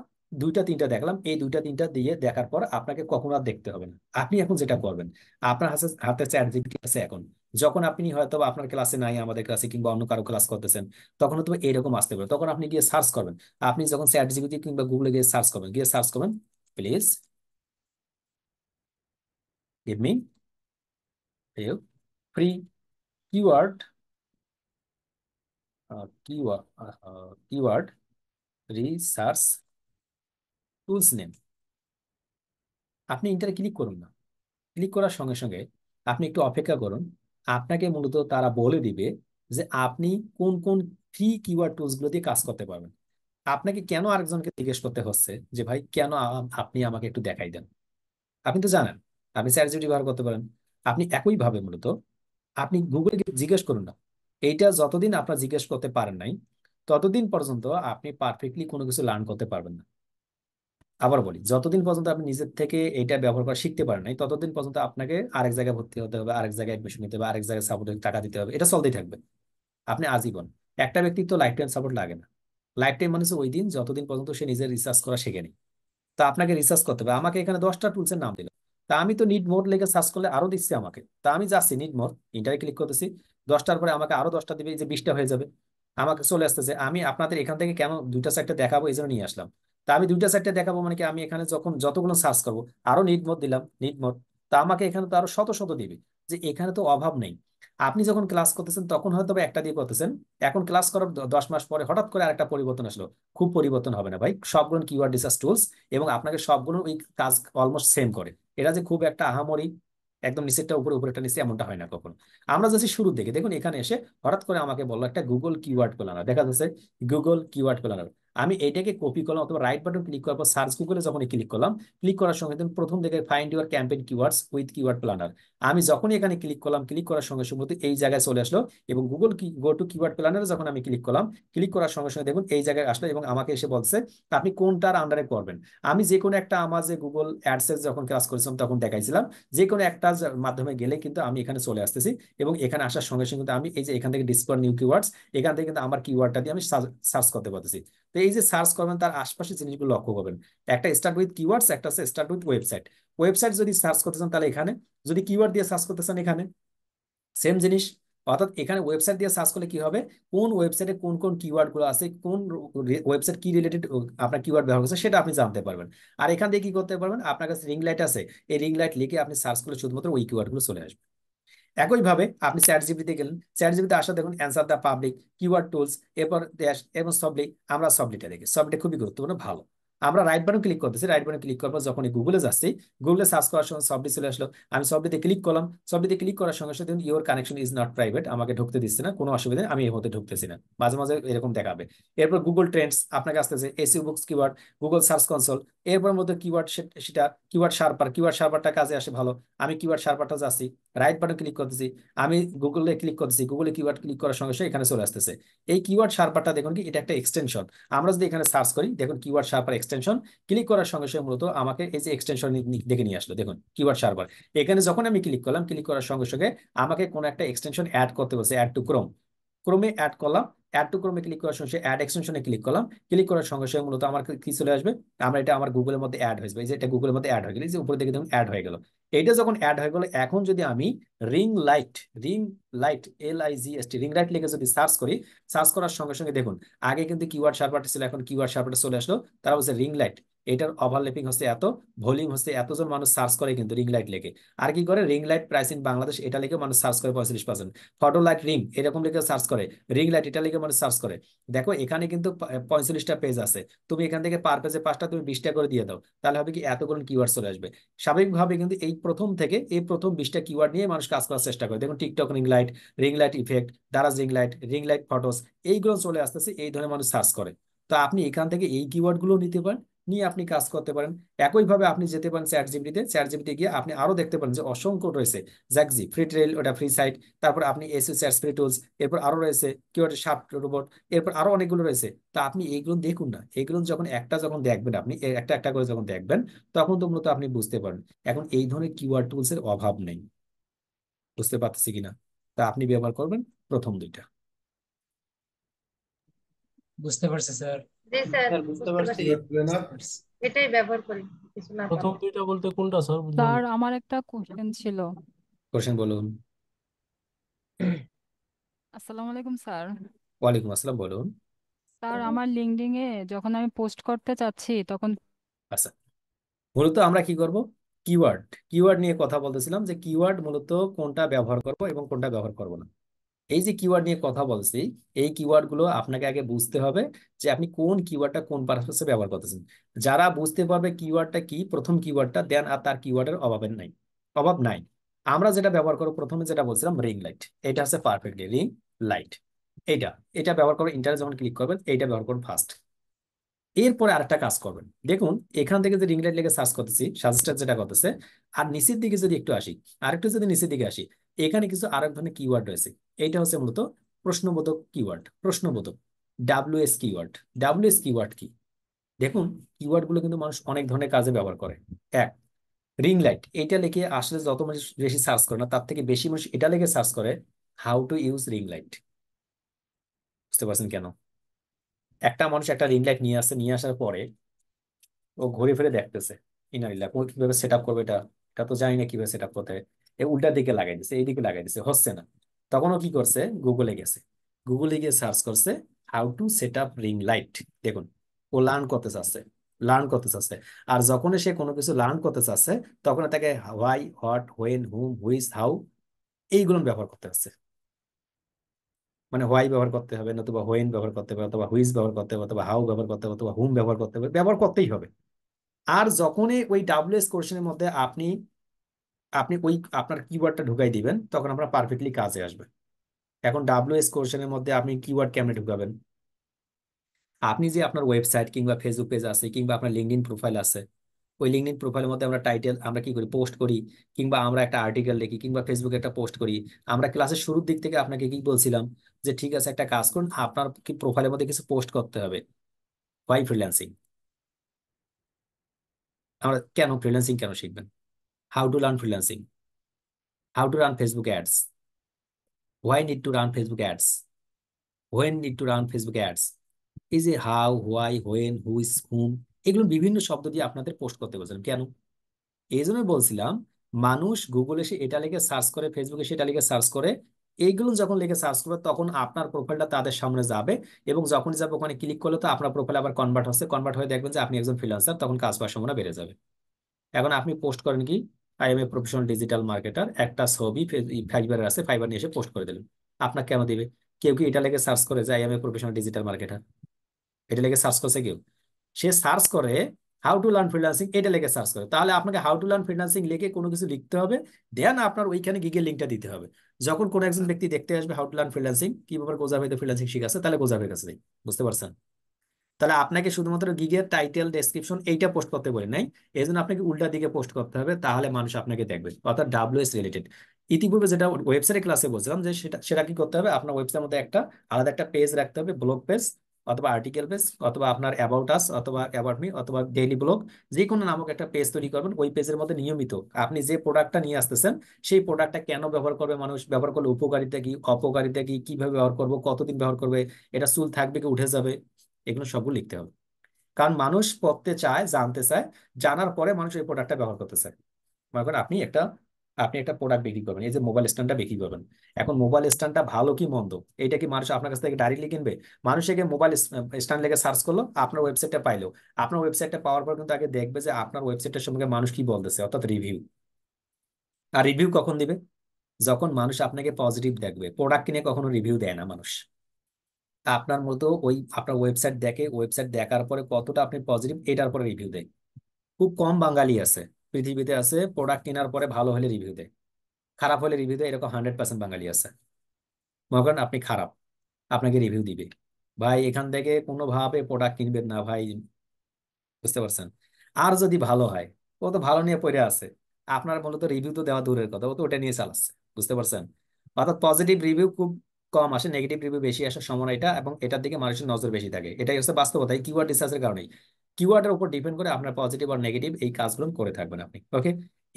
দুইটা তিনটা দেখলাম, এই দুইটা তিনটা দিয়ে দেখার পর আপনাকে কখনো আর দেখতে হবে না। আপনি এখন যেটা করবেন, আপনার হাতে হাতে চ্যাট জিপিটি আছে এখন। যখন আপনি হয়তো বা আপনার ক্লাসে নাই, আমাদের ক্লাসে কিংবা অন্য কারো ক্লাস করতেছেন, তখন তো এরকম আসতে পারে। তখন আপনি গিয়ে সার্চ করবেন। আপনি যখন চ্যাট জিপিটি কিংবা গুগলে গিয়ে সার্চ করবেন, please give me free keyword keyword keyword research tools name. আপনি ইন্টারে ক্লিক করুন না। ক্লিক করার সঙ্গে সঙ্গে আপনি একটু অপেক্ষা করুন। আপনাকে মূলত তারা বলে দিবে যে আপনি কোন কোন ফ্রি কিওয়ার্ড টুলস গুলো দিয়ে কাজ করতে পারবেন। আপনাকে কেন আরেকজনকে জিজ্ঞেস করতে হচ্ছে যে ভাই কেন আপনি আমাকে একটু দেখাই দেন? আপনি তো জানেন, আপনি চ্যাট জিপিটি ব্যবহার করতে পারেন। আপনি একই ভাবে মূলত আপনি গুগলে জিজ্ঞেস করুন না। এইটা যতদিন আপনার জিজ্ঞেস করতে পারেন নাই, ততদিন পর্যন্ত আপনি পারফেক্টলি কোনো কিছু লার্ন করতে পারবেন না। আবার বলি, যতদিন পর্যন্ত আপনি নিজের থেকে এটা ব্যবহার করা শিখতে পারেন নাই, ততদিন পর্যন্ত আপনাকে আরেক জায়গায় ভর্তি হতে হবে, আরেক জায়গায় এডমিশন নিতে হবে, আরেক জায়গায় সাপোর্টের টাকা দিতে হবে, এটা চলতেই থাকবে। আপনি আজীবন, একটা ব্যক্তির তো লাইফ টাইম সাপোর্ট লাগে না। লাইফ টাইম মানে হচ্ছে ওই দিন যতদিন পর্যন্ত সে নিজের রিসার্চ করা শেখেনি। তা আপনাকে রিসার্চ করতে হবে। আমাকে এখানে 10টা টুলসের নাম দিল, তা আমি তো নিড মোর লেগে সার্চ করলে আরো দিচ্ছে আমাকে। তা আমি যাচ্ছি নিড মোর, ইন্টারে ক্লিক করতেছি, 10টার পরে আমাকে আরো 10টা দিবে, এই যে 20টা হয়ে যাবে। আমাকে চলে আসতেছে, আমি আপনাদের এখান থেকে কেন দুইটা সাইডটা দেখাবো এই জন্য নিয়ে আসলাম। তা আমি দুইটা সাইডটা দেখাবো মানে কি, আমি এখানে যখন যতগুলো সার্চ করবো, আরো নিড মোর দিলাম, নিড মোর, তা আমাকে এখানে তো আরো শত শত দিবে। যে এখানে তো অভাব নেই। আপনি যখন ক্লাস করতেছেন তখন হয়তো বা একটা দিয়ে করতেছেন, এখন ক্লাস করার 10 মাস পরে হঠাৎ করে আরেকটা পরিবর্তন আসলো। খুব পরিবর্তন হবে না ভাই, সবগুলো কিওয়ার্ড রিসার্চ টুলস এবং আপনাকে সবগুলো ওই কাজ অলমোস্ট সেম করে। এটা যে খুব একটা আহামরি একদম নিচেরটা উপরে উপরেটা নিচে এমনটা হয় না কখনো। আমরা যাচ্ছি শুরুর দিকে, দেখুন এখানে এসে হঠাৎ করে আমাকে বললো একটা গুগল কিওয়ার্ড প্ল্যানার, দেখা যাচ্ছে গুগল কিওয়ার্ড প্ল্যানার। আমি এইটাকে কপি করলাম, অথবা রাইট বাটন ক্লিক করার পর সার্চ গুগলে যখন ক্লিক করলাম, ক্লিক করার সঙ্গে দেখুন প্রথম দিকে find your campaign keywords with keyword planner. আমি যখনই এখানে ক্লিক করলাম, ক্লিক করার সঙ্গে সঙ্গে এই জায়গায় চলে আসলো। এবং গুগল কি গো টু কিওয়ার্ড প্ল্যানারে যখন আমি ক্লিক করলাম, ক্লিক করার সঙ্গে সঙ্গে দেখুন এই জায়গায় আসলো এবং আমাকে এসে বলছে আপনি কোনটার আন্ডারে করবেন। আমি যে কোনো একটা, আমার যে গুগল অ্যাডসেন্স যখন ক্লাস করেছিলাম তখন দেখাইছিলাম, যে কোনো একটা মাধ্যমে গেলে কিন্তু আমি এখানে চলে আসতেছি। এবং এখানে আসার সঙ্গে সঙ্গে কিন্তু আমি এই যে এখান থেকে ডিসপ্লে নিউ কিওয়ার্ডস, এখান থেকে কিন্তু আমার কিওয়ার্ডটা দিয়ে আমি সার্চ করতে পারতেছি। তো এই যে সার্চ করবেন তার আশপাশের জিনিসগুলো লক্ষ্য করবেন। একটা স্টার্ট উইথ কিওয়ার্ডস, একটা হচ্ছে স্টার্ট উইথ ওয়েবসাইট। ওয়েবসাইট যদি সার্চ করতে চান তাহলে এখানে, যদি কিওয়ার্ড দিয়ে সার্চ করতে চান এখানে সেম জিনিস। অর্থাৎ এখানে ওয়েবসাইট দিয়ে সার্চ করলে কি হবে, কোন ওয়েবসাইটে কোন কোন কিওয়ার্ড গুলো আছে, কোন ওয়েবসাইট কি রিলেটেড আপনার কিওয়ার্ড ব্যবহার করছে সেটা আপনি জানতে পারবেন। আর এখান থেকে কি করতে পারবেন, আপনার কাছে রিং লাইট আছে, এই রিং লাইট লিখে আপনি সার্চ করলে শুধুমাত্র ওই কিওয়ার্ড গুলো চলে আসবে। একইভাবে আপনি চ্যাট জিপিতে গেলেন, চ্যাট জিপিতে আসা দেখুন answer the public keyword tools, এরপর ড্যাশ এবং সবলি। আমরা সবলিটা দেখি, সবলিটা খুবই গুরুত্বপূর্ণ, ভালো। আমরা রাইট বাটন ক্লিক করতেছি, রাইট বাটন ক্লিক করার পর যখন গুগলে যাচ্ছি, গুগলে সার্চ করার সময় সবলি চলে আসলো। আমি সবলিতে ক্লিক করলাম, সবলিতে ক্লিক করার সঙ্গে সঙ্গে দেখুন your connection is not private, আমাকে ঢুকতে দিচ্ছে না, কোনো অসুবিধা নেই, আমি এই মধ্যে ঢুকতেছি না, মাঝে মাঝে এরকম দেখাবে। এরপর গুগল ট্রেন্ডস আপনাকে আসতেছে, SEO books keyword, Google search console, এরপর মধ্যে কিওয়ার্ড সেটা কিওয়ার্ড শার্পার, কিওয়ার্ড শার্পারটা কাজে আসে ভালো। আমি কিওয়ার্ড শার্পারটা যাচ্ছি, রাইট বাটন ক্লিক করতেছি, আমি গুগলে ক্লিক করতেছি, গুগলে কিওয়ার্ড ক্লিক করার সঙ্গে সঙ্গে এখানে চলে আসতেছে। এই কিওয়ার্ড শার্পারটা দেখুন কি, এটা একটা এক্সটেনশন। আমরা যদি এখানে সার্চ করি দেখুন কিওয়ার্ড শার্পার এক্সটেনশন, ক্লিক করার সঙ্গে সঙ্গে মূলত আমাকে এই যে এক্সটেনশন দেখে নিয়ে আসলো, দেখুন কিওয়ার্ড শার্পার। এখানে যখন আমি ক্লিক করলাম, ক্লিক করার সঙ্গে সঙ্গে আমাকে কোনো একটা এক্সটেনশন অ্যাড করতে বলছে, অ্যাড টু ক্রোম। ক্রোমে অ্যাড করলাম, অ্যাড টু ক্রোমে ক্লিক করার সঙ্গে অ্যাড এক্সটেনশনে ক্লিক করলাম। ক্লিক করার সঙ্গে সঙ্গে মূলত আমার কি চলে আসবে, আমরা এটা আমার গুগলের মধ্যে অ্যাড হয়ে যাবে। এই যে এটা গুগলের মধ্যে অ্যাড হয়ে গেল, এই যে উপরে দেখে দেখুন অ্যাড হয়ে গেল। এইটা যখন অ্যাড হয়ে গেল, এখন যদি আমি ring light, ring light LIGHT ring light লিখে যদি সার্চ করি, সার্চ করার সঙ্গে সঙ্গে দেখুন আগে কিন্তু কিওয়ার্ড শার্পারটা ছিল, এখন কিওয়ার্ড শার্পারটা চলে আসলো। তারা বলছে রিং লাইট, এটার ওভারল্যাপিং হচ্ছে এত, ভলিউম হচ্ছে এতজন মানুষ সার্চ করে কিন্তু রিং লাইট লেগে। আর কি করে, ring light price in Bangladesh এটা লিখে মানুষ সার্চ করে 45%। ফটো লাইট রিং এরকম লিখে সার্চ করে, রিং লাইট এটা লিখে মানুষ সার্চ করে। দেখো এখানে কিন্তু 45টা পেজ আছে, তুমি এখান থেকে পার পেজে 5টা, তুমি 20টা করে দিয়ে দাও, তাহলে হবে কি এতগুলো কিওয়ার্ড চলে আসবে। স্বাভাবিকভাবে কিন্তু এই প্রথম থেকে এই প্রথম 20টা কিওয়ার্ড নিয়ে মানুষ কাজ করার চেষ্টা করে। দেখুন TikTok ring light effect, Daraz ring light photos, এইগুলো চলে আসতেছে, এই ধরনের মানুষ সার্চ করে। তো আপনি এখান থেকে এই কিওয়ার্ড গুলো নিতে পারেন, নিয়ে আপনি কাজ করতে পারেন। একইভাবে আপনি যেতে পারেন চ্যাট জিপিটি গিয়ে আপনি আরো দেখতে পারেন যে অসংখ্য রয়েছে। জ্যাকজি ফ্রি ট্রেল, ওটা ফ্রি সাইট। তারপর আপনি এসইও সার্চ ফ্রি টুলস, এরপর আরো রয়েছে কিওয়ার্ড শার্প রোবট, এরপর আরো অনেকগুলো রয়েছে। তা আপনি এইগুলো দেখুন না, এগুলো যখন দেখবেন আপনি একটা একটা করে যখন দেখবেন, তখন তো মূলত আপনি বুঝতে পারেন এখন এই ধরনের কিওয়ার্ড টুলস এর অভাব নেই। বুঝতে পারতেছি কিনা? তা আপনি ব্যবহার করবেন প্রথম দুইটা। বুঝতে পারছি স্যার। জি স্যার, স্যার বুঝতে বুঝতে পারছি। পারছি। এটাই ব্যবহার করি কিছু না প্রথম পারলে। দুইটা বলতে কোনটা স্যার, বুঝলাম স্যার না। আমার একটা কোশ্চেন ছিল। কোশ্চেন বলুন। আসসালামু আলাইকুম স্যার। ওয়ালাইকুম আসসালাম, বলুন। স্যার আমার লিঙ্কডইন এ যখন আমি পোস্ট করতে চাচ্ছি তখন আচ্ছা, মূলত আমরা কি করব, কিওয়ার্ড কিওয়ার্ড নিয়ে কথা বলতেছিলাম যে কিওয়ার্ড মূলত কোনটা ব্যবহার করব এবং কোনটা ব্যবহার করব না। এই যে কিওয়ার্ড নিয়ে কথা বলছি, এই কিওয়ার্ড গুলো আপনাকে আগে বুঝতে হবে যে আপনি কোন কিওয়ার্ডটা কোন পারপাসে ব্যবহার করতেছেন। যারা বুঝতে পারবে কিওয়ার্ডটা কি, প্রথম কিওয়ার্ডটা, দেন আর তার কিওয়ার্ডের অভাব নাই। আমরা যেটা ব্যবহার করবো প্রথমে, যেটা বলছিলাম রিং লাইট, এটা হচ্ছে পারফেক্টলি রিং লাইট। এইটা এটা ব্যবহার করবেন, ইন্টারে যখন ক্লিক করবেন এইটা ব্যবহার করুন ফার্স্ট। এরপরে আরেকটা কাজ করবেন, দেখুন এখান থেকে যে রিং লাইট লিখে সার্চ করতেছি, সাজেস্টার যেটা করতেছে, আর নিচের দিকে যদি একটু আসি, আরেকটু যদি নিচের দিকে আসি, এখানে কিছু আরেক ধরনের কিওয়ার্ড রয়েছে। এইটা হচ্ছে মূলত প্রশ্নবোধক কিওয়ার্ড। প্রশ্নবোধক, ডাব্লিউএস কিওয়ার্ড। ডাব্লিউএস কিওয়ার্ড কি? দেখুন, কিওয়ার্ড গুলো কিন্তু মানুষ অনেক ধরনের কাজে ব্যবহার করে। এক, রিং লাইট, এটা লিখে আসলে যত মানুষ বেশি সার্চ করে না, তার থেকে বেশি মানুষ এটা লিখে সার্চ করে how to use ring light. বুঝতে পারছেন কেন? একটা মানুষ একটা রিং লাইট নিয়ে আসার পরে ও ঘুরে ফিরে দেখতেছে ইনারিলা ও কিভাবে সেট আপ করবে, এটা এটা তো জানি না কিভাবে সেট আপ করতে হয়। এ উল্টা দিকে লাগাই দিছে, এইদিকে লাগাই দিছে, হচ্ছে না। তখন ও কি করছে, গুগলে গেছে, গুগলে গিয়ে সার্চ করছে how to set up ring light. দেখুন, ও লার্ন করতে চাচ্ছে। আর যখন সে কোনো কিছু লার্ন করতে চাচ্ছে, তখন তাকে why, what, when, hmm, which, how এইগুলো ব্যবহার করতে হচ্ছে। মানে হোয়াই ব্যবহার করতে হবে, নতুবা হোয়েন ব্যবহার করতে হবে, অথবা হুইচ ব্যবহার করতে হবে, অথবা হাউ ব্যবহার করতে হবে, অথবা হুম ব্যবহার করতে হবে, ব্যবহার করতেই হবে। আর যখনই ওই ডাব্লিউএস কোশ্চেনের মধ্যে আপনি আপনি ওই আপনার কিওয়ার্ডটা ঢুকাই দিবেন, তখন আপনার পারফেক্টলি কাজে আসবে। এখন ডাব্লিউএস কোশ্চেনের মধ্যে আপনি কিওয়ার্ড কেমনে ঢুকাবেন? আপনি যে আপনার ওয়েবসাইট কিংবা ফেসবুক পেজ আছে, কিংবা আপনার লিঙ্কডইন প্রোফাইল আছে, ওই লিঙ্কডইন প্রোফাইলের মধ্যে আমরা টাইটেল আমরা কি করি, পোস্ট করি, কিংবা আমরা একটা আর্টিকেল লিখি, কিংবা ফেসবুকে একটা পোস্ট করি। আমরা ক্লাসের শুরুর দিক থেকে আপনাকে কি বলছিলাম, যে ঠিক আছে একটা কাজ করুন, আপনার কি প্রোফাইলের মধ্যে কিছু পোস্ট করতে হবে। Why freelancing? আমরা কেন ফ্রিল্যান্সিং কেন শিখবেন? How to learn freelancing, how to run Facebook ads, why need to run Facebook ads, when need to run Facebook ads. এই যে হাউ, হোয়াই, হোয়েন, হুইস, হুম, এগুলো বিভিন্ন শব্দ দিয়ে আপনাদের পোস্ট করতে বলছিলাম কেন? এই জন্য বলছিলাম, মানুষ গুগলে সে এটা লিখে সার্চ করে, ফেসবুকে সেটা লিখে সার্চ করে, এইগুলো যখন লিখে সার্চ করবে তখন আপনার প্রোফাইলটা তাদের সামনে যাবে। এবং যখন যাবে ওখানে ক্লিক করলে তো আপনার প্রোফাইল আবার কনভার্ট হয়ে দেখবেন যে আপনি একজন ফ্রিল্যান্সার, তখন কাজ পাওয়ার সম্ভাবনা বেড়ে যাবে। এখন আপনি পোস্ট করেন কি, I M a professional digital marketer, একটা ছবি ফাইবার আছে, ফাইবার নিয়ে এসে পোস্ট করে দিলেন। আপনার কেন দিবে? কেউ কি এটা লেগে সার্চ করে যে I M a professional digital marketer? এটা লেগে সার্চ করছে কেউ? সে সার্চ করে হাউ টু লার্ন ফ্রিল্যান্সিং, এটা লেগে সার্চ করে। তাহলে আপনাকে হাউ টু লার্ন ফ্রিল্যান্সিং লিখে কোনো কিছু লিখতে হবে, দেন আপনার ওইখানে গিগে লিঙ্কটা দিতে হবে। যখন কোনো একজন ব্যক্তি দেখতে আসবে হাউ টু লার্ন ফ্রিল্যান্সিং, কিভাবে গোজা ভাইতে ফ্রিল্যান্সিং শিখাচ্ছে, তাহলে গোজা ভাইয়ের কাছে যাই। বুঝতে পারছেন? তাহলে আপনাকে শুধুমাত্র গিগের টাইটেল, ডেসক্রিপশন এইটা পোস্ট করতে বলি নাই, এই জন্য আপনাকে উল্টা দিকে পোস্ট করতে হবে, তাহলে মানুষ আপনাকে দেখবে। অর্থাৎ ডাব্লিউএস রিলেটেড। ইতিপূর্বে যেটা ওয়েবসাইটের ক্লাসে বলছিলাম, যে সেটা সেটা কি করতে হবে, আপনার ওয়েবসাইটের মধ্যে একটা আলাদা একটা পেজ রাখতে হবে, ব্লগ পেজ অথবা আর্টিকেল পেজ, অথবা আপনার অ্যাবাউট আস, অথবা অ্যাবাউট মি, অথবা ডেইলি ব্লগ, যে কোনো নামক একটা পেজ তৈরি করবেন। ওই পেজের মধ্যে নিয়মিত আপনি যে প্রোডাক্টটা নিয়ে আসতেছেন, সেই প্রোডাক্টটা কেন ব্যবহার করবে মানুষ, ব্যবহার করলে উপকারিতা কি, অপকারিতা কি, কিভাবে ব্যবহার করবো, কতদিন ব্যবহার করবে, এটা চুল থাকবে কি উঠে যাবে, এগুলো সবগুলো লিখতে হবে। কারণ মানুষ পড়তে চায়, জানতে চায়, জানার পরে মানুষ এই প্রোডাক্টটা ব্যবহার করতে চায়। মনে করেন আপনি একটা প্রোডাক্ট বিক্রি করবেন, এই যে মোবাইল স্ট্যান্ডটা বিক্রি করবেন। এখন মোবাইল স্ট্যান্ডটা ভালো কি মন্দ, এটা কি মানুষ আপনার কাছ থেকে ডাইরেক্টলি কিনবে? মানুষ একে মোবাইল স্ট্যান্ড লেগে সার্চ করলো, আপনার ওয়েবসাইটটা পাইলো, আপনার ওয়েবসাইটটা পাওয়ার পর কিন্তু আগে দেখবে যে আপনার ওয়েবসাইটের সম্পর্কে মানুষ কি বলতেছে, অর্থাৎ রিভিউ। আর রিভিউ কখন দিবে? যখন মানুষ আপনাকে পজিটিভ দেখবে। প্রোডাক্ট কিনে কখনো রিভিউ দেয় না মানুষ। তা আপনার মতো ওই আপনার ওয়েবসাইট দেখে, ওয়েবসাইট দেখার পরে কতটা আপনি পজিটিভ, এটার পরে রিভিউ দেয়। খুব কম বাঙালি আছে পৃথিবীতে আছে প্রোডাক্ট কেনার পরে ভালো হলে রিভিউ দেয়, খারাপ হলে রিভিউ দেয়, এরকম 100% বাঙালি আছে। মনে করেন আপনি খারাপ, আপনাকে রিভিউ দিবে, ভাই এখান থেকে কোনোভাবে প্রোডাক্ট কিনবেন না ভাই, বুঝতে পারছেন? আর যদি ভালো হয়, ও তো ভালো নিয়ে পড়ে আছে, আপনার মূলত রিভিউ তো দেওয়া দূরের কথা, ও তো ওটা নিয়ে চালাচ্ছে। বুঝতে পারছেন? অর্থাৎ পজিটিভ রিভিউ খুব কম আসে, নেগেটিভ রিভিউ বেশি আসার সম্ভাবনা এটা, এবং এটার দিকে মানুষের নজর বেশি থাকে। এটাই হচ্ছে বাস্তবতা। এই কিওয়ার্ড রিসার্চের কারণেই কিওয়ার্ডের উপর ডিপেন্ড করে আপনার পজিটিভ আর নেগেটিভ এই কাজগুলো করে থাকবেন আপনি। ওকে,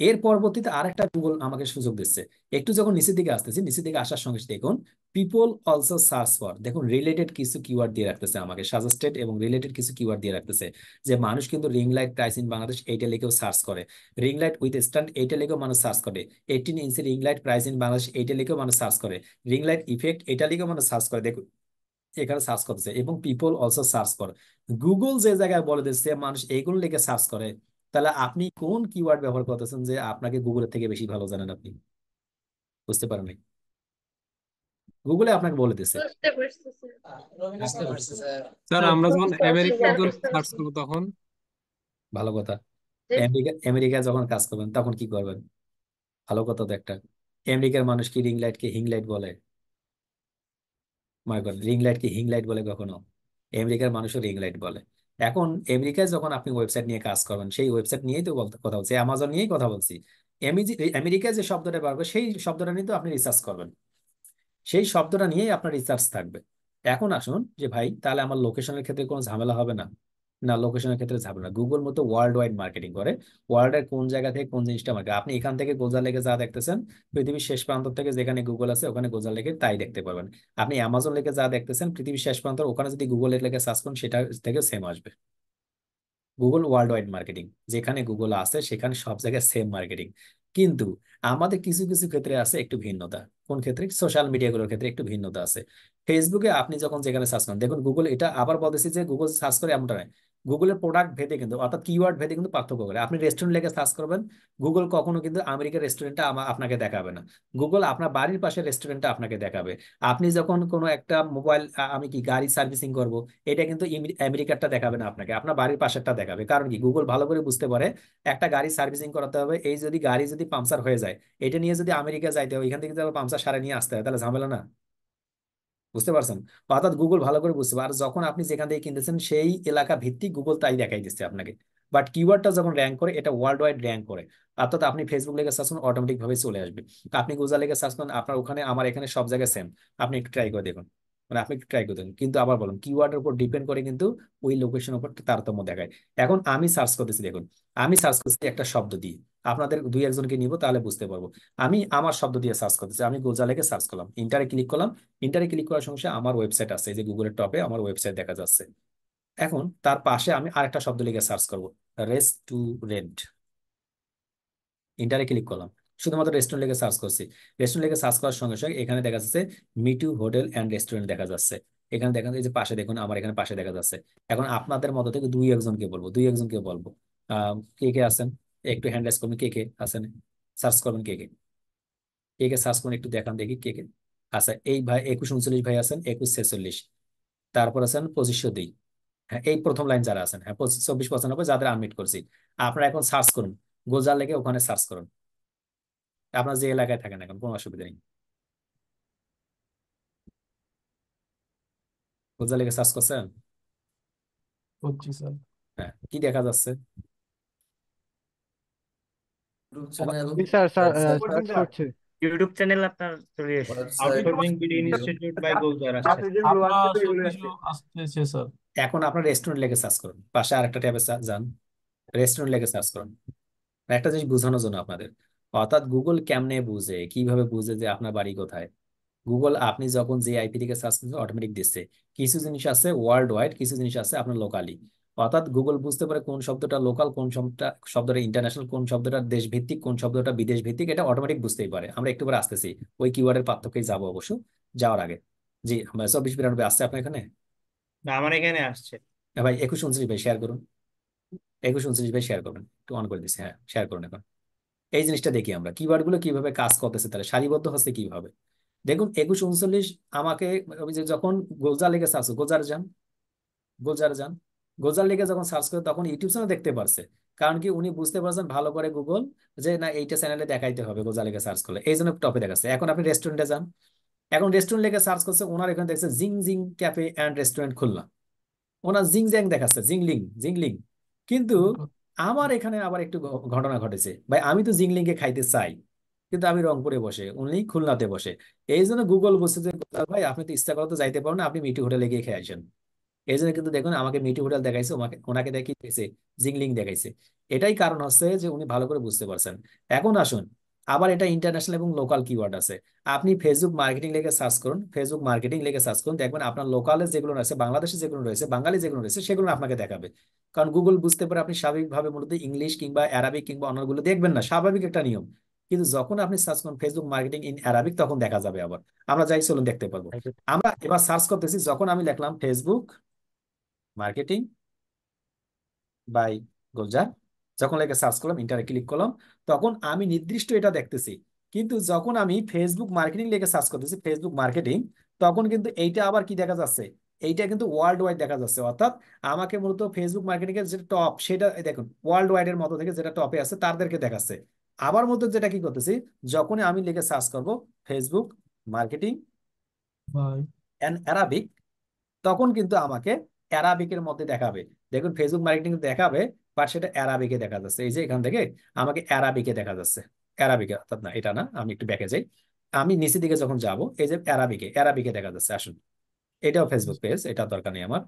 এর পরবর্তীতে আরেকটা গুগল আমাকে সুযোগ দিচ্ছে। একটু যখন নিচের দিকে আসতেছি, নিচের দিকে আসার সঙ্গে সঙ্গে দেখুন পিপল অলসো সার্চ ফর, দেখুন রিলেটেড কিছু কিওয়ার্ড দিয়ে রাখতেছে আমাকে, সাজেস্টেড এবং রিলেটেড কিছু কিওয়ার্ড দিয়ে রাখতেছে। যে মানুষ কিন্তু ring light price in Bangladesh এইটা লিখেও সার্চ করে, রিং লাইট উইথ স্ট্যান্ড এইটা লিখেও মানুষ সার্চ করে, 18 ইঞ্চি ring light price in Bangladesh এইটা লিখেও মানুষ সার্চ করে, রিং লাইট ইফেক্ট এটা লিখেও মানুষ সার্চ করে। দেখুন এখানে সার্চ করতেছে, এবং পিপল অলসো সার্চ করে। গুগল যে জায়গায় বলে দিচ্ছে মানুষ এইগুলো লিখে সার্চ করে, তাহলে আপনি কোন কিওয়ার্ড ব্যবহার করতেছেন যে আপনাকে গুগলের থেকে বেশি ভালো জানেন আপনি? বুঝতে পারেন নাই? গুগলে আপনাকে বলে দিচ্ছে। বুঝতে পারছি স্যার। বুঝতে পারছি স্যার। স্যার আমরা যখন বুঝতে পারছি আমেরিকার স্যার, জন্য বুঝতে সার্চ পারছি। করবো তখন ভালো কথা। জি। আমেরিকায় যখন কাজ করবেন তখন কি করবেন? ভালো কথা তো একটা। আমেরিকার মানুষ কি রিং লাইট কে হিং লাইট বলে? মনে করেন রিং লাইট কি হিং লাইট বলে কখনো? আমেরিকার মানুষও রিং লাইট বলে। এখন আমেরিকায় যখন আপনি ওয়েবসাইট নিয়ে কাজ করবেন, সেই ওয়েবসাইট নিয়েই তো কথা বলছি, অ্যামাজন নিয়েই কথা বলছি। আমেরিকায় যে শব্দটা পারবে সেই শব্দটা নিয়ে তো আপনি রিসার্চ করবেন, সেই শব্দটা নিয়েই আপনার রিসার্চ থাকবে। এখন আসুন যে ভাই তাহলে আমার লোকেশনের ক্ষেত্রে কোনো ঝামেলা হবে না? না, লোকেশনের ক্ষেত্রে ঝামেলা। গুগল মতো ওয়ার্ল্ড ওয়াইড মার্কেটিং করে, ওয়ার্ল্ডের কোন জায়গা থেকে কোন জিনিসটা মার্কেট, আপনি এখান থেকে গোজা লেগে যা দেখতেছেন, পৃথিবীর শেষ প্রান্ত থেকে যেখানে গুগল আছে ওখানে গোজা লেগে তাই দেখতে পাবেন। আপনি অ্যামাজন লেগে যা দেখতেছেন পৃথিবীর শেষ প্রান্ত, ওখানে যদি গুগল লেগে সার্চ করেন সেটা থেকে সেম আসবে। গুগল ওয়ার্ল্ড ওয়াইড মার্কেটিং, যেখানে গুগল আছে সেখানে সব জায়গায় সেম মার্কেটিং। কিন্তু আমাদের কিছু কিছু ক্ষেত্রে আছে একটু ভিন্নতা। কোন ক্ষেত্রে? সোশ্যাল মিডিয়াগুলোর ক্ষেত্রে একটু ভিন্নতা আছে। ফেসবুকে আপনি যখন যেখানে সার্চ করেন, দেখুন গুগল এটা আবার বলতেছি যে গুগল সার্চ করে এমনটা নয়, গুগলের প্রোডাক্ট ভেদে কিন্তু অর্থাৎ কিওয়ার্ড ভেদে কিন্তু পার্থক্য করে। আপনি রেস্টুরেন্ট লেগে সার্চ করবেন, গুগল কখনো কিন্তু আমেরিকার রেস্টুরেন্টটা আপনাকে দেখাবে না, গুগল আপনার বাড়ির পাশে রেস্টুরেন্টটা আপনাকে দেখাবে। আপনি যখন কোনো একটা মোবাইল, আমি কি গাড়ি সার্ভিসিং করব, এটা কিন্তু আমেরিকারটা দেখাবে না আপনাকে, আপনার বাড়ির পাশেরটা দেখাবে। কারণ কি? গুগল ভালো করে বুঝতে পারে একটা গাড়ি সার্ভিসিং করাতে হবে, এই যদি গাড়ি যদি পাংচার হয়ে যায়, এটা নিয়ে যদি আমেরিকা যাইতে হয়, এখান থেকে যদি পাংচার সারে নিয়ে আসতে হয়, তাহলে ঝামেলা না? বুঝতে পারছেন? অর্থাৎ গুগল ভালো করে বুঝতে পারে, আর যখন আপনি যেখান থেকে কিনতেছেন সেই এলাকা ভিত্তিক গুগল তাই দেখাই দিচ্ছে আপনাকে। বাট কিওয়ার্ডটা যখন র্যাঙ্ক করে, এটা ওয়ার্ল্ড ওয়াইড র্যাঙ্ক করে। অর্থাৎ আপনি ফেসবুক লেগে সার্চ করুন অটোমেটিক ভাবে চলে আসবে, আপনি গুগল লেগে সার্চ করুন আপনার ওখানে আমার এখানে সব জায়গায় সেম। আপনি একটু ট্রাই করে দেখুন, মানে আপনি একটু ট্রাই করে দেখুন। কিন্তু আবার বলুন কিওয়ার্ডের উপর ডিপেন্ড করে কিন্তু ওই লোকেশনের উপর তারতম্য দেখায়। এখন আমি সার্চ করতেছি, দেখুন আমি সার্চ করতেছি একটা শব্দ দিয়ে, আপনাদের দুই একজনকে নিব তাহলে বুঝতে পারবো। আমি আমার শব্দ দিয়ে সার্চ করতেছি, আমি গোজা লেগে সার্চ করলাম, ইন্টারে ক্লিক করলাম, ইন্টারে ক্লিক করার সঙ্গে সঙ্গে আমার ওয়েবসাইট আছে, এই যে গুগলের টপে আমার ওয়েবসাইট দেখা যাচ্ছে। এখন তার পাশে আমি আরেকটা শব্দ লিখে সার্চ করব, রেস্টুরেন্ট, ইন্টারে ক্লিক করলাম, শুধুমাত্র রেস্টুরেন্ট লিখে সার্চ করছি। রেস্টুরেন্ট লিখে সার্চ করার সঙ্গে সঙ্গে এখানে দেখা যাচ্ছে মিটু হোটেল অ্যান্ড রেস্টুরেন্ট দেখা যাচ্ছে। এখানে দেখেন এই যে পাশে দেখুন আমার এখানে পাশে দেখা যাচ্ছে। এখন আপনাদের মধ্যে থেকে দুই একজনকে বলবো কে কে আছেন একটু হ্যান্ড রাইজ করবেন, কে কে আছেন সার্চ করবেন, কে কে, কে কে সার্চ করুন একটু দেখান দেখি কে কে। আচ্ছা এই ভাই 2139 ভাই আছেন, 2146, তারপর আছেন 2502। হ্যাঁ এই প্রথম লাইন যারা আছেন, হ্যাঁ 2495 যাদের আনমিট করছি। আপনারা এখন সার্চ করুন, গোজা লেগে ওখানে সার্চ করুন, আপনার যে এলাকায় থাকেন এখন কোনো অসুবিধা নেই। গোজা লেগে সার্চ করছেন? করছি স্যার। হ্যাঁ কি দেখা যাচ্ছে? জি স্যার, সার্চ করছে। ইউটিউব চ্যানেল আপনার চলে এসেছে, outsourcing BD institute by Gulzar আসছে। আপনার সবকিছু আসতেছে স্যার। এখন আপনার রেস্টুরেন্ট লেগে সার্চ করুন, পাশে আরেকটা ট্যাবে যান, রেস্টুরেন্ট লেগে সার্চ করুন। একটা জিনিস বোঝানোর জন্য আপনাদের, অর্থাৎ গুগল কেমনে বুঝে, কিভাবে বুঝে যে আপনার বাড়ি কোথায়। গুগল আপনি যখন যে আইপি থেকে সার্চ করছেন অটোমেটিক দিচ্ছে। কিছু জিনিস আছে ওয়ার্ল্ড ওয়াইড, কিছু জিনিস আছে আপনার লোকালি। অর্থাৎ গুগল বুঝতে পারে কোন শব্দটা লোকাল, কোন শব্দটা ইন্টারন্যাশনাল, কোন শব্দটা দেশ ভিত্তিক, কোন শব্দটা বিদেশ ভিত্তিক, এটা অটোমেটিক বুঝতেই পারে। আমরা একটু পরে আসতেছি ওই কিওয়ার্ডের পার্থক্যে যাবো অবশ্য, যাওয়ার আগে। জি 2492 আসছে আপনার এখানে? না আমার এখানে আসছে। হ্যাঁ ভাই 2129 ভাই শেয়ার করুন, 2129 ভাই শেয়ার করবেন, একটু অন করে দিচ্ছি, হ্যাঁ শেয়ার করুন এখন। এই জিনিসটা দেখি আমরা কিওয়ার্ড গুলো কিভাবে কাজ করতেছে, তাহলে সারিবদ্ধ হচ্ছে কিভাবে। দেখুন 2139 আমাকে, ওই যে যখন গোলজার লেগে সার্চ, গোলজার যান, গোলজার লেগে যখন সার্চ করে তখন ইউটিউব চ্যানেল দেখতে পারছে। কারণ কি উনি বুঝতে পারছেন ভালো করে গুগল যে না এইটা চ্যানেলে দেখাইতে হবে গোলজার লেগে সার্চ করলে, এই জন্য টপে দেখাচ্ছে। এখন আপনি রেস্টুরেন্টে যান, এখন রেস্টুরেন্ট লেগে সার্চ করছে, ওনার এখানে দেখছে জিং জিং ক্যাফে অ্যান্ড রেস্টুরেন্ট খুলনা, ওনার জিং জ্যাং দেখাচ্ছে, জিংলিং জিংলিং, কিন্তু আমার এখানে আবার একটু ঘটনা ঘটেছে ভাই, আমি তো জিংলিংকে খাইতে চাই, কিন্তু আমি রংপুরে বসে, উনি খুলনাতে বসে। এই জন্য গুগল বলছে যে ভাই আপনি তো ইচ্ছা করতে যাইতে পারেন না, আপনি মিঠু হোটেলে গিয়ে খেয়ে আসেন। এই জন্য কিন্তু দেখুন আমাকে মিঠু হোটেল দেখাইছে, ওনাকে দেখিয়েছে জিংলিং দেখাইছে। এটাই কারণ হচ্ছে যে উনি ভালো করে বুঝতে পারছেন। এখন আসুন, আবার এটা ইন্টারন্যাশনাল এবং লোকাল কিওয়ার্ড আছে। আপনি ফেসবুক মার্কেটিং লিখে সার্চ করুন, ফেসবুক মার্কেটিং লিখে সার্চ করুন, দেখবেন আপনার লোকালে যেগুলো রয়েছে, বাংলাদেশে যেগুলো রয়েছে, বাঙালি যেগুলো রয়েছে, সেগুলো আপনাকে দেখাবে। কারণ গুগল বুঝতে পারে আপনি স্বাভাবিকভাবে মূলত ইংলিশ কিংবা অ্যারাবিক কিংবা অন্যগুলো দেখবেন না, স্বাভাবিক একটা নিয়ম। কিন্তু যখন আপনি সার্চ করুন ফেসবুক মার্কেটিং ইন অ্যারাবিক, তখন দেখা যাবে আবার। আমরা যাই চলুন দেখতে পারবো। আমরা এবার সার্চ করতেছি, যখন আমি লিখলাম ফেসবুক মার্কেটিং বাই গুলজার, যখন লেগে সার্চ করলাম, ইন্টারে ক্লিক করলাম, তখন আমি নির্দিষ্ট এটা দেখতেছি। কিন্তু যখন আমি ফেসবুক মার্কেটিং লেগে সার্চ করতেছি, ফেসবুক মার্কেটিং, তখন কিন্তু এইটা আবার কি দেখা যাচ্ছে, এইটা কিন্তু ওয়ার্ল্ড ওয়াইড দেখা যাচ্ছে। অর্থাৎ আমাকে মূলত ফেসবুক মার্কেটিং এর যেটা টপ, সেটা দেখুন ওয়ার্ল্ড ওয়াইড এর মতো থেকে যেটা টপে আছে তাদেরকে দেখাচ্ছে। আবার মধ্যে যেটা কি করতেছি, যখন আমি লিখে সার্চ করব ফেসবুক মার্কেটিং ভাই অ্যান্ড অ্যারাবিক, তখন কিন্তু আমাকে অ্যারাবিকের মধ্যে দেখাবে। দেখুন ফেসবুক মার্কেটিং দেখাবে, বাট সেটা অ্যারাবিকে দেখা যাচ্ছে। এই যে এখান থেকে আমাকে অ্যারাবিকে দেখা যাচ্ছে, অ্যারাবিকে, অর্থাৎ না এটা না, আমি একটু ব্যাকে যাই। আমি নিচের দিকে যখন যাব, এই যে অ্যারাবিকে, অ্যারাবিকে দেখা যাচ্ছে। আসুন, এটাও ফেসবুক পেজ, এটা দরকার নেই আমার।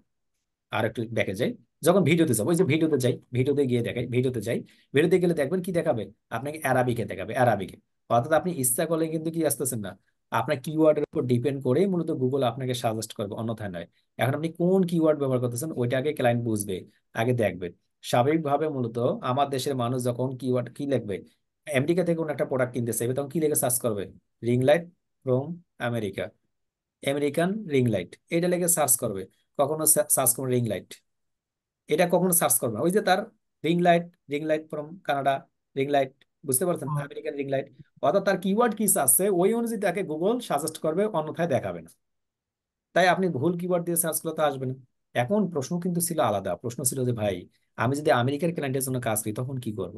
আর একটু ব্যাকে যাই, যখন ভিডিওতে যাবো, ওই যে ভিডিওতে যাই, ভিডিওতে গিয়ে দেখাই, ভিডিওতে যাই, ভিডিওতে গেলে দেখবেন কি দেখাবে, আপনাকে অ্যারাবিকে দেখাবে, অ্যারাবিকে। অর্থাৎ আপনি ইচ্ছা করলে কিন্তু কি আসতেছেন না, আপনার কিওয়ার্ডের উপর ডিপেন্ড করেই মূলত গুগল আপনাকে সাজেস্ট করবে, অন্যথায় নয়। এখন আপনি কোন কিওয়ার্ড ব্যবহার করতেছেন ওইটা আগে ক্লায়েন্ট বুঝবে, আগে দেখবে। স্বাভাবিকভাবে মূলত আমার দেশের মানুষ যখন কিওয়ার্ড কি লিখবে, আমেরিকা থেকে কোন একটা প্রোডাক্ট কিনতে চাইবে, তখন কি লিখে সার্চ করবে, ring light from America, American ring light, এটা লিখে সার্চ করবে। কখনো সার্চ করবে রিং লাইট, এটা কখনো সার্চ করবে না ওই যে তার ring light, ring light from Canada, ring light, বুঝতে পারছেন, আমেরিকান রিং লাইট। অর্থাৎ তার কিওয়ার্ড কি আছে ওই অনুযায়ী তাকে গুগল সাজেস্ট করবে, অন্যথায় দেখাবে না। তাই আপনি ভুল কিওয়ার্ড দিয়ে সার্চ করলে তো আসবে না। এখন প্রশ্ন কিন্তু ছিল আলাদা, প্রশ্ন ছিল যে ভাই আমি যদি আমেরিকার ক্লায়েন্টের জন্য কাজ করি তখন কি করব।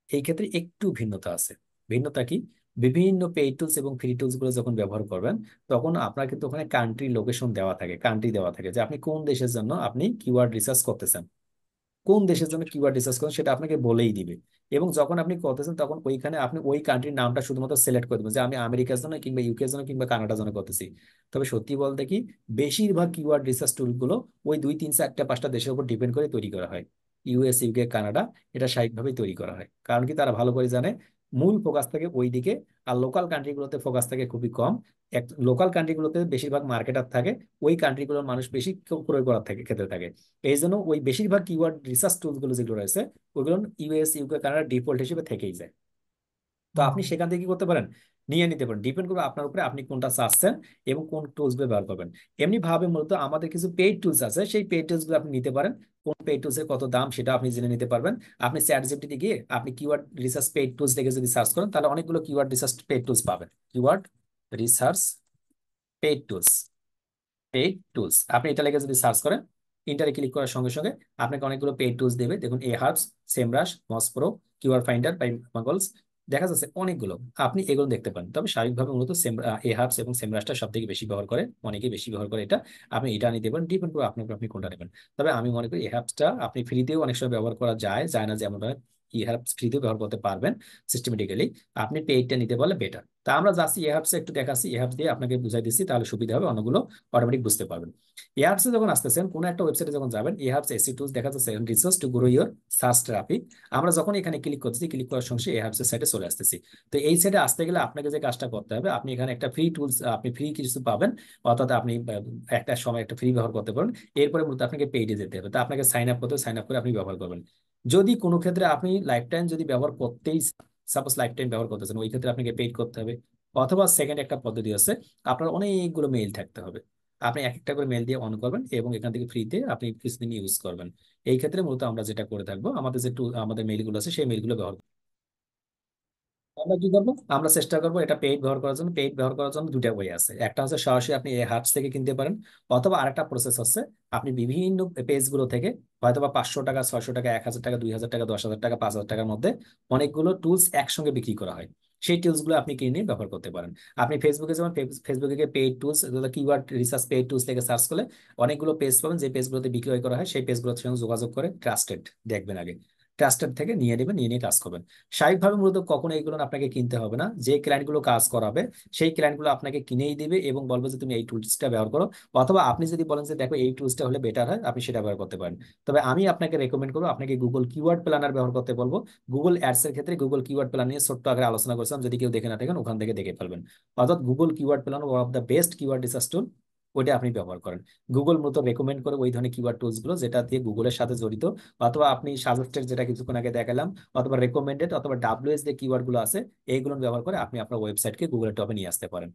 এই ক্ষেত্রে একটু ভিন্নতা আছে। ভিন্নতা কি, বিভিন্ন পেইড টুলস এবং ফ্রি টুলস গুলো যখন ব্যবহার করবেন, তখন আপনার কিন্তু ওখানে কান্ট্রি লোকেশন দেওয়া থাকে, কান্ট্রি দেওয়া থাকে যে আপনি কোন দেশের জন্য আপনি কিওয়ার্ড রিসার্চ করতেছেন, কোন দেশের জন্য কিওয়ার্ড রিসার্চ করেন সেটা আপনাকে বলেই দিবে। এবং যখন আপনি করতেছেন তখন ওইখানে আপনি ওই কান্ট্রির নামটা শুধুমাত্র সিলেক্ট করে দেবেন যে আমি আমেরিকার জন্য কিংবা ইউকে জন্য কিংবা কানাডার জন্য করতেছি। তবে সত্যি বলতে কি, বেশিরভাগ কিওয়ার্ড রিসার্চ টুল গুলো ওই 2 3 4 5টা দেশের উপর ডিপেন্ড করে তৈরি করা হয়। ইউএস, ইউকে, কানাডা, এটা স্বাভাবিকভাবেই তৈরি করা হয়। কারণ কি, তারা ভালো করে জানে মূল ফোকাস থাকে ওই দিকে, আর লোকাল কান্ট্রিগুলোতে ফোকাস থাকে খুবই কম। এক লোকাল কান্ট্রিগুলোতে বেশিরভাগ মার্কেটার থাকে, ওই কান্ট্রিগুলোর মানুষ বেশি ক্রয় করার থাকে ক্ষেত্রে থাকে। এই জন্য ওই বেশিরভাগ কিওয়ার্ড রিসার্চ টুলস গুলো যেগুলো রয়েছে, ওগুলো ইউএস, ইউকে, কানাডা ডিফল্ট হিসেবে থেকেই যায়। তো আপনি সেখান থেকে কি করতে পারেন, নিয়ে নিতে পারেন। ডিপেন্ড করবে আপনার উপরে, আপনি কোনটা চাচ্ছেন এবং কোন টুলস ব্যবহার করবেন। এমনি ভাবে মূলত আমাদের কিছু পেইড টুলস আছে, সেই পেইড টুলস গুলো আপনি নিতে পারেন। কোন পেইড টুলস এর কত দাম সেটা আপনি জেনে নিতে পারবেন। আপনি চ্যাট জিপিটি গিয়ে আপনি কিওয়ার্ড রিসার্চ পেইড টুলস দেখে যদি সার্চ করেন, তাহলে অনেকগুলো কিওয়ার্ড রিসার্চ পেইড টুলস পাবেন। Keyword research paid tools, paid tools, আপনি এটা লিখে যদি সার্চ করেন, ইন্টারে ক্লিক করার সঙ্গে সঙ্গে আপনাকে অনেকগুলো পেইড টুলস দেবে। দেখুন এহার্বস, সেমরাশ, মসপ্রো, কিওয়ার্ড ফাইন্ডার বাই মাগলস, দেখা যাচ্ছে অনেকগুলো, আপনি এগুলো দেখতে পারেন। তবে স্বাভাবিকভাবে মূলত এহার্বস এবং সেমরাশটা সব থেকে বেশি ব্যবহার করে, অনেকেই বেশি ব্যবহার করে এটা। আপনি এটা নিতে পারেন, ডিপেন্ড করে আপনার উপর আপনি কোনটা নেবেন। তবে আমি মনে করি এহার্বসটা আপনি ফ্রিতেও অনেক সময় ব্যবহার করা যায়, যায় না যেমন এহার্বস ফ্রিতেও ব্যবহার করতে পারবেন সিস্টেমেটিক্যালি। আপনি পেইডটা নিতে পারলে বেটার। তা আমরা যাচ্ছি এহার্বসে একটু দেখাচ্ছি, এহার্বস দিয়ে আপনাকে বুঝাই দিচ্ছি, তাহলে সুবিধা হবে, অন্যগুলো অটোমেটিক বুঝতে পারবেন। এহার্বসে যখন আসতেছেন, কোনো একটা ওয়েবসাইটে যখন যাবেন, এহার্বস এসি টুলস দেখা যাচ্ছে research to grow your search traffic. আমরা যখন এখানে ক্লিক করতেছি, ক্লিক করার সঙ্গে এহার্বসের সাইটে চলে আসতেছি। তো এই সাইটে আসতে গেলে আপনাকে যে কাজটা করতে হবে, আপনি এখানে একটা ফ্রি টুলস, আপনি ফ্রি কিছু পাবেন, অর্থাৎ আপনি একটা সময় একটা ফ্রি ব্যবহার করতে পারেন। এরপরে মূলত আপনাকে পেইডে যেতে হবে, তো আপনাকে সাইন আপ করতে, সাইন আপ করে আপনি ব্যবহার করবেন। যদি কোনো ক্ষেত্রে আপনি লাইফ টাইম যদি ব্যবহার করতেই, সাপোজ লাইফ টাইম ব্যবহার করতেছেন, ওই ক্ষেত্রে আপনাকে পেইড করতে হবে। অথবা সেকেন্ড একটা পদ্ধতি আছে, আপনার অনেকগুলো মেইল থাকতে হবে, আপনি এক একটা করে মেল দিয়ে অন করবেন এবং এখান থেকে ফ্রিতে আপনি কিছুদিন ইউজ করবেন। এই ক্ষেত্রে মূলত আমরা যেটা করে থাকবো, আমাদের যে আমাদের মেইলগুলো আছে সেই মেইলগুলো ব্যবহার করবো। আমরা কি করবো, আমরা চেষ্টা করবো এটা পেইড ব্যবহার করার জন্য। পেইড ব্যবহার করার জন্য দুটা ওয়ে আছে, একটা হচ্ছে সরাসরি আপনি এই হার্টস থেকে কিনতে পারেন, অথবা আরেকটা প্রসেস হচ্ছে আপনি বিভিন্ন পেজ গুলো থেকে হয়তো বা 500 টাকা, 600 টাকা, 1000 টাকা, 2000 টাকা, 10,000 টাকা, 5000 টাকার মধ্যে অনেকগুলো টুলস একসঙ্গে বিক্রি করা হয়। সেই টুলস গুলো আপনি কিনে নিয়ে ব্যবহার করতে পারেন। আপনি ফেসবুকে যেমন ফেসবুকে paid tools, keyword research paid tools থেকে সার্চ করলে অনেকগুলো পেজ পাবেন, যে পেজগুলোতে বিক্রয় করা হয় সেই পেজগুলোর সঙ্গে যোগাযোগ করে ট্রাস্টেড দেখবেন আগে, ট্রাস্টেড থেকে নিয়ে নেবেন, নিয়ে নিয়ে কাজ করবেন। স্বাভাবিকভাবে মূলত কখনো এইগুলো আপনাকে কিনতে হবে না, যে ক্লায়েন্টগুলো কাজ করাবে সেই ক্লায়েন্টগুলো আপনাকে কিনেই দিবে এবং বলবে যে তুমি এই টুলসটা ব্যবহার করো, অথবা আপনি যদি বলেন যে দেখো এই টুলসটা হলে বেটার হয়, আপনি সেটা ব্যবহার করতে পারেন। তবে আমি আপনাকে রেকমেন্ড করবো, আপনাকে গুগল কিওয়ার্ড প্ল্যানার ব্যবহার করতে বলবো। গুগল অ্যাডস এর ক্ষেত্রে গুগল কিওয়ার্ড প্ল্যান নিয়ে ছোট্ট আগে আলোচনা করেছিলাম, যদি কেউ দেখে না থাকেন ওখান থেকে দেখে ফেলবেন। অর্থাৎ Google keyword planner one of the best keyword research tool, ওইটা আপনি ব্যবহার করেন। গুগল মূলত রেকমেন্ড করে ওই ধরনের কিওয়ার্ড টুলস গুলো যেটা দিয়ে গুগলের সাথে জড়িত, অথবা আপনি সাজেস্টেড যেটা কিছুক্ষণ আগে দেখালাম, অথবা রেকমেন্ডেড, অথবা ডাব্লিউএস যে কিওয়ার্ড গুলো আছে এইগুলো ব্যবহার করে আপনি আপনার ওয়েবসাইটকে গুগলের টপে নিয়ে আসতে পারেন।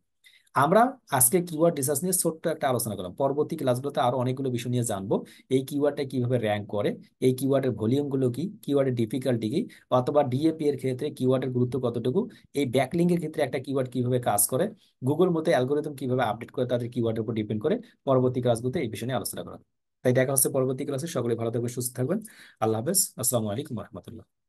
আমরা আজকে কিওয়ার্ড রিসার্চ নিয়ে ছোট্ট একটা আলোচনা করলাম, পরবর্তী ক্লাসগুলোতে আরো অনেকগুলো বিষয় নিয়ে জানবো। এই কিওয়ার্ডটা কিভাবে র্যাঙ্ক করে, এই কিওয়ার্ডের ভলিউম গুলো কি, কিওয়ার্ডের ডিফিকাল্টি কি, অথবা ডিএপি এর ক্ষেত্রে কিওয়ার্ডের গুরুত্ব কতটুকু, এই ব্যাকলিঙ্কের ক্ষেত্রে একটা কিওয়ার্ড কিভাবে কাজ করে, গুগল মতো অ্যালগোরিদম কিভাবে আপডেট করে তাদের কিওয়ার্ডের উপর ডিপেন্ড করে, পরবর্তী ক্লাসগুলোতে এই বিষয় নিয়ে আলোচনা করা হবে। তাই দেখা হচ্ছে পরবর্তী ক্লাসে। সকলে ভালো থাকবেন, সুস্থ থাকবেন। আল্লাহ হাফেজ, আসসালামু আলাইকুম রহমতুল্লাহ।